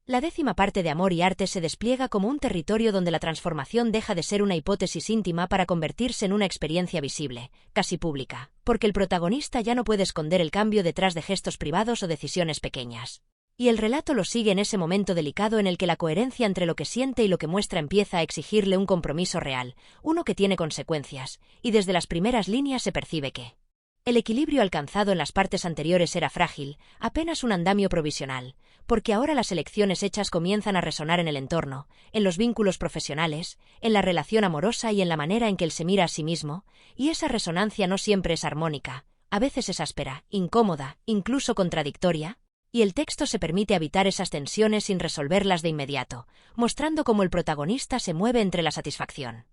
La 10ª parte de Amor y Arte se despliega como un territorio donde la transformación deja de ser una hipótesis íntima para convertirse en una experiencia visible, casi pública, porque el protagonista ya no puede esconder el cambio detrás de gestos privados o decisiones pequeñas. Y el relato lo sigue en ese momento delicado en el que la coherencia entre lo que siente y lo que muestra empieza a exigirle un compromiso real, uno que tiene consecuencias, y desde las primeras líneas se percibe que el equilibrio alcanzado en las partes anteriores era frágil, apenas un andamio provisional, porque ahora las elecciones hechas comienzan a resonar en el entorno, en los vínculos profesionales, en la relación amorosa y en la manera en que él se mira a sí mismo, y esa resonancia no siempre es armónica, a veces es áspera, incómoda, incluso contradictoria, y el texto se permite habitar esas tensiones sin resolverlas de inmediato, mostrando cómo el protagonista se mueve entre la satisfacción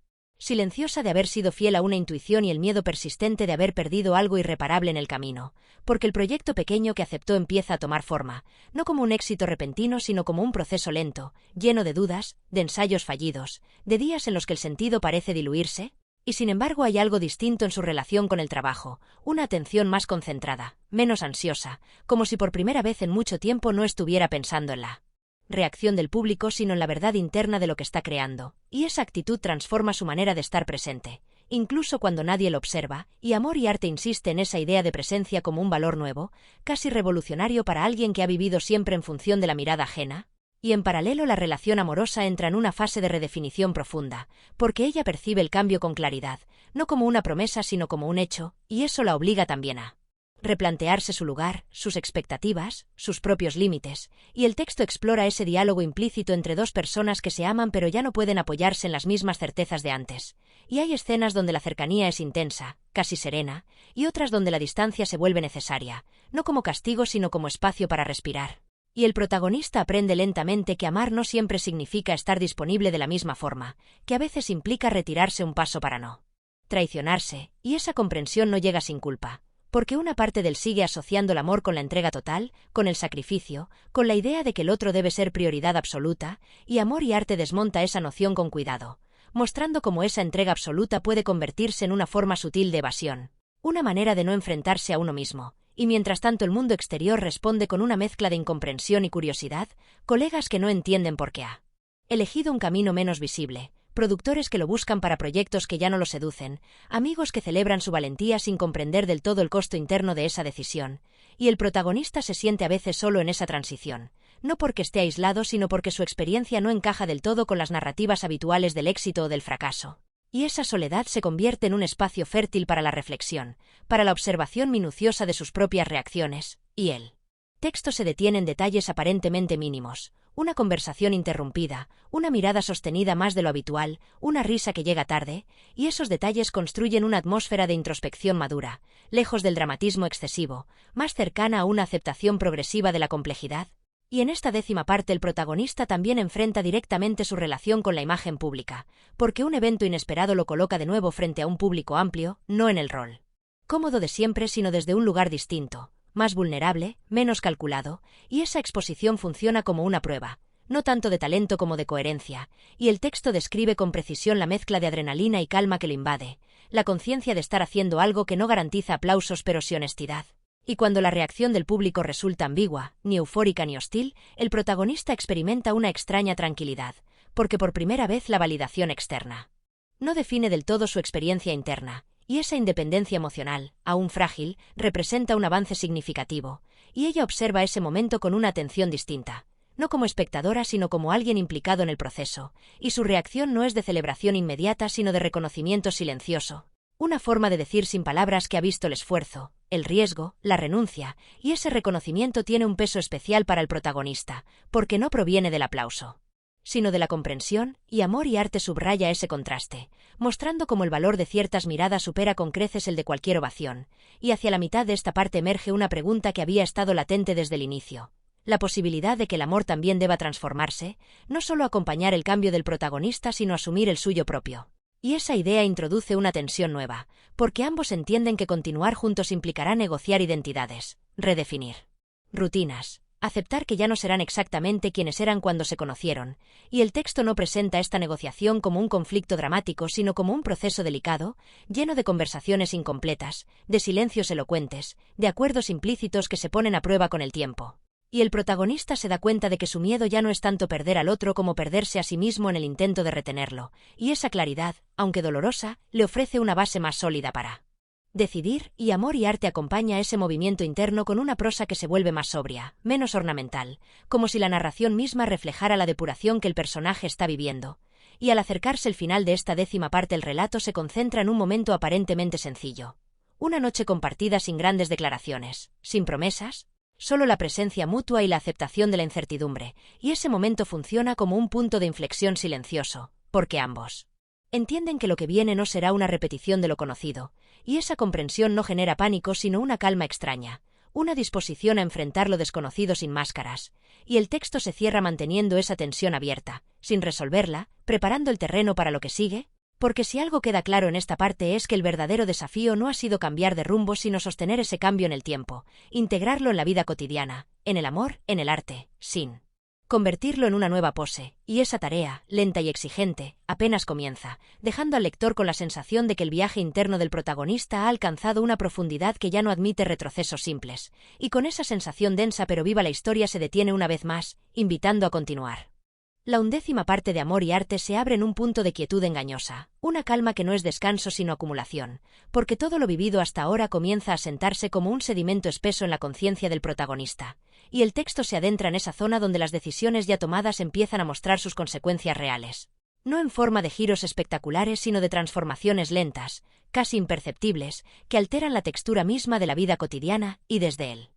silenciosa de haber sido fiel a una intuición y el miedo persistente de haber perdido algo irreparable en el camino, porque el proyecto pequeño que aceptó empieza a tomar forma, no como un éxito repentino sino como un proceso lento, lleno de dudas, de ensayos fallidos, de días en los que el sentido parece diluirse, y sin embargo hay algo distinto en su relación con el trabajo, una atención más concentrada, menos ansiosa, como si por primera vez en mucho tiempo no estuviera pensando en la reacción del público sino en la verdad interna de lo que está creando, y esa actitud transforma su manera de estar presente, incluso cuando nadie lo observa, y Amor y Arte insiste en esa idea de presencia como un valor nuevo, casi revolucionario para alguien que ha vivido siempre en función de la mirada ajena, y en paralelo la relación amorosa entra en una fase de redefinición profunda, porque ella percibe el cambio con claridad, no como una promesa sino como un hecho, y eso la obliga también a replantearse su lugar, sus expectativas, sus propios límites, y el texto explora ese diálogo implícito entre dos personas que se aman pero ya no pueden apoyarse en las mismas certezas de antes. Y hay escenas donde la cercanía es intensa, casi serena, y otras donde la distancia se vuelve necesaria, no como castigo sino como espacio para respirar. Y el protagonista aprende lentamente que amar no siempre significa estar disponible de la misma forma, que a veces implica retirarse un paso para no traicionarse, y esa comprensión no llega sin culpa. Porque una parte del sigue asociando el amor con la entrega total, con el sacrificio, con la idea de que el otro debe ser prioridad absoluta, y Amor y Arte desmonta esa noción con cuidado, mostrando cómo esa entrega absoluta puede convertirse en una forma sutil de evasión, una manera de no enfrentarse a uno mismo, y mientras tanto el mundo exterior responde con una mezcla de incomprensión y curiosidad, colegas que no entienden por qué ha elegido un camino menos visible, productores que lo buscan para proyectos que ya no lo seducen, amigos que celebran su valentía sin comprender del todo el costo interno de esa decisión, y el protagonista se siente a veces solo en esa transición, no porque esté aislado sino porque su experiencia no encaja del todo con las narrativas habituales del éxito o del fracaso. Y esa soledad se convierte en un espacio fértil para la reflexión, para la observación minuciosa de sus propias reacciones, y el texto se detiene en detalles aparentemente mínimos, una conversación interrumpida, una mirada sostenida más de lo habitual, una risa que llega tarde, y esos detalles construyen una atmósfera de introspección madura, lejos del dramatismo excesivo, más cercana a una aceptación progresiva de la complejidad. Y en esta 10ª parte el protagonista también enfrenta directamente su relación con la imagen pública, porque un evento inesperado lo coloca de nuevo frente a un público amplio, no en el rol cómodo de siempre sino desde un lugar distinto, más vulnerable, menos calculado, y esa exposición funciona como una prueba, no tanto de talento como de coherencia, y el texto describe con precisión la mezcla de adrenalina y calma que le invade, la conciencia de estar haciendo algo que no garantiza aplausos pero sí honestidad. Y cuando la reacción del público resulta ambigua, ni eufórica ni hostil, el protagonista experimenta una extraña tranquilidad, porque por primera vez la validación externa no define del todo su experiencia interna, y esa independencia emocional, aún frágil, representa un avance significativo, y ella observa ese momento con una atención distinta, no como espectadora sino como alguien implicado en el proceso, y su reacción no es de celebración inmediata sino de reconocimiento silencioso, una forma de decir sin palabras que ha visto el esfuerzo, el riesgo, la renuncia, y ese reconocimiento tiene un peso especial para el protagonista, porque no proviene del aplauso, sino de la comprensión, y Amor y Arte subraya ese contraste, mostrando cómo el valor de ciertas miradas supera con creces el de cualquier ovación, y hacia la mitad de esta parte emerge una pregunta que había estado latente desde el inicio. La posibilidad de que el amor también deba transformarse, no solo acompañar el cambio del protagonista sino asumir el suyo propio. Y esa idea introduce una tensión nueva, porque ambos entienden que continuar juntos implicará negociar identidades, redefinir rutinas, aceptar que ya no serán exactamente quienes eran cuando se conocieron, y el texto no presenta esta negociación como un conflicto dramático sino como un proceso delicado, lleno de conversaciones incompletas, de silencios elocuentes, de acuerdos implícitos que se ponen a prueba con el tiempo. Y el protagonista se da cuenta de que su miedo ya no es tanto perder al otro como perderse a sí mismo en el intento de retenerlo, y esa claridad, aunque dolorosa, le ofrece una base más sólida para decidir, y Amor y Arte acompaña ese movimiento interno con una prosa que se vuelve más sobria, menos ornamental, como si la narración misma reflejara la depuración que el personaje está viviendo. Y al acercarse el final de esta 10ª parte el relato se concentra en un momento aparentemente sencillo. Una noche compartida sin grandes declaraciones, sin promesas, solo la presencia mutua y la aceptación de la incertidumbre, y ese momento funciona como un punto de inflexión silencioso, porque ambos entienden que lo que viene no será una repetición de lo conocido, y esa comprensión no genera pánico sino una calma extraña, una disposición a enfrentar lo desconocido sin máscaras, y el texto se cierra manteniendo esa tensión abierta, sin resolverla, preparando el terreno para lo que sigue, porque si algo queda claro en esta parte es que el verdadero desafío no ha sido cambiar de rumbo sino sostener ese cambio en el tiempo, integrarlo en la vida cotidiana, en el amor, en el arte, sin convertirlo en una nueva pose, y esa tarea, lenta y exigente, apenas comienza, dejando al lector con la sensación de que el viaje interno del protagonista ha alcanzado una profundidad que ya no admite retrocesos simples, y con esa sensación densa pero viva la historia se detiene una vez más, invitando a continuar. La 11ª parte de Amor y Arte se abre en un punto de quietud engañosa, una calma que no es descanso sino acumulación, porque todo lo vivido hasta ahora comienza a sentarse como un sedimento espeso en la conciencia del protagonista, y el texto se adentra en esa zona donde las decisiones ya tomadas empiezan a mostrar sus consecuencias reales. No en forma de giros espectaculares, sino de transformaciones lentas, casi imperceptibles, que alteran la textura misma de la vida cotidiana, y desde el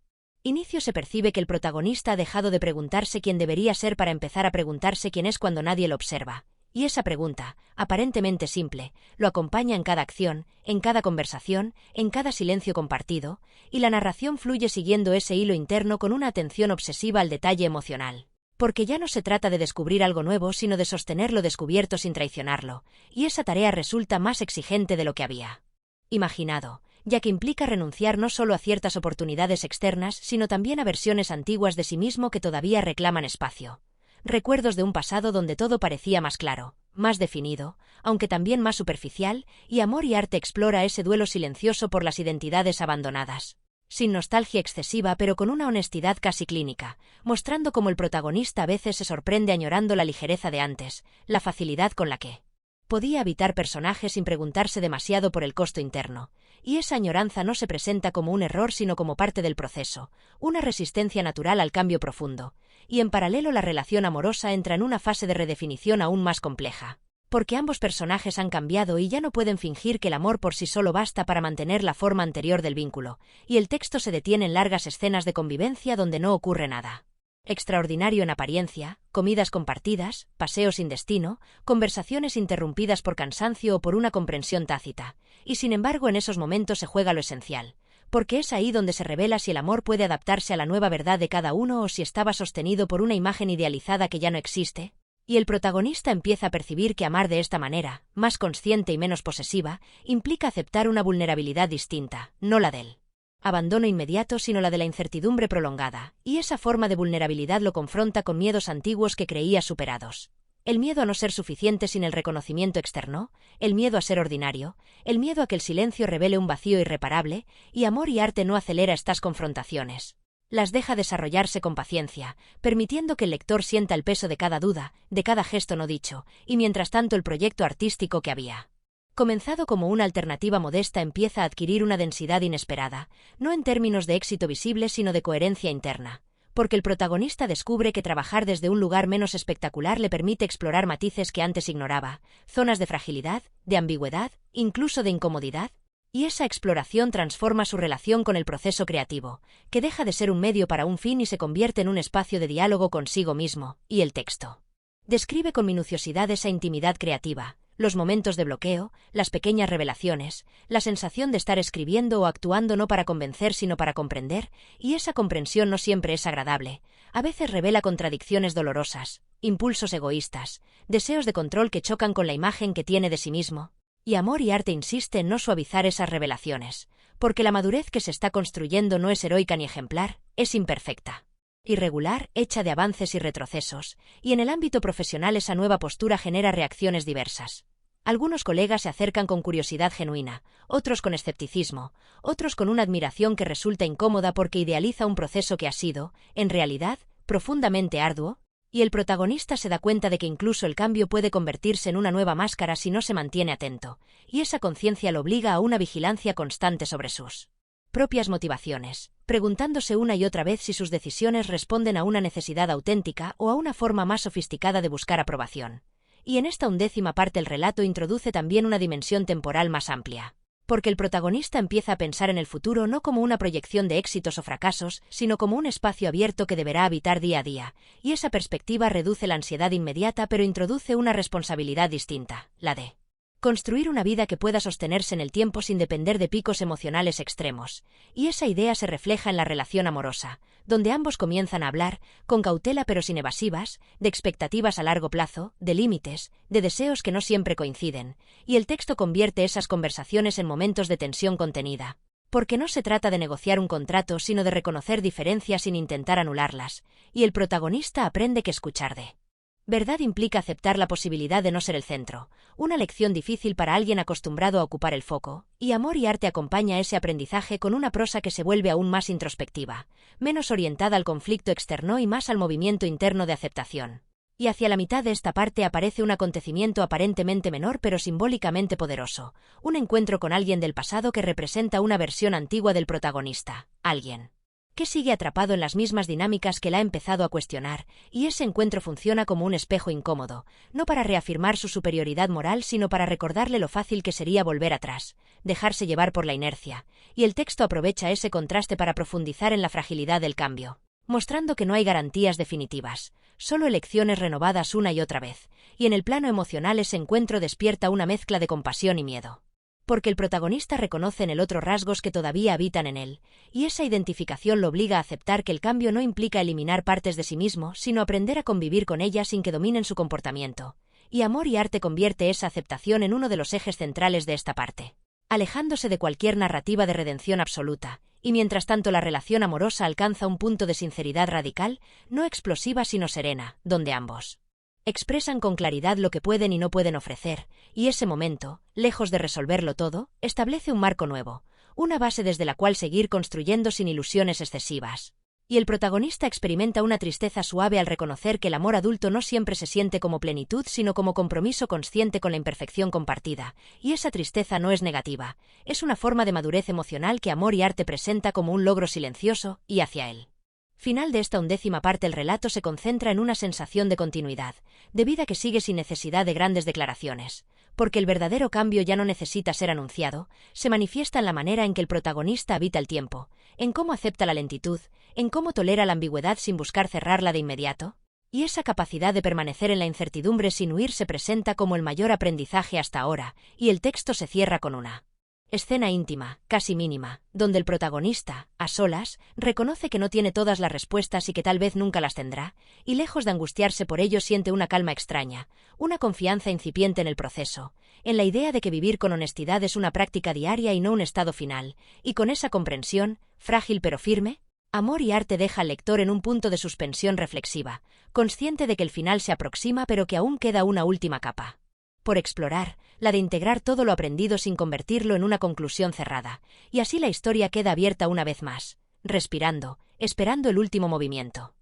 inicio se percibe que el protagonista ha dejado de preguntarse quién debería ser para empezar a preguntarse quién es cuando nadie lo observa. Y esa pregunta, aparentemente simple, lo acompaña en cada acción, en cada conversación, en cada silencio compartido, y la narración fluye siguiendo ese hilo interno con una atención obsesiva al detalle emocional. Porque ya no se trata de descubrir algo nuevo, sino de sostener lo descubierto sin traicionarlo, y esa tarea resulta más exigente de lo que había imaginado, ya que implica renunciar no solo a ciertas oportunidades externas, sino también a versiones antiguas de sí mismo que todavía reclaman espacio. Recuerdos de un pasado donde todo parecía más claro, más definido, aunque también más superficial, y Amor y Arte explora ese duelo silencioso por las identidades abandonadas. Sin nostalgia excesiva, pero con una honestidad casi clínica, mostrando cómo el protagonista a veces se sorprende añorando la ligereza de antes, la facilidad con la que podía habitar personajes sin preguntarse demasiado por el costo interno. Y esa añoranza no se presenta como un error sino como parte del proceso, una resistencia natural al cambio profundo. Y en paralelo la relación amorosa entra en una fase de redefinición aún más compleja. Porque ambos personajes han cambiado y ya no pueden fingir que el amor por sí solo basta para mantener la forma anterior del vínculo, y el texto se detiene en largas escenas de convivencia donde no ocurre nada extraordinario en apariencia, comidas compartidas, paseos sin destino, conversaciones interrumpidas por cansancio o por una comprensión tácita, y sin embargo en esos momentos se juega lo esencial, porque es ahí donde se revela si el amor puede adaptarse a la nueva verdad de cada uno o si estaba sostenido por una imagen idealizada que ya no existe, y el protagonista empieza a percibir que amar de esta manera, más consciente y menos posesiva, implica aceptar una vulnerabilidad distinta, no la del abandono inmediato sino la de la incertidumbre prolongada, y esa forma de vulnerabilidad lo confronta con miedos antiguos que creía superados. El miedo a no ser suficiente sin el reconocimiento externo, el miedo a ser ordinario, el miedo a que el silencio revele un vacío irreparable, y Amor y Arte no acelera estas confrontaciones. Las deja desarrollarse con paciencia, permitiendo que el lector sienta el peso de cada duda, de cada gesto no dicho, y mientras tanto el proyecto artístico que había comenzado como una alternativa modesta empieza a adquirir una densidad inesperada, no en términos de éxito visible sino de coherencia interna, porque el protagonista descubre que trabajar desde un lugar menos espectacular le permite explorar matices que antes ignoraba, zonas de fragilidad, de ambigüedad, incluso de incomodidad, y esa exploración transforma su relación con el proceso creativo, que deja de ser un medio para un fin y se convierte en un espacio de diálogo consigo mismo, y el texto describe con minuciosidad esa intimidad creativa, los momentos de bloqueo, las pequeñas revelaciones, la sensación de estar escribiendo o actuando no para convencer sino para comprender, y esa comprensión no siempre es agradable, a veces revela contradicciones dolorosas, impulsos egoístas, deseos de control que chocan con la imagen que tiene de sí mismo, y Amor y Arte insiste en no suavizar esas revelaciones, porque la madurez que se está construyendo no es heroica ni ejemplar, es imperfecta, irregular, hecha de avances y retrocesos, y en el ámbito profesional esa nueva postura genera reacciones diversas. Algunos colegas se acercan con curiosidad genuina, otros con escepticismo, otros con una admiración que resulta incómoda porque idealiza un proceso que ha sido, en realidad, profundamente arduo, y el protagonista se da cuenta de que incluso el cambio puede convertirse en una nueva máscara si no se mantiene atento, y esa conciencia lo obliga a una vigilancia constante sobre sus propias motivaciones, preguntándose una y otra vez si sus decisiones responden a una necesidad auténtica o a una forma más sofisticada de buscar aprobación. Y en esta 11ª parte el relato introduce también una dimensión temporal más amplia, porque el protagonista empieza a pensar en el futuro no como una proyección de éxitos o fracasos, sino como un espacio abierto que deberá habitar día a día, y esa perspectiva reduce la ansiedad inmediata pero introduce una responsabilidad distinta, la de construir una vida que pueda sostenerse en el tiempo sin depender de picos emocionales extremos, y esa idea se refleja en la relación amorosa, donde ambos comienzan a hablar, con cautela pero sin evasivas, de expectativas a largo plazo, de límites, de deseos que no siempre coinciden, y el texto convierte esas conversaciones en momentos de tensión contenida. Porque no se trata de negociar un contrato sino de reconocer diferencias sin intentar anularlas, y el protagonista aprende que escuchar de verdad implica aceptar la posibilidad de no ser el centro, una lección difícil para alguien acostumbrado a ocupar el foco, y Amor y Arte acompaña ese aprendizaje con una prosa que se vuelve aún más introspectiva, menos orientada al conflicto externo y más al movimiento interno de aceptación. Y hacia la mitad de esta parte aparece un acontecimiento aparentemente menor pero simbólicamente poderoso, un encuentro con alguien del pasado que representa una versión antigua del protagonista, alguien que sigue atrapado en las mismas dinámicas que la ha empezado a cuestionar, y ese encuentro funciona como un espejo incómodo, no para reafirmar su superioridad moral, sino para recordarle lo fácil que sería volver atrás, dejarse llevar por la inercia, y el texto aprovecha ese contraste para profundizar en la fragilidad del cambio, mostrando que no hay garantías definitivas, solo elecciones renovadas una y otra vez, y en el plano emocional ese encuentro despierta una mezcla de compasión y miedo. Porque el protagonista reconoce en el otro rasgos que todavía habitan en él, y esa identificación lo obliga a aceptar que el cambio no implica eliminar partes de sí mismo, sino aprender a convivir con ellas sin que dominen su comportamiento. Y Amor y Arte convierte esa aceptación en uno de los ejes centrales de esta parte, alejándose de cualquier narrativa de redención absoluta, y mientras tanto la relación amorosa alcanza un punto de sinceridad radical, no explosiva sino serena, donde ambos expresan con claridad lo que pueden y no pueden ofrecer, y ese momento, lejos de resolverlo todo, establece un marco nuevo, una base desde la cual seguir construyendo sin ilusiones excesivas. Y el protagonista experimenta una tristeza suave al reconocer que el amor adulto no siempre se siente como plenitud, sino como compromiso consciente con la imperfección compartida, y esa tristeza no es negativa, es una forma de madurez emocional que Amor y Arte presenta como un logro silencioso, y hacia él. Final de esta 11ª parte. El relato se concentra en una sensación de continuidad, de vida que sigue sin necesidad de grandes declaraciones, porque el verdadero cambio ya no necesita ser anunciado, se manifiesta en la manera en que el protagonista habita el tiempo, en cómo acepta la lentitud, en cómo tolera la ambigüedad sin buscar cerrarla de inmediato, y esa capacidad de permanecer en la incertidumbre sin huir se presenta como el mayor aprendizaje hasta ahora, y el texto se cierra con una escena íntima, casi mínima, donde el protagonista, a solas, reconoce que no tiene todas las respuestas y que tal vez nunca las tendrá, y lejos de angustiarse por ello siente una calma extraña, una confianza incipiente en el proceso, en la idea de que vivir con honestidad es una práctica diaria y no un estado final, y con esa comprensión, frágil pero firme, Amor y Arte deja al lector en un punto de suspensión reflexiva, consciente de que el final se aproxima pero que aún queda una última capa por explorar, la de integrar todo lo aprendido sin convertirlo en una conclusión cerrada, y así la historia queda abierta una vez más, respirando, esperando el último movimiento.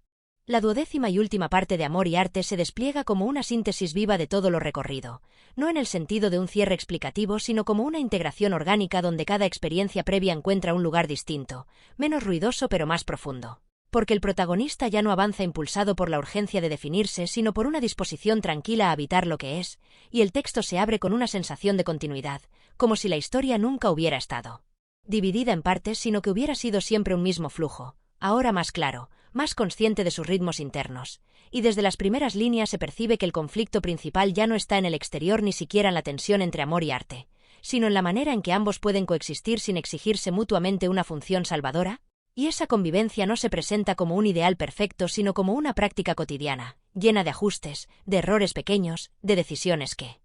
La 12ª y última parte de Amor y Arte se despliega como una síntesis viva de todo lo recorrido, no en el sentido de un cierre explicativo, sino como una integración orgánica donde cada experiencia previa encuentra un lugar distinto, menos ruidoso pero más profundo. Porque el protagonista ya no avanza impulsado por la urgencia de definirse, sino por una disposición tranquila a habitar lo que es, y el texto se abre con una sensación de continuidad, como si la historia nunca hubiera estado dividida en partes, sino que hubiera sido siempre un mismo flujo, ahora más claro, más consciente de sus ritmos internos, y desde las primeras líneas se percibe que el conflicto principal ya no está en el exterior ni siquiera en la tensión entre Amor y Arte, sino en la manera en que ambos pueden coexistir sin exigirse mutuamente una función salvadora. Y esa convivencia no se presenta como un ideal perfecto, sino como una práctica cotidiana, llena de ajustes, de errores pequeños, de decisiones que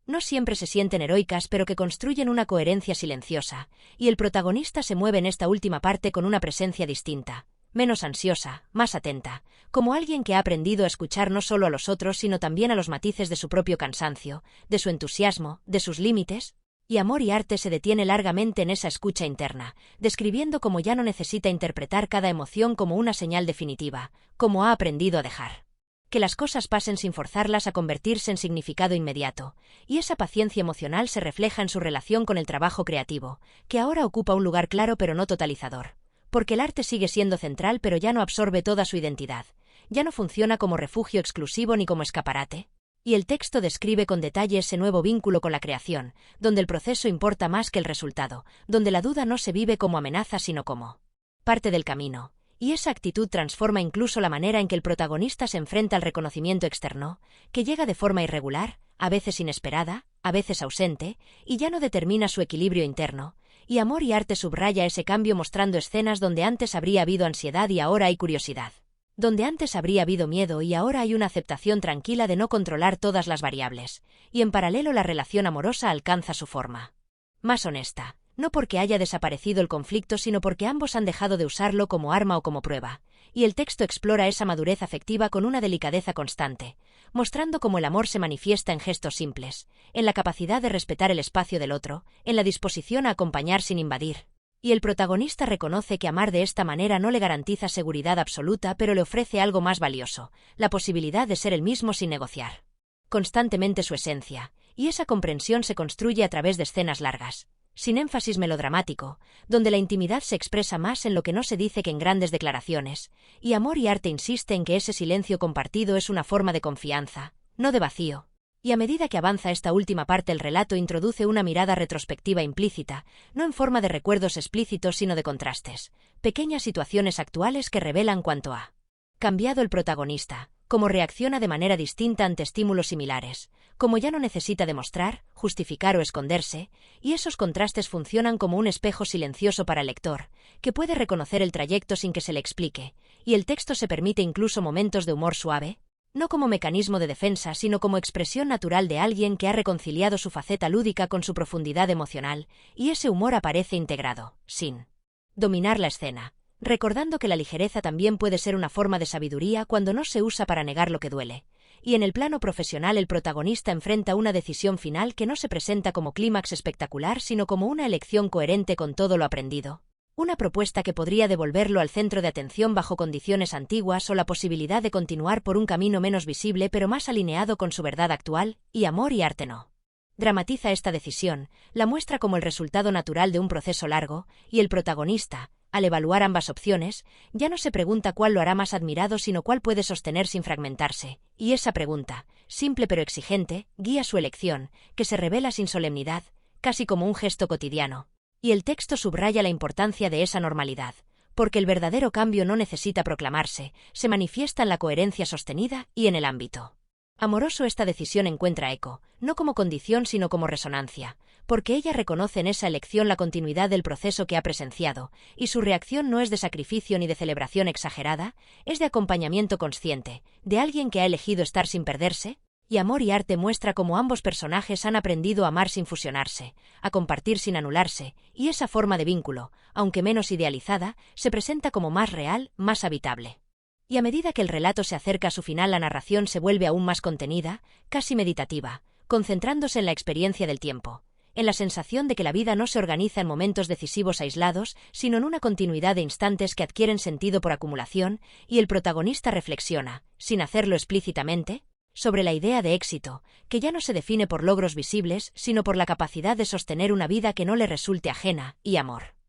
no siempre se sienten heroicas pero que construyen una coherencia silenciosa, y el protagonista se mueve en esta última parte con una presencia distinta, menos ansiosa, más atenta, como alguien que ha aprendido a escuchar no solo a los otros sino también a los matices de su propio cansancio, de su entusiasmo, de sus límites. Y Amor y Arte se detiene largamente en esa escucha interna, describiendo cómo ya no necesita interpretar cada emoción como una señal definitiva, como ha aprendido a dejar que las cosas pasen sin forzarlas a convertirse en significado inmediato, y esa paciencia emocional se refleja en su relación con el trabajo creativo, que ahora ocupa un lugar claro pero no totalizador, porque el arte sigue siendo central pero ya no absorbe toda su identidad, ya no funciona como refugio exclusivo ni como escaparate. Y el texto describe con detalle ese nuevo vínculo con la creación, donde el proceso importa más que el resultado, donde la duda no se vive como amenaza sino como parte del camino, y esa actitud transforma incluso la manera en que el protagonista se enfrenta al reconocimiento externo, que llega de forma irregular, a veces inesperada, a veces ausente, y ya no determina su equilibrio interno, y Amor y Arte subraya ese cambio mostrando escenas donde antes habría habido ansiedad y ahora hay curiosidad. Donde antes habría habido miedo y ahora hay una aceptación tranquila de no controlar todas las variables, y en paralelo la relación amorosa alcanza su forma más honesta, no porque haya desaparecido el conflicto sino porque ambos han dejado de usarlo como arma o como prueba, y el texto explora esa madurez afectiva con una delicadeza constante, mostrando cómo el amor se manifiesta en gestos simples, en la capacidad de respetar el espacio del otro, en la disposición a acompañar sin invadir. Y el protagonista reconoce que amar de esta manera no le garantiza seguridad absoluta, pero le ofrece algo más valioso, la posibilidad de ser el mismo sin negociar constantemente su esencia, y esa comprensión se construye a través de escenas largas, sin énfasis melodramático, donde la intimidad se expresa más en lo que no se dice que en grandes declaraciones, y Amor y Arte insiste en que ese silencio compartido es una forma de confianza, no de vacío. Y a medida que avanza esta última parte el relato introduce una mirada retrospectiva implícita, no en forma de recuerdos explícitos sino de contrastes, pequeñas situaciones actuales que revelan cuánto ha cambiado el protagonista, cómo reacciona de manera distinta ante estímulos similares, cómo ya no necesita demostrar, justificar o esconderse, y esos contrastes funcionan como un espejo silencioso para el lector, que puede reconocer el trayecto sin que se le explique, y el texto se permite incluso momentos de humor suave, no como mecanismo de defensa, sino como expresión natural de alguien que ha reconciliado su faceta lúdica con su profundidad emocional, y ese humor aparece integrado, sin dominar la escena, recordando que la ligereza también puede ser una forma de sabiduría cuando no se usa para negar lo que duele. Y en el plano profesional el protagonista enfrenta una decisión final que no se presenta como clímax espectacular, sino como una elección coherente con todo lo aprendido. Una propuesta que podría devolverlo al centro de atención bajo condiciones antiguas o la posibilidad de continuar por un camino menos visible pero más alineado con su verdad actual, y Amor y Arte no dramatiza esta decisión, la muestra como el resultado natural de un proceso largo, y el protagonista, al evaluar ambas opciones, ya no se pregunta cuál lo hará más admirado sino cuál puede sostener sin fragmentarse, y esa pregunta, simple pero exigente, guía su elección, que se revela sin solemnidad, casi como un gesto cotidiano. Y el texto subraya la importancia de esa normalidad, porque el verdadero cambio no necesita proclamarse, se manifiesta en la coherencia sostenida y en el ámbito amoroso. Esta decisión encuentra eco, no como condición sino como resonancia, porque ella reconoce en esa elección la continuidad del proceso que ha presenciado, y su reacción no es de sacrificio ni de celebración exagerada, es de acompañamiento consciente, de alguien que ha elegido estar sin perderse. Y Amor y Arte muestra cómo ambos personajes han aprendido a amar sin fusionarse, a compartir sin anularse, y esa forma de vínculo, aunque menos idealizada, se presenta como más real, más habitable. Y a medida que el relato se acerca a su final, la narración se vuelve aún más contenida, casi meditativa, concentrándose en la experiencia del tiempo, en la sensación de que la vida no se organiza en momentos decisivos aislados, sino en una continuidad de instantes que adquieren sentido por acumulación, y el protagonista reflexiona, sin hacerlo explícitamente, sobre la idea de éxito, que ya no se define por logros visibles, sino por la capacidad de sostener una vida que no le resulte ajena, y Amor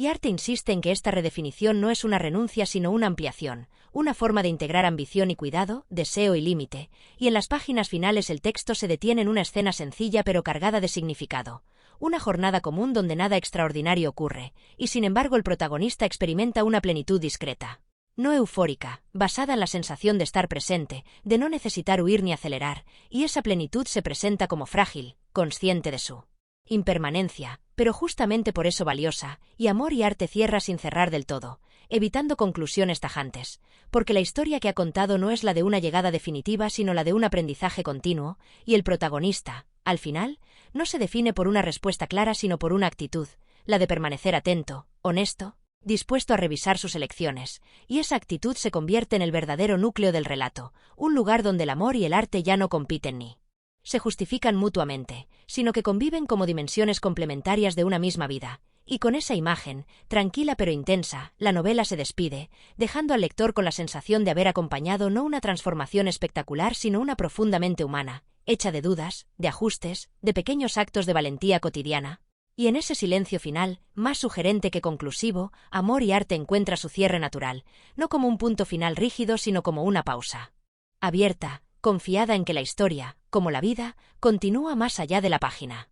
y Arte insiste en que esta redefinición no es una renuncia sino una ampliación, una forma de integrar ambición y cuidado, deseo y límite, y en las páginas finales el texto se detiene en una escena sencilla pero cargada de significado, una jornada común donde nada extraordinario ocurre, y sin embargo el protagonista experimenta una plenitud discreta, no eufórica, basada en la sensación de estar presente, de no necesitar huir ni acelerar, y esa plenitud se presenta como frágil, consciente de su impermanencia, pero justamente por eso valiosa, y Amor y Arte cierra sin cerrar del todo, evitando conclusiones tajantes, porque la historia que ha contado no es la de una llegada definitiva sino la de un aprendizaje continuo, y el protagonista, al final, no se define por una respuesta clara sino por una actitud, la de permanecer atento, honesto, dispuesto a revisar sus elecciones, y esa actitud se convierte en el verdadero núcleo del relato, un lugar donde el amor y el arte ya no compiten ni se justifican mutuamente, sino que conviven como dimensiones complementarias de una misma vida. Y con esa imagen, tranquila pero intensa, la novela se despide, dejando al lector con la sensación de haber acompañado no una transformación espectacular sino una profundamente humana, hecha de dudas, de ajustes, de pequeños actos de valentía cotidiana. Y en ese silencio final, más sugerente que conclusivo, Amor y Arte encuentra su cierre natural, no como un punto final rígido sino como una pausa abierta, confiada en que la historia, como la vida, continúa más allá de la página.